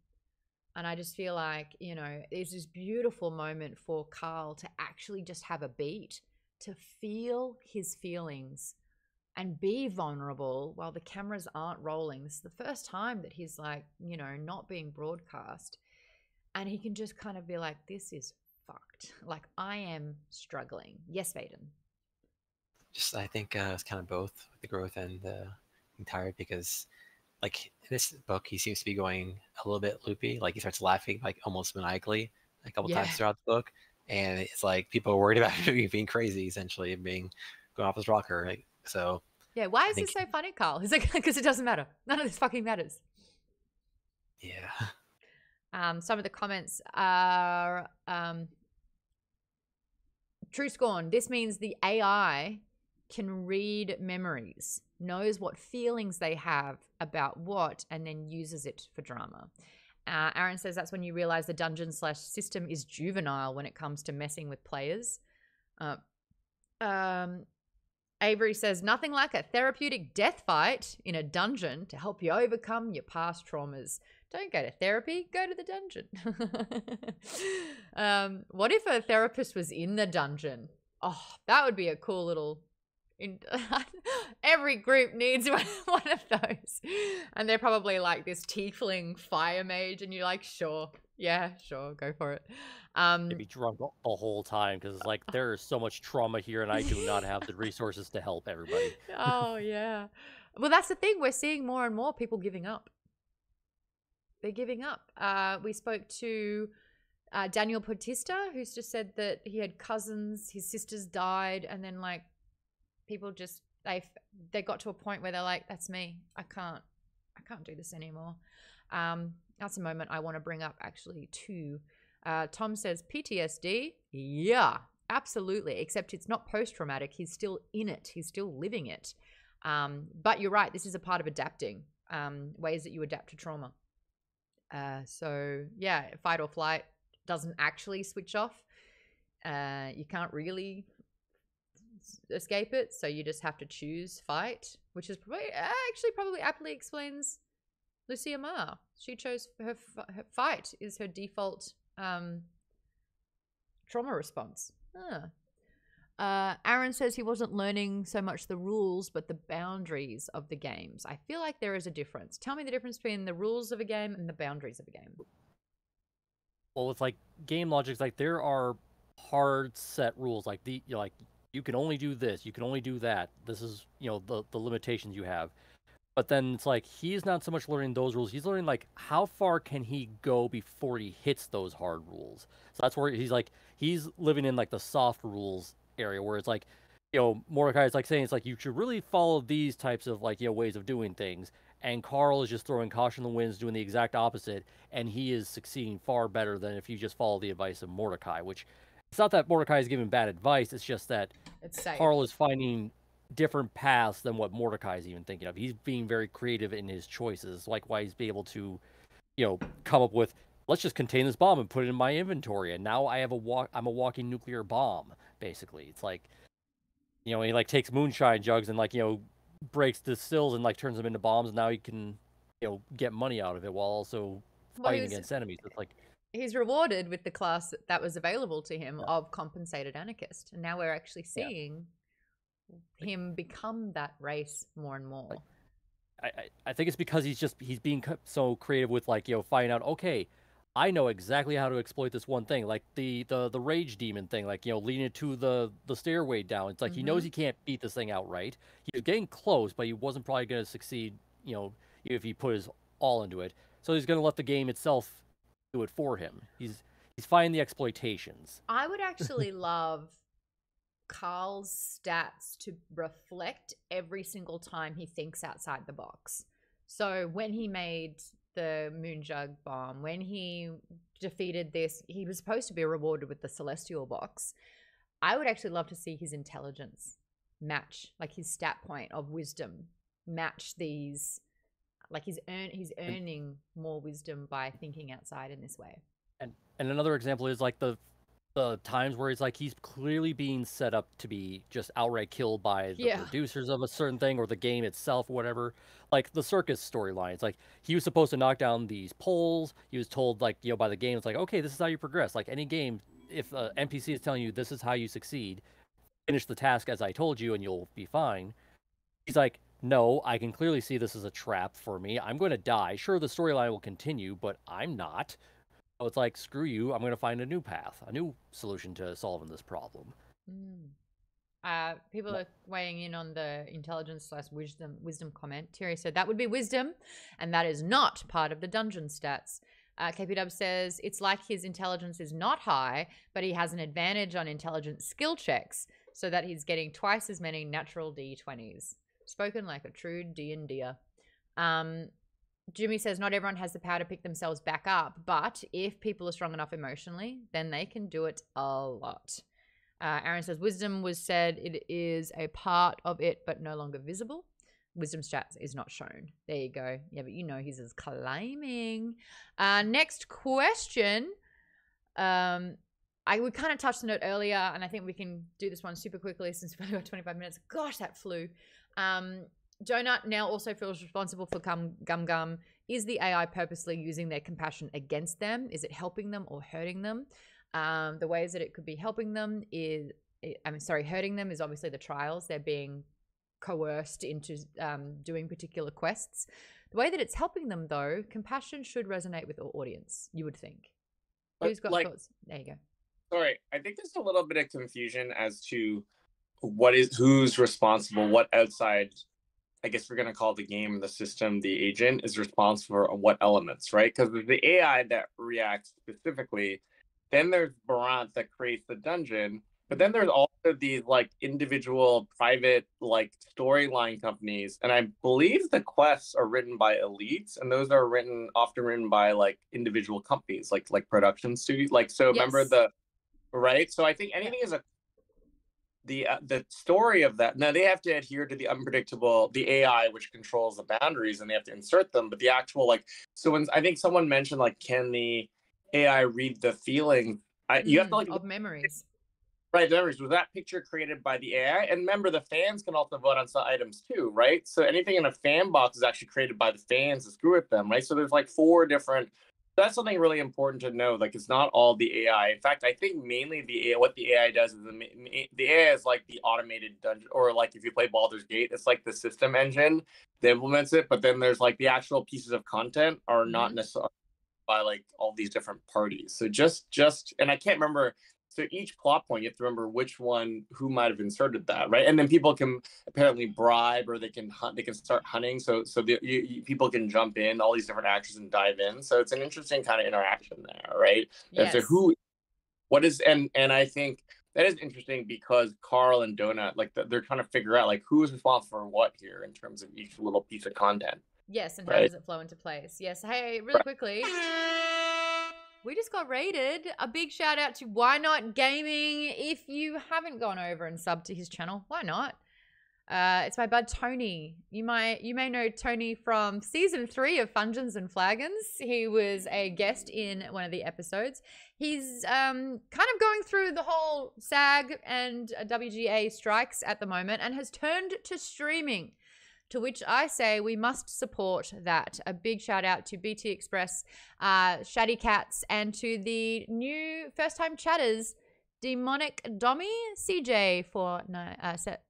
And I just feel like, there's this beautiful moment for Carl to actually just have a beat, to feel his feelings and be vulnerable while the cameras aren't rolling. This is the first time that he's like, not being broadcast. And he can just kind of be like, this is fucked. Like, I am struggling. Yes, Vaden. Just, I think it's kind of both the growth and the tired, because like in this book, he seems to be going a little bit loopy. Like he starts laughing like almost maniacally a couple times throughout the book. And it's like people are worried about him being crazy, essentially, and going off his rocker. Right? So yeah, why is this so funny, Carl? He's like, because it doesn't matter. None of this fucking matters. Yeah. Some of the comments are True Scorn. This means the AI can read memories, knows what feelings they have about what, and then uses it for drama. Aaron says that's when you realize the dungeon/system is juvenile when it comes to messing with players. Avery says nothing like a therapeutic death fight in a dungeon to help you overcome your past traumas. Don't go to therapy, go to the dungeon. What if a therapist was in the dungeon? Oh, that would be a cool little... Every group needs one of those. And they're probably like this tiefling fire mage, and you're like, sure, go for it. They'd be drunk the whole time because it's like there's so much trauma here, and I do not have the resources to help everybody. Oh yeah. Well, that's the thing. We're seeing more and more people giving up. They're giving up. We spoke to Daniel Bautista, who's just said that he had cousins, his sisters died, and then like people just they got to a point where they're like, that's me. I can't do this anymore. That's a moment I want to bring up actually too. Tom says PTSD. Yeah, absolutely. Except it's not post-traumatic. He's still in it. He's still living it. But you're right. This is a part of adapting. Ways that you adapt to trauma. So yeah, fight or flight doesn't actually switch off. You can't really escape it, so you just have to choose fight, which is probably aptly explains Lucia Ma. She chose her fight is her default trauma response. Aaron says he wasn't learning so much the rules but the boundaries of the games. I feel like there is a difference. Tell me the difference between the rules of a game and the boundaries of a game. Well, with like game logics, like there are hard set rules, like you can only do this, you can only do that. This is, the limitations you have. But then it's like he's not so much learning those rules. He's learning like how far can he go before he hits those hard rules. So that's where he's living in like the soft rules area where it's like, Mordecai is like saying it's like you should really follow these types of like ways of doing things. And Carl is just throwing caution to the winds, doing the exact opposite, and he is succeeding far better than if you just follow the advice of Mordecai, which it's not that Mordecai is giving bad advice, it's just that Carl is finding different paths than what Mordecai is even thinking of. He's being very creative in his choices, like why he's able to, come up with, let's just contain this bomb and put it in my inventory, and now I'm a walking nuclear bomb, basically. It's like, he like takes moonshine jugs and like, breaks the stills and like turns them into bombs, and now he can, get money out of it while also fighting against enemies. It's like he's rewarded with the class that was available to him of compensated anarchist, and now we're actually seeing him become that race more and more. I think it's because he's being so creative with like finding out, okay, I know exactly how to exploit this one thing, like the rage demon thing, like, you know, leading it to the stairway down. It's like he knows he can't beat this thing outright. He was getting close, but he wasn't probably going to succeed, you know, if he put his all into it. So he's going to let the game itself do it for him. He's finding the exploitations. I would actually love Carl's stats to reflect every single time he thinks outside the box. So when he made the Moonjug bomb, when he defeated this, he was supposed to be rewarded with the Celestial box. I would actually love to see his intelligence match, like his stat point of wisdom, match these. Like he's earning more wisdom by thinking outside in this way. And another example is like the times where it's like he's clearly being set up to be just outright killed by the producers of a certain thing or the game itself or whatever. Like the circus storyline. It's like he was supposed to knock down these poles. He was told, like, you know, by the game, it's like, okay, this is how you progress. Like any game, if an NPC is telling you this is how you succeed, finish the task as I told you and you'll be fine. He's like, no, I can clearly see this is a trap for me. I'm going to die. Sure, the storyline will continue, but I'm not. So it's like, screw you. I'm going to find a new path, a new solution to solving this problem. People are weighing in on the intelligence/wisdom comment. Thierry said that would be wisdom, and that is not part of the dungeon stats. KPW says it's like his intelligence is not high, but he has an advantage on intelligence skill checks, so that he's getting twice as many natural D20s. Spoken like a true D&Der. Jimmy says not everyone has the power to pick themselves back up, but if people are strong enough emotionally, then they can do it a lot. Aaron says wisdom was said it is a part of it, but no longer visible. Wisdom stats is not shown. There you go. Yeah, but you know he's as claiming. Next question. We kind of touched on it earlier, and I think we can do this one super quickly since we've got 25 minutes. Gosh, that flew. Donut now also feels responsible for Gum Gum. Is the AI purposely using their compassion against them? Is it helping them or hurting them? The ways that it could be helping them is, hurting them is obviously the trials. They're being coerced into doing particular quests. The way that it's helping them, though, compassion should resonate with the audience, you would think. Who's got thoughts? There you go. Sorry, I think there's a little bit of confusion as to who's responsible, what outside, I guess we're going to call the game, the system, the agent is responsible for what elements, right? Because there's the AI that reacts specifically. Then there's Barant that creates the dungeon. But then there's also these like individual private like storyline companies. And I believe the quests are written by elites, and those are often written by like individual companies, like production studios. Like, so remember right? So I think anything is the story of that. Now they have to adhere to the AI, which controls the boundaries, and they have to insert them. But the actual so when I think someone mentioned like, can the AI read the feeling? You have to like of memories. Right, the memories. Was that picture created by the AI? And remember, the fans can also vote on some items too, right? So anything in a fan box is actually created by the fans to screw with them, right? So there's like 4 different. That's something really important to know. Like, it's not all the AI. In fact, I think mainly what the AI does is the AI is like the automated dungeon, or like if you play Baldur's Gate, it's like the system engine that implements it. But then there's like the actual pieces of content are not necessarily by like all these different parties. So just and I can't remember. So each plot point, you have to remember who might have inserted that, right? And then people can apparently bribe, or they can hunt. They can start hunting. So people can jump in, all these different actors, and dive in. So it's an interesting kind of interaction there, right? Yes. As to and I think that is interesting because Carl and Donut, like they're trying to figure out like who is responsible for what here in terms of each little piece of content. Yes, and how does it flow into place? Yes. Hey, really quickly. We just got raided. A big shout out to Why Not Gaming. If you haven't gone over and subbed to his channel, why not? It's my bud Tony. You may know Tony from season 3 of Fungeons and Flagons. He was a guest in one of the episodes. He's kind of going through the whole SAG and WGA strikes at the moment, and has turned to streaming. To which I say we must support that. A big shout out to BT Express, Shaddy Cats, and to the new first-time chatters, Demonic Dommy, CJ for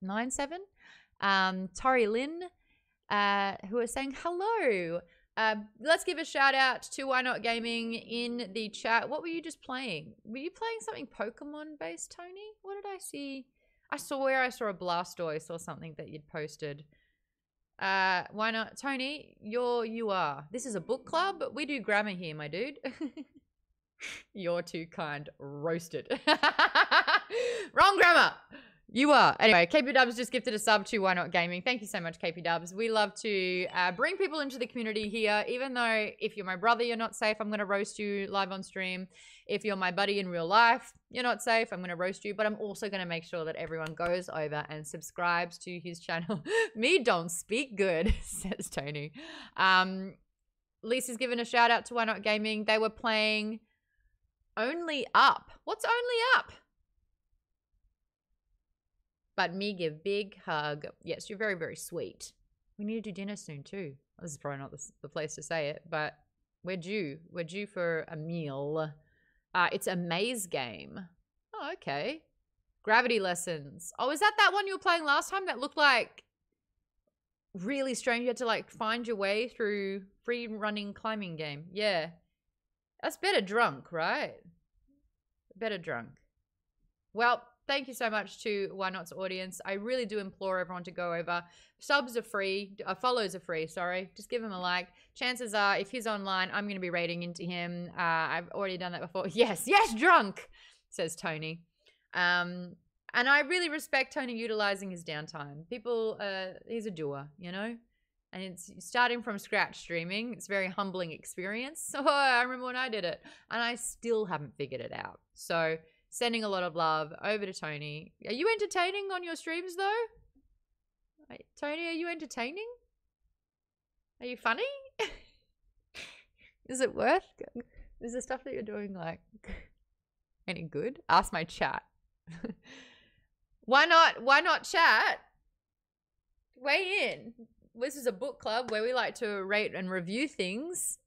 97, Tori Lynn, who are saying hello. Let's give a shout out to Why Not Gaming in the chat. What were you just playing? Were you playing something Pokemon based, Tony? What did I see? I saw a Blastoise or something that you'd posted. Why not? Tony, you are. This is a book club. We do grammar here, my dude. You're too kind. Roasted. Wrong grammar. You are. Anyway, KP Dubs just gifted a sub to Why Not Gaming. Thank you so much, KP Dubs. We love to bring people into the community here, even though if you're my brother, you're not safe. I'm going to roast you live on stream. If you're my buddy in real life, you're not safe. I'm going to roast you. But I'm also going to make sure that everyone goes over and subscribes to his channel. Me don't speak good, says Tony. Lisa's given a shout out to Why Not Gaming. They were playing Only Up. What's Only Up? But me give big hug. Yes, you're very, very sweet. We need to do dinner soon too. This is probably not the place to say it, but we're due. We're due for a meal. It's a maze game. Oh, okay. Gravity lessons. Oh, is that one you were playing last time that looked like really strange? You had to like find your way through free running climbing game. Yeah. That's better drunk, right? Better drunk. Well, thank you so much to Why Not's audience. I really do implore everyone to go over. Subs are free. Follows are free, sorry. Just give him a like. Chances are, if he's online, I'm going to be raiding into him. I've already done that before. Yes, drunk, says Tony. And I really respect Tony utilizing his downtime. People, he's a doer, you know? And it's starting from scratch streaming. It's a very humbling experience. So I remember when I did it. And I still haven't figured it out. So sending a lot of love over to Tony. Are you entertaining on your streams, though? Tony, are you entertaining? Are you funny? Is it worth? Is the stuff that you're doing, like, any good? Ask my chat. Why not chat? Weigh in. This is a book club where we like to rate and review things.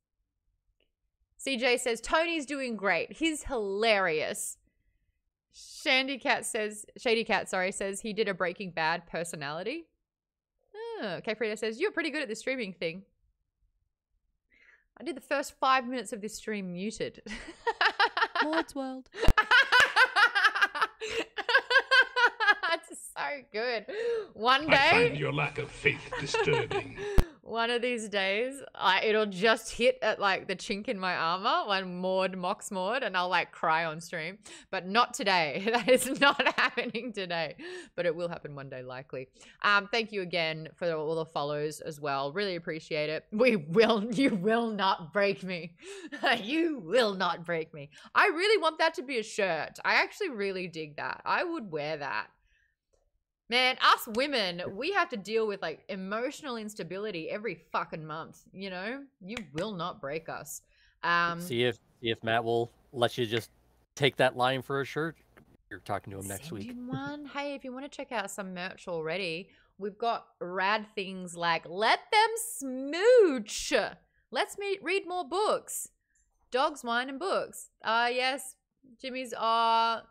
CJ says, Tony's doing great. He's hilarious. Shady Cat says he did a Breaking Bad personality. Oh, okay, Frida says, you're pretty good at the streaming thing. I did the first 5 minutes of this stream muted. Maude's World. That's so good. One day. I find your lack of faith disturbing. One of these days, it'll just hit at like the chink in my armor when Maude mocks Maude, and I'll like cry on stream. But not today. That is not happening today. But it will happen one day, likely. Thank you again for all the follows as well. Really appreciate it. You will not break me. You will not break me. I really want that to be a shirt. I actually really dig that. I would wear that. Man, us women, we have to deal with like emotional instability every fucking month, you know? You will not break us. See if Matt will let you just take that line for a shirt. You're talking to him next week. One. Hey, if you want to check out some merch already, we've got rad things like Let Them Smooch. Let's read more books. Dogs, Wine, and Books. Yes, Jimmy's are...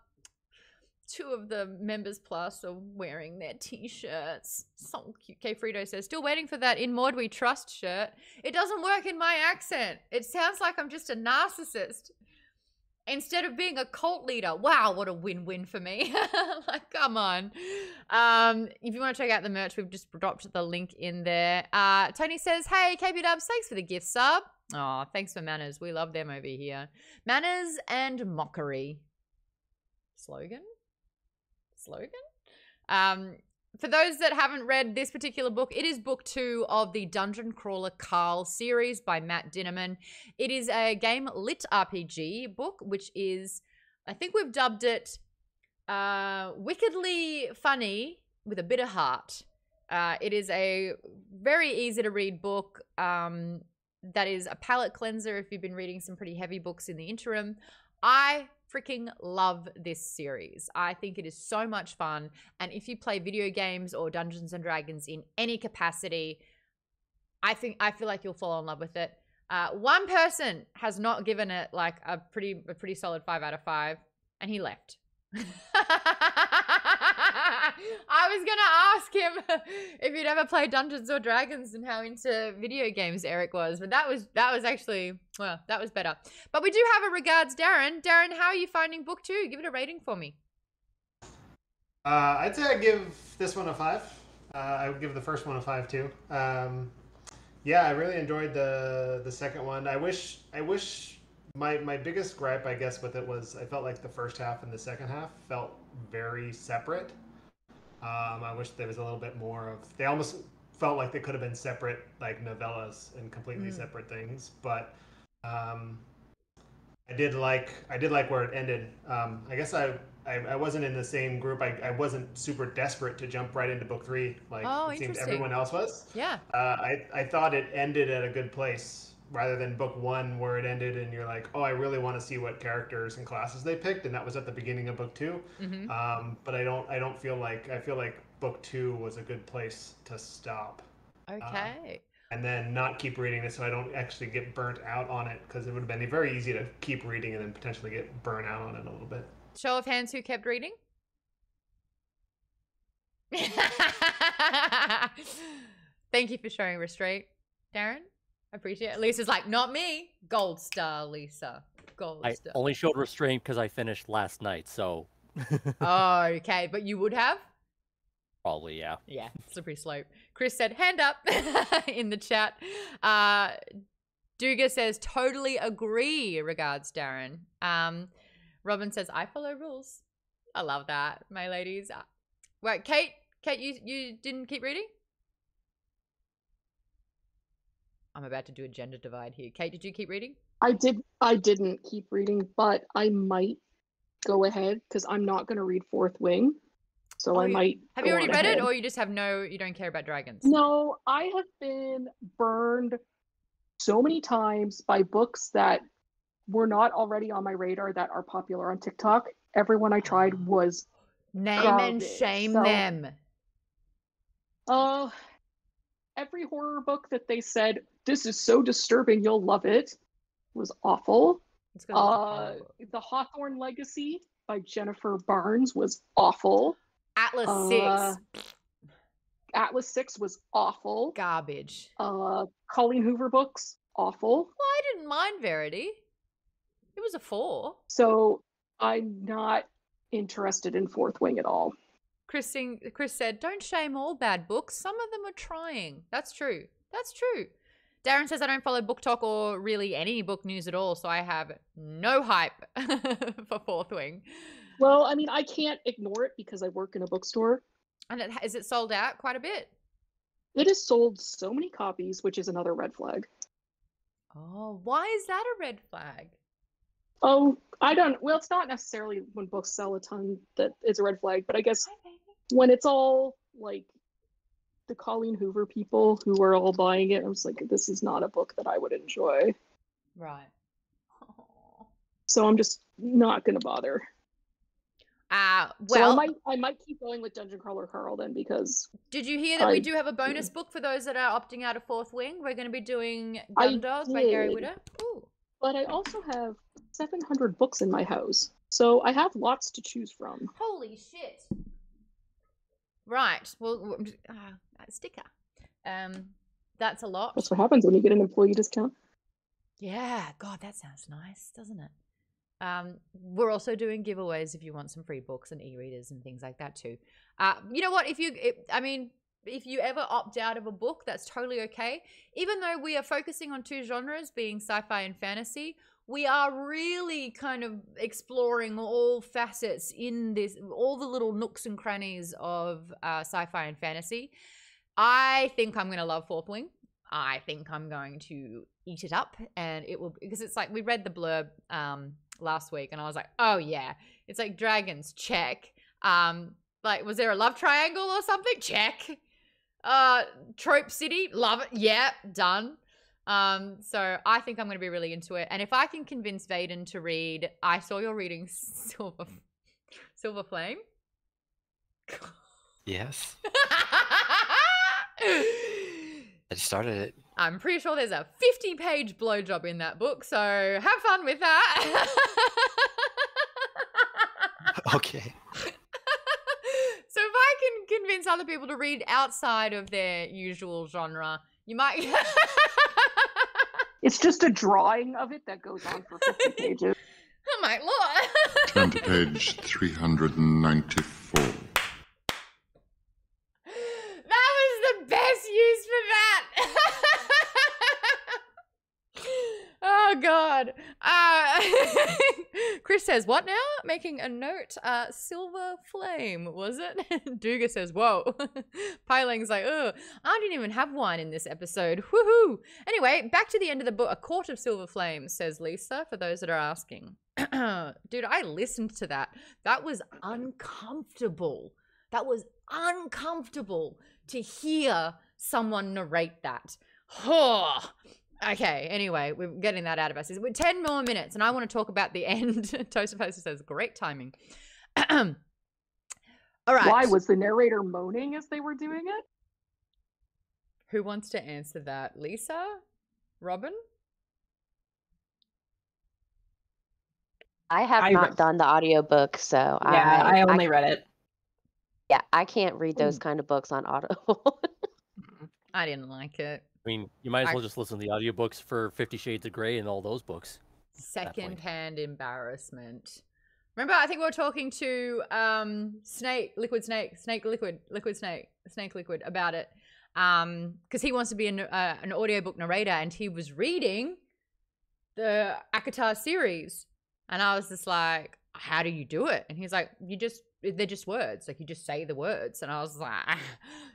2 of the members plus are wearing their t-shirts. So cute. K Frito says, still waiting for that In Maude We Trust shirt. It doesn't work in my accent. It sounds like I'm just a narcissist instead of being a cult leader. Wow, what a win-win for me. Like, come on. If you want to check out the merch, we've just dropped the link in there. Tony says, hey, KP Dubs, thanks for the gift sub. Oh, thanks for Manners. We love them over here. Manners and Mockery. Slogan? For those that haven't read this particular book, it is book 2 of the Dungeon Crawler Carl series by Matt Dinniman. It is a game LitRPG book, which is, I think we've dubbed it wickedly funny with a bit of heart. It is a very easy to read book that is a palate cleanser if you've been reading some pretty heavy books in the interim. I freaking love this series. I think it is so much fun. And if you play video games or Dungeons and Dragons in any capacity, I feel like you'll fall in love with it. One person has not given it like a pretty solid 5 out of 5, and he left. I was gonna ask him if he'd ever played Dungeons or Dragons and how into video games Eric was, but that was actually, well, that was better. But we do have a regards, Darren. Darren, how are you finding book 2? Give it a rating for me. I'd say I give this one a 5. I would give the first one a 5 too. Yeah, I really enjoyed the second one. I wish my biggest gripe, I guess, with it was I felt like the first half and the second half felt very separate. I wish there was a little bit more of. They almost felt like they could have been separate, like novellas and completely separate things. But I did like where it ended. I guess I wasn't in the same group. I wasn't super desperate to jump right into book 3 like it seemed everyone else was. Yeah. I thought it ended at a good place rather than book 1 where it ended and you're like, oh, I really want to see what characters and classes they picked, and that was at the beginning of book 2. But I feel like book 2 was a good place to stop. Okay. And then not keep reading it so I don't actually get burnt out on it, because it would have been very easy to keep reading and then potentially get burnt out on it a little bit. Show of hands who kept reading. Thank you for showing restraint, Darren. I appreciate it. Lisa's like, not me. Gold star, Lisa. Gold I star. only showed restraint because I finished last night, so. Oh, okay. But you would have? Probably, yeah. Yeah, slippery slope. Chris said, hand up in the chat. Duga says, totally agree. Regards, Darren. Robin says, I follow rules. I love that, my ladies. Wait, Kate, you didn't keep reading? I'm about to do a gender divide here. Kate, did you keep reading? I didn't keep reading, but I might go ahead because I'm not going to read Fourth Wing. So I might. Have you already read it, or you just have you don't care about dragons? No, I have been burned so many times by books that were not already on my radar that are popular on TikTok. Everyone I tried was name garbage. And shame them. Every horror book that they said, this is so disturbing, you'll love it, was awful. The Hawthorne Legacy by Jennifer Barnes was awful. Atlas 6. Atlas 6 was awful. Garbage. Colleen Hoover books, awful. Well, I didn't mind Verity. It was a 4. So I'm not interested in Fourth Wing at all. Chris said, don't shame all bad books. Some of them are trying. That's true. That's true. Darren says, I don't follow book talk or really any book news at all, so I have no hype for Fourth Wing. Well, I mean, I can't ignore it because I work in a bookstore. And is it sold out quite a bit? It has sold so many copies, which is another red flag. Oh, why is that a red flag? Oh, well, it's not necessarily when books sell a ton that it's a red flag, but I guess when it's all like the Colleen Hoover people who are all buying it, I was like, this is not a book that I would enjoy. Right. So I'm just not going to bother. Well, so I might keep going with Dungeon Crawler Carl then, because did you hear that we do have a bonus book for those that are opting out of Fourth Wing? We're going to be doing Gundog by Gary Witter. Ooh. But I also have 700 books in my house, so I have lots to choose from. Holy shit! Right. Well, sticker. That's a lot. That's what happens when you get an employee discount. Yeah. God, that sounds nice, doesn't it? We're also doing giveaways if you want some free books and e-readers and things like that too. You know what? If you ever opt out of a book, that's totally okay. Even though we are focusing on 2 genres, being sci-fi and fantasy, we are really kind of exploring all facets in this, all the little nooks and crannies of sci-fi and fantasy. I think I'm going to love Fourth Wing. I think I'm going to eat it up, and it will, because it's like, we read the blurb last week and I was like, oh yeah, it's like dragons, check. Like, was there a love triangle or something? Check. Trope City, love it. Yeah, done. So I think I'm going to be really into it. And if I can convince Vaden to read, I saw you're reading Silver Flame. Yes. I just started it. I'm pretty sure there's a 50-page blowjob in that book, so have fun with that. Okay. So if I other people to read outside of their usual genre. You might. It's just a drawing of it that goes on for 50 pages. Oh my lord. Turn to page 394. That was the best use for that. Oh god. Chris says, what now? Making a note. Silver flame, was it? Duga says, whoa. Piling's like, ugh, I didn't even have wine in this episode. Woohoo. Anyway, back to the end of the book. A quart of silver flame, says Lisa, for those that are asking. Dude, I listened to that. That was uncomfortable. That was uncomfortable to hear someone narrate that. Okay, anyway, we're getting that out of us. We're 10 more minutes, and I want to talk about the end. Toaster Poster says, great timing. All right. Why? Was the narrator moaning as they were doing it? Who wants to answer that? Lisa? Robin? I have not done the audiobook, so yeah, I only read it. Yeah, I can't read those kind of books on Audible. I didn't like it. I mean, you might as well just listen to the audiobooks for 50 Shades of Grey and all those books. Secondhand embarrassment. Remember, I think we were talking to Snake Liquid about it. Because he wants to be an audiobook narrator, and he was reading the Akatar series. And I was just like, how do you do it? And he's like, they're just words. Like, you just say the words. And I was like,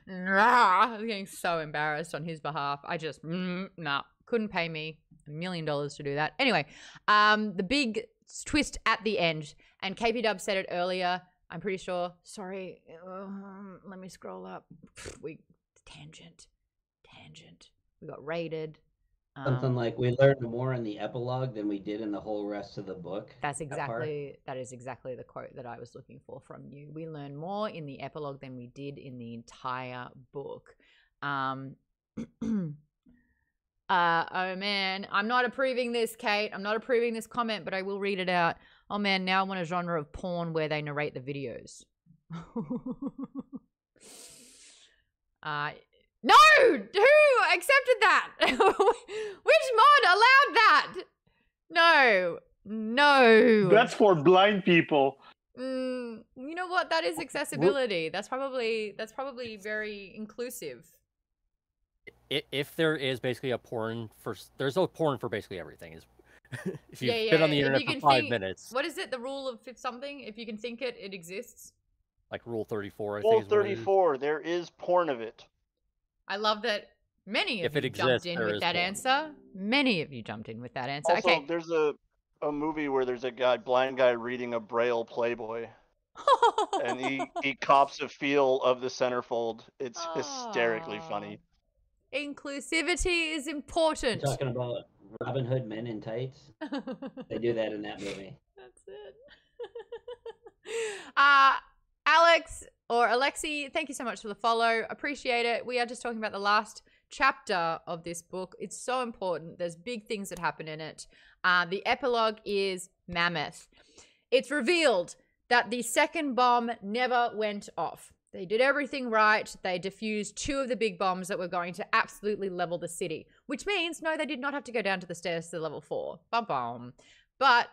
I was getting so embarrassed on his behalf. I just, nah, couldn't pay me $1 million to do that. Anyway, the big twist at the end, and KP Dub said it earlier, I'm pretty sure. Sorry, let me scroll up. Tangent. We got raided. Something like we learned more in the epilogue than we did in the whole rest of the book. That is exactly the quote that I was looking for from you. We learn more in the epilogue than we did in the entire book. Oh man, I'm not approving this, Kate. I'm not approving this comment, but I will read it out. Oh man, now I want a genre of porn where they narrate the videos. No! Who accepted that? Which mod allowed that? No. That's for blind people. You know what? That is accessibility. That's probably very inclusive. If there is basically a porn for, there's no porn for basically everything. If you've been on the internet for 5 minutes. What is it? The rule of something? If you can think it, it exists. Like Rule 34, I think. Rule 34. There is porn of it. I love that many of you jumped in with that answer. Many of you jumped in with that answer. Also, okay. There's a movie where there's a blind guy reading a Braille Playboy. And he cops a feel of the centerfold. It's hysterically funny. Inclusivity is important. You're talking about Robin Hood Men in Tights? They do that in that movie. That's it. Alex or Alexi, thank you so much for the follow. Appreciate it. We are just talking about the last chapter of this book. It's so important. There's big things that happen in it. The epilogue is mammoth. It's revealed that the second bomb never went off. They did everything right. They defused 2 of the big bombs that were going to absolutely level the city, which means, no, they did not have to go down to the stairs to level 4. Ba-bomb. But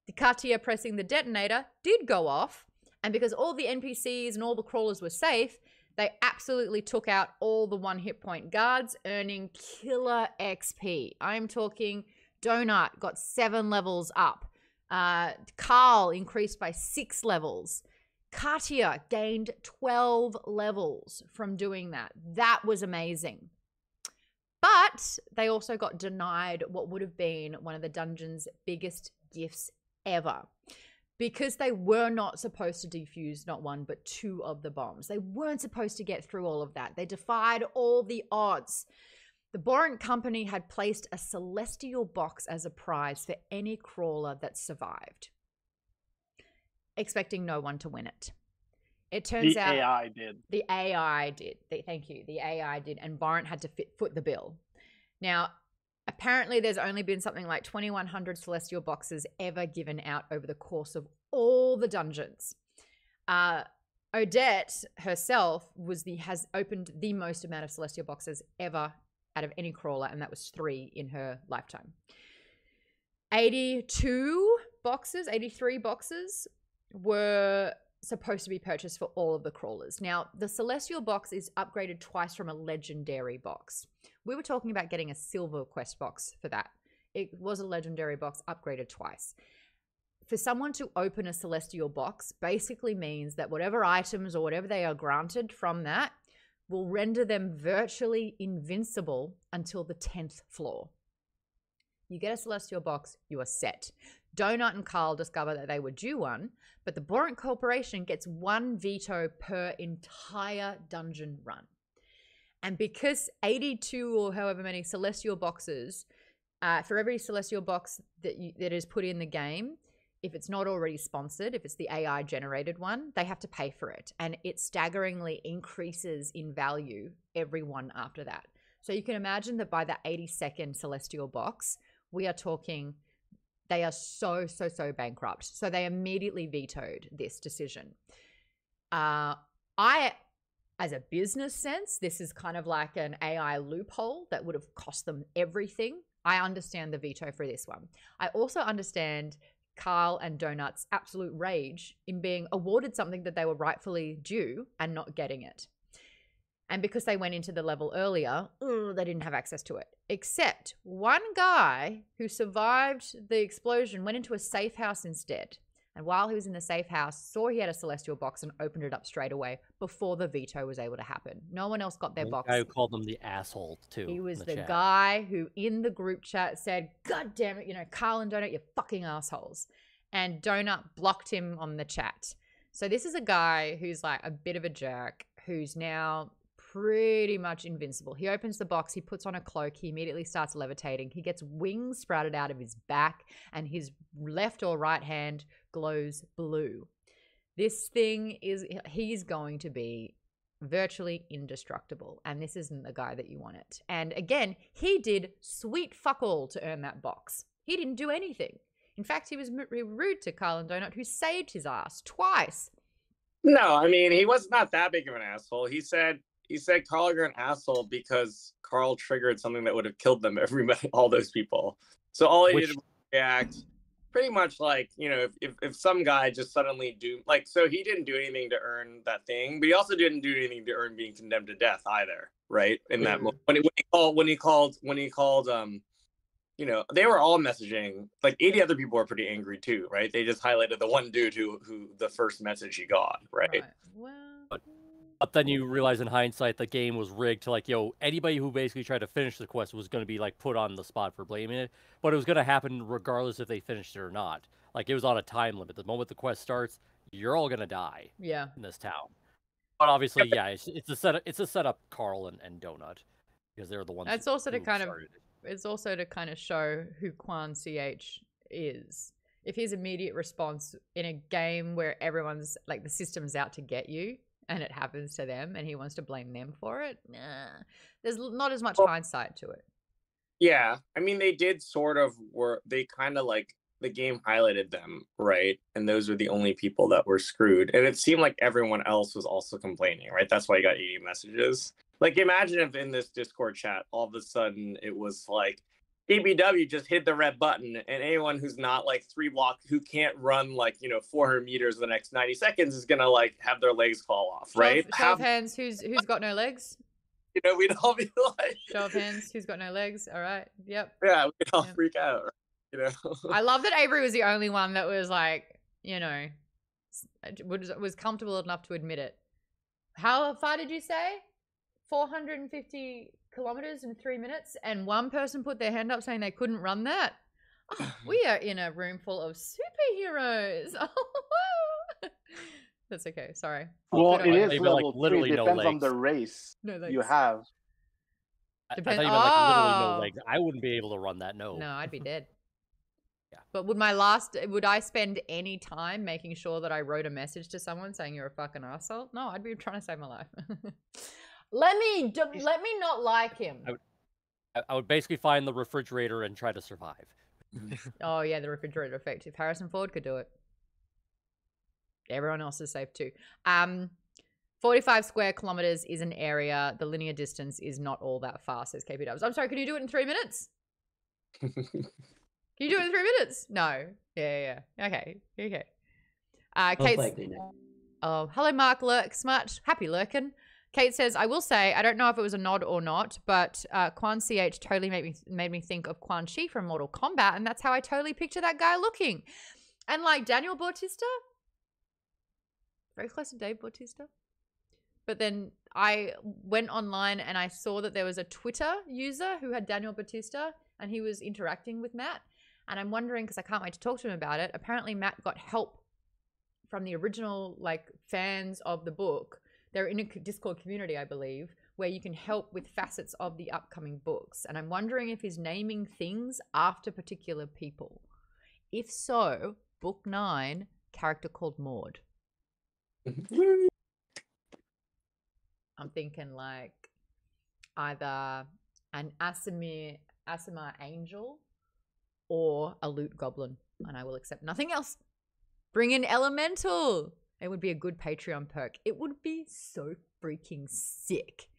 the Katia pressing the detonator did go off. And because all the NPCs and all the crawlers were safe, they absolutely took out all the 1 hit point guards, earning killer XP. I'm talking Donut got 7 levels up. Carl increased by 6 levels. Katia gained 12 levels from doing that. That was amazing. But they also got denied what would have been one of the dungeon's biggest gifts ever. Because they were not supposed to defuse not 1 but 2 of the bombs. They weren't supposed to get through all of that. They defied all the odds. The Borant Company had placed a celestial box as a prize for any crawler that survived, expecting no one to win it. It turns out the AI did. The AI did. Thank you. The AI did, and Borant had to foot the bill. Now, apparently there's only been something like 2,100 celestial boxes ever given out over the course of all the dungeons. Odette herself has opened the most amount of Celestial boxes ever out of any crawler, and that was 3 in her lifetime. 82 boxes, 83 boxes were supposed to be purchased for all of the crawlers. Now, the Celestial box is upgraded twice from a legendary box. We were talking about getting a silver quest box for that. It was a legendary box upgraded twice. For someone to open a Celestial box basically means that whatever items or whatever they are granted from that will render them virtually invincible until the 10th floor. You get a Celestial box, you are set. Donut and Carl discover that they were due one, but the Borant Corporation gets 1 veto per entire dungeon run. And because 82 or however many Celestial boxes, for every Celestial box that is put in the game, if it's not already sponsored, if it's the AI generated one, they have to pay for it. And it staggeringly increases in value every one after that. So you can imagine that by the 82nd Celestial box, we are talking, they are so bankrupt. So they immediately vetoed this decision. As a business sense, this is kind of like an AI loophole that would have cost them everything. I understand the veto for this one. I also understand Carl and Donut's absolute rage in being awarded something that they were rightfully due and not getting it. And because they went into the level earlier, they didn't have access to it. Except one guy who survived the explosion went into a safe house instead. And while he was in the safe house, saw he had a Celestial box and opened it up straight away before the veto was able to happen. No one else got their box. The guy who called them the asshole, too. He was the chat. guy who, in the group chat, said, God damn it, Carl and Donut, you fucking assholes. And Donut blocked him on the chat. So this is a guy who's like a bit of a jerk, who's now pretty much invincible. He opens the box, he puts on a cloak, he immediately starts levitating. He gets wings sprouted out of his back, and his left or right hand glows blue. This thing he's going to be virtually indestructible, and this isn't the guy that you want it. And again, he did sweet fuck all to earn that box. He didn't do anything. In fact, he was rude to Carl and Donut, who saved his ass twice. No, I mean, he was not that big of an asshole. He said Carl, you're an asshole because Carl triggered something that would have killed them, everybody, all those people. So all he did was react pretty much like, if some guy just suddenly so he didn't do anything to earn that thing, but he also didn't do anything to earn being condemned to death either, right? In that moment, when he called, they were all messaging, like 80 other people were pretty angry too, right? They just highlighted the one dude who the first message he got, right? Well, but then you realize in hindsight the game was rigged to like, anybody who basically tried to finish the quest was going to be like put on the spot for blaming it, but it was going to happen regardless if they finished it or not. Like it was on a time limit. The moment the quest starts, you're all going to die. Yeah. In this town. But obviously, yeah, it's a setup. It's a setup, Carl and Donut, because they're the ones. It's also to kind of show who Quan CH is. If his immediate response in a game where everyone's like the system's out to get you, and it happens to them, and he wants to blame them for it, there's not as much hindsight to it. Yeah, I mean, they did they kind of like, the game highlighted them, right? And those were the only people that were screwed. And it seemed like everyone else was also complaining, right? That's why you got 80 messages. Like, imagine if in this Discord chat, all of a sudden it was like, BBW just hit the red button, and anyone who's not like 3 block, who can't run like 400 meters the next 90 seconds is gonna like have their legs fall off, right? Show of hands, who's got no legs? We'd all be like, show of hands, who's got no legs? All right, yep. Yeah, we'd all freak out, I love that Avery was the only one that was like, was comfortable enough to admit it. How far did you say? 450 kilometers in 3 minutes, and one person put their hand up saying they couldn't run that. Oh, we are in a room full of superheroes. That's okay. Sorry. Well, it is level like, literally 3. no Depends on legs. the race you have. I thought you meant like literally no legs. I wouldn't be able to run that. No. No, I'd be dead. Yeah. But would I spend any time making sure that I wrote a message to someone saying you're a fucking asshole? No, I'd be trying to save my life. Let me not like him. I would basically find the refrigerator and try to survive. Oh yeah, the refrigerator effect. If Harrison Ford could do it, everyone else is safe too. 45 square kilometers is an area. The linear distance is not all that far, says KP Dubs. I'm sorry, can you do it in 3 minutes? Can you do it in 3 minutes? No. Yeah. Okay. Kate's... likely no. Oh, hello, Mark Lurk Smart. Happy lurking. Kate says, I will say, I don't know if it was a nod or not, but Quan CH totally made me think of Quan Chi from Mortal Kombat, and that's how I totally picture that guy looking. And like Daniel Bautista, very close to Dave Bautista. But then I went online and I saw that there was a Twitter user who had Daniel Bautista, and he was interacting with Matt. And I'm wondering, because I can't wait to talk to him about it, apparently Matt got help from the original like fans of the book. They're in a Discord community, I believe, where you can help with facets of the upcoming books. And I'm wondering if he's naming things after particular people. If so, book 9, character called Maude. I'm thinking like either an Aasimar angel or a loot goblin, and I will accept nothing else. Bring in elemental. It would be a good Patreon perk. It would be so freaking sick.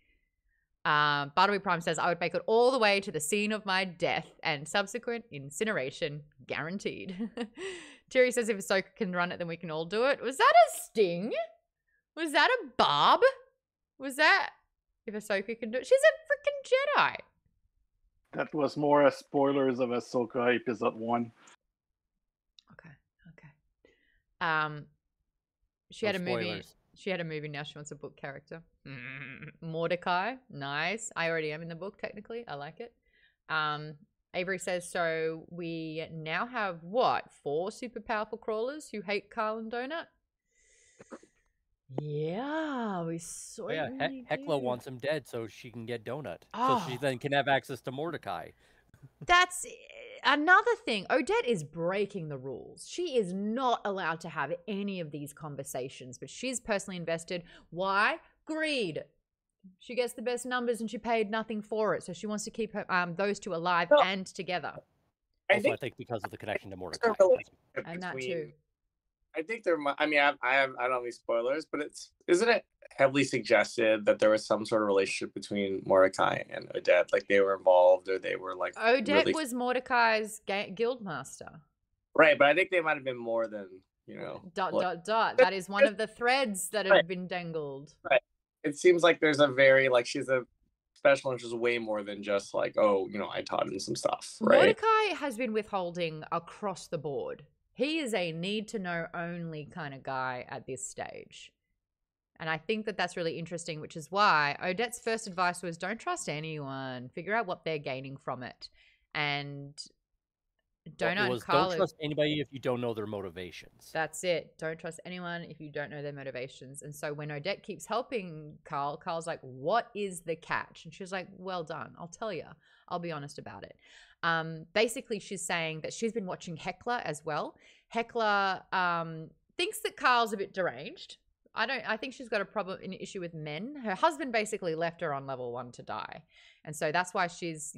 Bartleby Prime says, I would make it all the way to the scene of my death and subsequent incineration, guaranteed. Terry says, if Ahsoka can run it, then we can all do it. Was that a sting? Was that a barb? Was that if Ahsoka can do it? She's a freaking Jedi. That was more spoilers of Ahsoka episode 1. She had a movie. She had a movie. Now she wants a book character. Mordecai, nice. I already am in the book technically. I like it. Avery says, so we now have what? 4 super powerful crawlers who hate Carl and Donut. Yeah, we certainly Hecla do. wants him dead so she can get Donut. Oh. So she then can have access to Mordecai. That's another thing. Odette is breaking the rules. She is not allowed to have any of these conversations, but she's personally invested. Why? Greed. She gets the best numbers and she paid nothing for it. So she wants to keep her, those two alive and together. I think because of the connection to Mordecai. And that too. I think there might, I mean, I don't have any spoilers, but isn't it heavily suggested that there was some sort of relationship between Mordecai and Odette? Like they were involved or they were like. Odette was Mordecai's guild master. Right, but I think they might have been more than, That is one of the threads that have been dangled. Right. It seems like there's a very, like, she's a special interest way more than just like, oh, I taught him some stuff, right? Mordecai has been withholding across the board. He is a need-to-know only kind of guy at this stage. And I think that that's really interesting, which is why Odette's first advice was don't trust anyone. Figure out what they're gaining from it. And don't trust anybody if you don't know their motivations. That's it. Don't trust anyone if you don't know their motivations. And so when Odette keeps helping Carl's like, what is the catch? And she's like, well done. I'll tell you. I'll be honest about it. Basically, she's saying that she's been watching Hecla as well. Hecla thinks that Carl's a bit deranged. I think she's got an issue with men. Her husband basically left her on level 1 to die. And so that's why she's,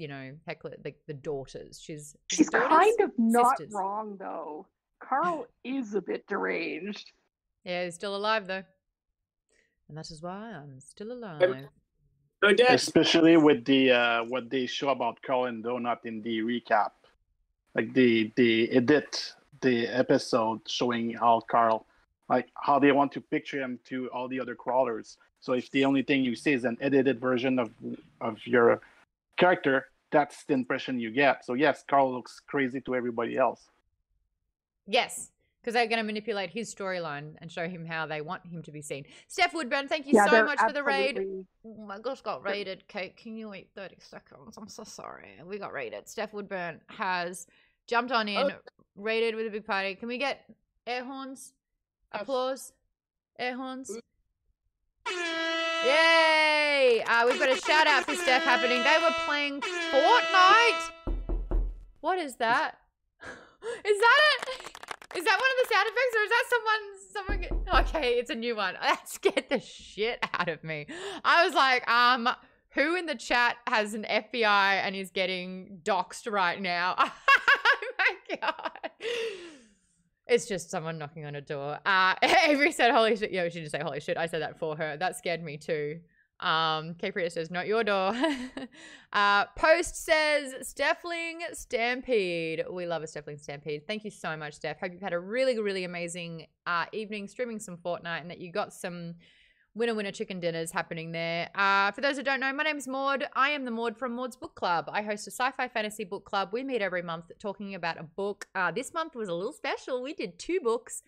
Hecla, the daughters. She's daughters, kind of not sisters. wrong, though. Carl is a bit deranged. Yeah, he's still alive, though. And that is why I'm still alive. Especially with the what they show about Carl and Donut in the recap. Like they edit the episode showing how Carl, like how they want to picture him to all the other crawlers. So if the only thing you see is an edited version of your character, that's the impression you get. So yes, Carl looks crazy to everybody else. Yes, because they're going to manipulate his storyline and show him how they want him to be seen. Steph Woodburn, thank you so much for the raid. Oh my gosh, got raided. Kate, can you wait 30 seconds? I'm so sorry. We got raided. Steph Woodburn has jumped on in, raided with a big party. Can we get air horns? Applause? Air horns? Yay! We've got a shout out for Steph happening. They were playing Fortnite. What is that? Is that it? Is that one of the sound effects, or is that someone? Okay, it's a new one. That scared the shit out of me. I was like, who in the chat has an FBI and is getting doxxed right now? Oh my god. It's just someone knocking on a door. Avery said, holy shit. Yeah, she didn't say holy shit. I said that for her. That scared me too. Caprita says, not your door. Post says, Steffling Stampede. We love a Steffling Stampede. Thank you so much, Steph. Hope you've had a really, really amazing evening streaming some Fortnite and that you got some winner chicken dinners happening there. For those who don't know, my name's Maude. I am the Maude from Maude's Book Club. I host a sci-fi fantasy book club. We meet every month talking about a book. This month was a little special. We did 2 books.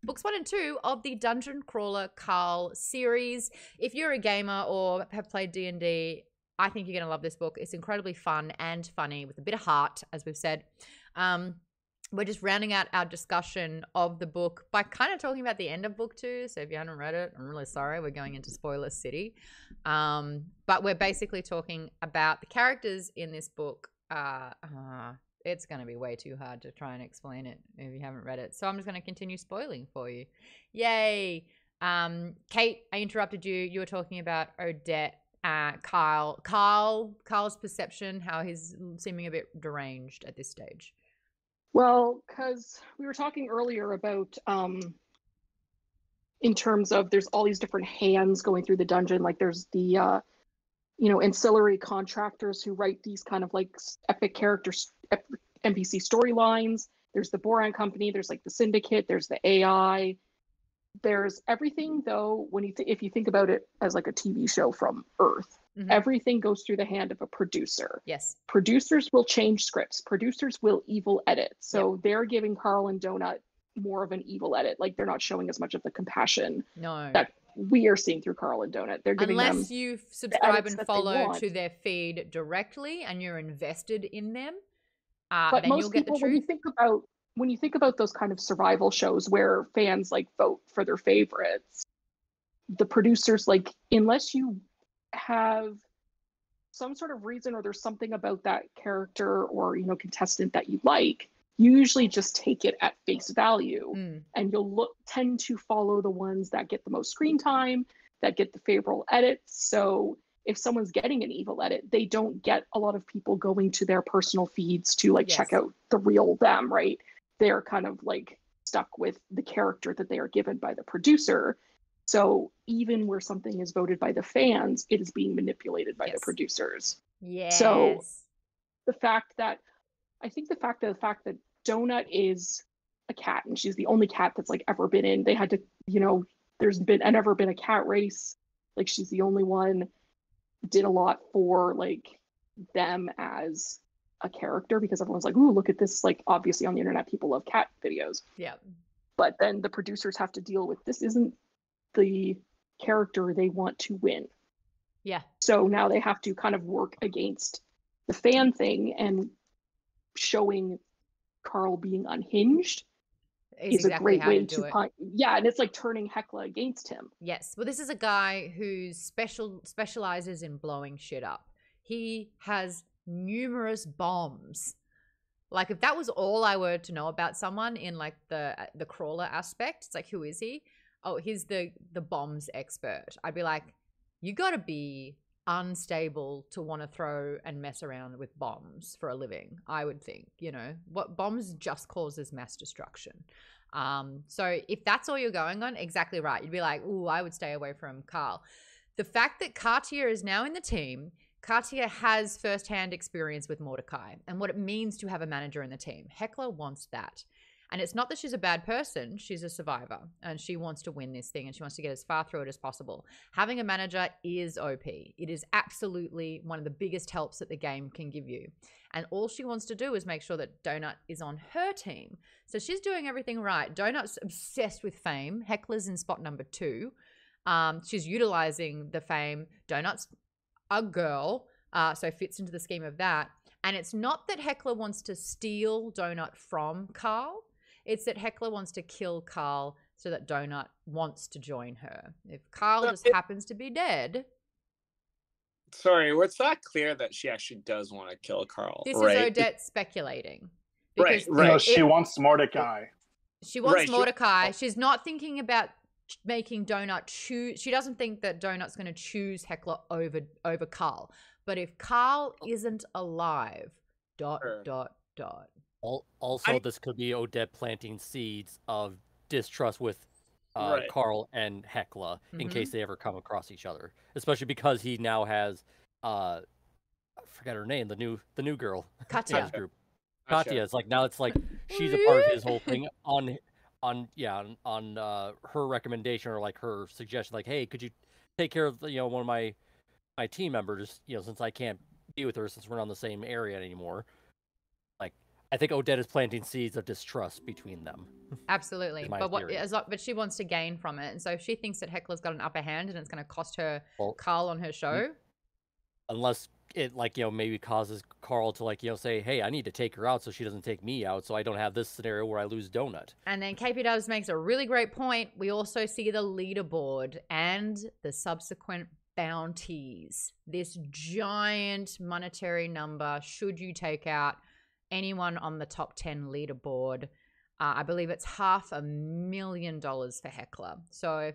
Books 1 and 2 of the Dungeon Crawler Carl series. If you're a gamer or have played D&D, I think you're going to love this book. It's incredibly fun and funny with a bit of heart, as we've said. We're just rounding out our discussion of the book by kind of talking about the end of book 2. So if you haven't read it, I'm really sorry. We're going into spoiler city. But we're basically talking about the characters in this book. It's going to be way too hard to try and explain it if you haven't read it. So I'm just going to continue spoiling for you. Yay. Kate, I interrupted you. You were talking about Odette. Carl's perception, how he's seeming a bit deranged at this stage. Well, because we were talking earlier about in terms of there's all these different hands going through the dungeon. Like there's the ancillary contractors who write these kind of like epic characters, NPC storylines. There's the Boran Company. There's like the Syndicate. There's the AI. There's everything though. When if you think about it as like a TV show from Earth, everything goes through the hand of a producer. Yes. Producers will change scripts. Producers will evil edit. So they're giving Carl and Donut more of an evil edit. Like they're not showing as much of the compassion that we are seeing through Carl and Donut. They're giving unless them you subscribe and that follow to their feed directly and you're invested in them. But then most you'll get people, the truth. when you think about those kind of survival shows where fans like vote for their favorites, the producers, like, unless you have some sort of reason or there's something about that character or contestant that you like, you usually just take it at face value and you'll tend to follow the ones that get the most screen time, that get the favorable edits. So if someone's getting an evil edit, they don't get a lot of people going to their personal feeds to like check out the real them, right? They're kind of like stuck with the character that they are given by the producer. So even where something is voted by the fans, it is being manipulated by the producers. Yes. So the fact that Donut is a cat and she's the only cat that's like ever been in, they had to, there's never been a cat race. Like she's the only one, did a lot for like them as a character because everyone's like, ooh, look at this. Like obviously on the internet, people love cat videos. Yeah. But then the producers have to deal with this isn't the character they want to win. Yeah. So now they have to kind of work against the fan thing, and showing Carl being unhinged is exactly a great how way to do it. And it's like turning Hecla against him. Yes. Well, this is a guy who specializes in blowing shit up. He has numerous bombs. Like if that was all I were to know about someone in like the crawler aspect, it's like, who is he? Oh, he's the bombs expert. I'd be like, you got to be unstable to want to throw and mess around with bombs for a living, I would think. What bombs just causes mass destruction. So if that's all you're going on, exactly right. You'd be like, ooh, I would stay away from Carl. The fact that Cartier is now in the team, Cartier has firsthand experience with Mordecai and what it means to have a manager in the team. Hecla wants that. And it's not that she's a bad person. She's a survivor and she wants to win this thing and she wants to get as far through it as possible. Having a manager is OP. It is absolutely one of the biggest helps that the game can give you. And all she wants to do is make sure that Donut is on her team. So she's doing everything right. Donut's obsessed with fame. Hecla's in spot number 2. She's utilizing the fame. Donut's a girl, so fits into the scheme of that. And it's not that Hecla wants to steal Donut from Carl. It's that Hecla wants to kill Carl so that Donut wants to join her. If Carl just happens to be dead. Sorry, it's not clear that she actually does want to kill Carl. This right? is Odette speculating. Right. No, she wants Mordecai. She wants Mordecai. She's not thinking about making Donut choose. She doesn't think that Donut's going to choose Hecla over Carl. But if Carl isn't alive, ... Also, this could be Odette planting seeds of distrust with Right. Carl and Hecla in Mhm. case they ever come across each other. Especially because he now has, I forget her name, the new girl in Katya. his group. Katya. Katya. It's like now it's like she's a part of his whole thing on her recommendation or like her suggestion, like, hey, could you take care of one of my team members, since I can't be with her since we're not in the same area anymore. Like, I think Odette is planting seeds of distrust between them. Absolutely. is my But theory. but she wants to gain from it. And so if she thinks that Hecla's got an upper hand and it's going to cost her Well, Carl on her show. Unless it maybe causes Carl to say, hey, I need to take her out so she doesn't take me out, so I don't have this scenario where I lose Donut. And then KP Dubs makes a really great point. We also see the leaderboard and the subsequent bounties. This giant monetary number should you take out anyone on the top 10 leaderboard. I believe it's $500,000 for Hecla. So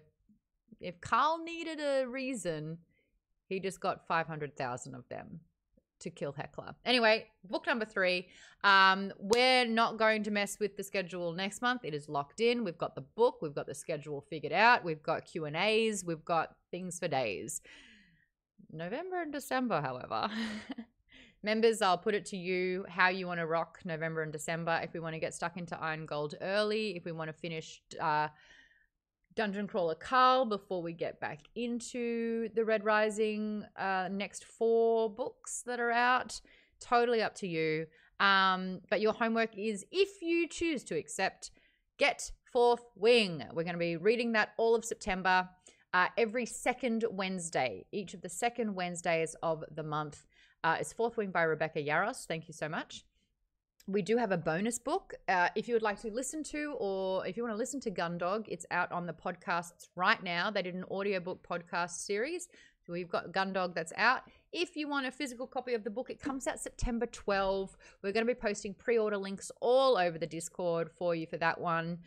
if Carl needed a reason, he just got 500,000 of them to kill Hecla. Anyway, book number 3. We're not going to mess with the schedule next month. It is locked in. We've got the book. We've got the schedule figured out. We've got Q&As. We've got things for days. November and December, however. Members, I'll put it to you how you want to rock November and December. If we want to get stuck into Iron Gold early, if we want to finish Dungeon Crawler Carl before we get back into the Red Rising next 4 books that are out, totally up to you. But your homework is, if you choose to accept, get Fourth Wing. We're going to be reading that all of September, every second Wednesday. Each of the second Wednesdays of the month is Fourth Wing by Rebecca Yaros. Thank you so much. We do have a bonus book. If you would like to listen to, or if you want to listen to Gundog, it's out on the podcasts right now. They did an audiobook podcast series. So we've got Gundog that's out. If you want a physical copy of the book, it comes out September 12. We're going to be posting pre-order links all over the Discord for you for that one.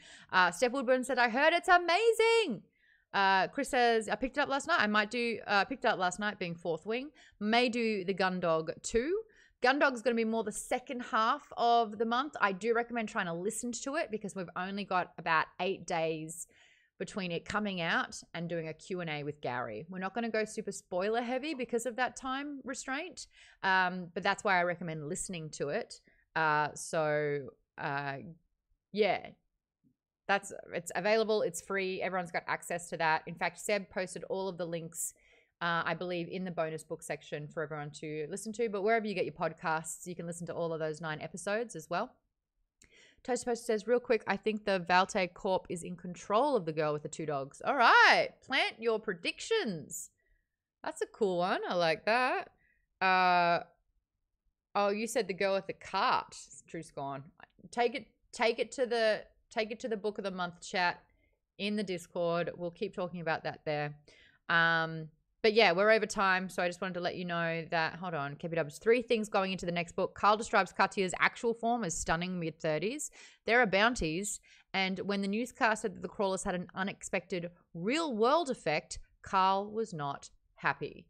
Steph Woodburn said, I heard it's amazing. Chris says, I picked it up last night. I might do, picked it up last night being Fourth Wing. May do the Gundog 2. Gundog's going to be more the second half of the month. I do recommend trying to listen to it because we've only got about 8 days between it coming out and doing a Q&A with Gary. We're not going to go super spoiler heavy because of that time restraint, but that's why I recommend listening to it. Yeah, it's available. It's free. Everyone's got access to that. In fact, Seb posted all of the links, I believe, in the bonus book section for everyone to listen to. But wherever you get your podcasts, you can listen to all of those 9 episodes as well. Toast Post says, real quick, I think the Valte Corp is in control of the girl with the 2 dogs. All right. Plant your predictions. That's a cool one. I like that. Oh, you said the girl with the cart. Truth's gone. Take it to the book of the month chat in the Discord. We'll keep talking about that there. But yeah, we're over time, so I just wanted to let you know that, hold on, keep it up. There's 3 things going into the next book. Carl describes Katya's actual form as stunning mid-30s. There are bounties, and when the newscast said that the crawlers had an unexpected real-world effect, Carl was not happy.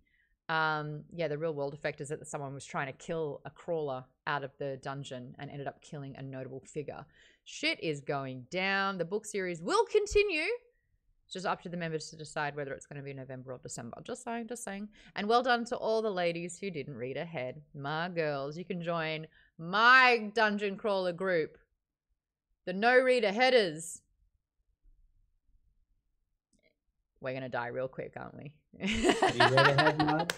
Yeah, the real-world effect is that someone was trying to kill a crawler out of the dungeon and ended up killing a notable figure. Shit is going down. The book series will continue. It's just up to the members to decide whether it's going to be November or December. Just saying, just saying. And well done to all the ladies who didn't read ahead. My girls, you can join my dungeon crawler group, the No Reader Headers. We're going to die real quick, aren't we? Are you read ahead, Maude?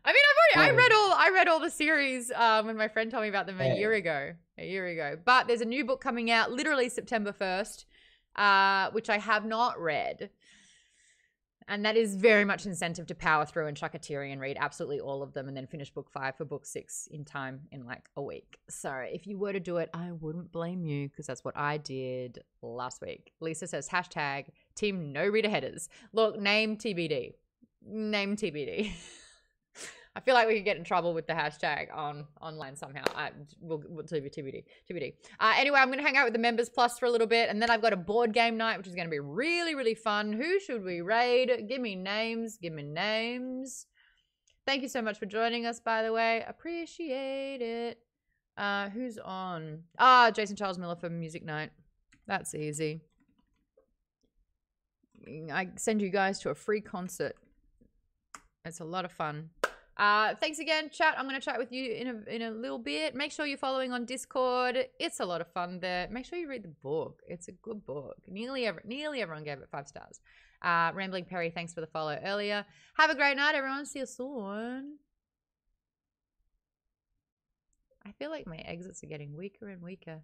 I mean, I read all the series when my friend told me about them a year ago. But there's a new book coming out literally September 1st. Which I have not read. And that is very much incentive to power through and chuck a Tyrion, read absolutely all of them, and then finish book 5 for book 6 in time in like a week. So if you were to do it, I wouldn't blame you because that's what I did last week. Lisa says, hashtag team no reader headers. Look, name TBD. Name TBD. I feel like we could get in trouble with the hashtag online somehow. We'll TBD. Anyway, I'm going to hang out with the Members Plus for a little bit, and then I've got a board game night, which is going to be really, really fun. Who should we raid? Give me names. Thank you so much for joining us, by the way. Appreciate it. Who's on? Ah, Jason Charles Miller for Music Night. That's easy. I send you guys to a free concert. It's a lot of fun. Thanks again, chat. I'm going to chat with you in a little bit. Make sure you're following on Discord. It's a lot of fun there. Make sure you read the book. It's a good book. Nearly everyone gave it 5 stars. Rambling Perry, thanks for the follow earlier. Have a great night, everyone. See you soon. I feel like my exits are getting weaker and weaker.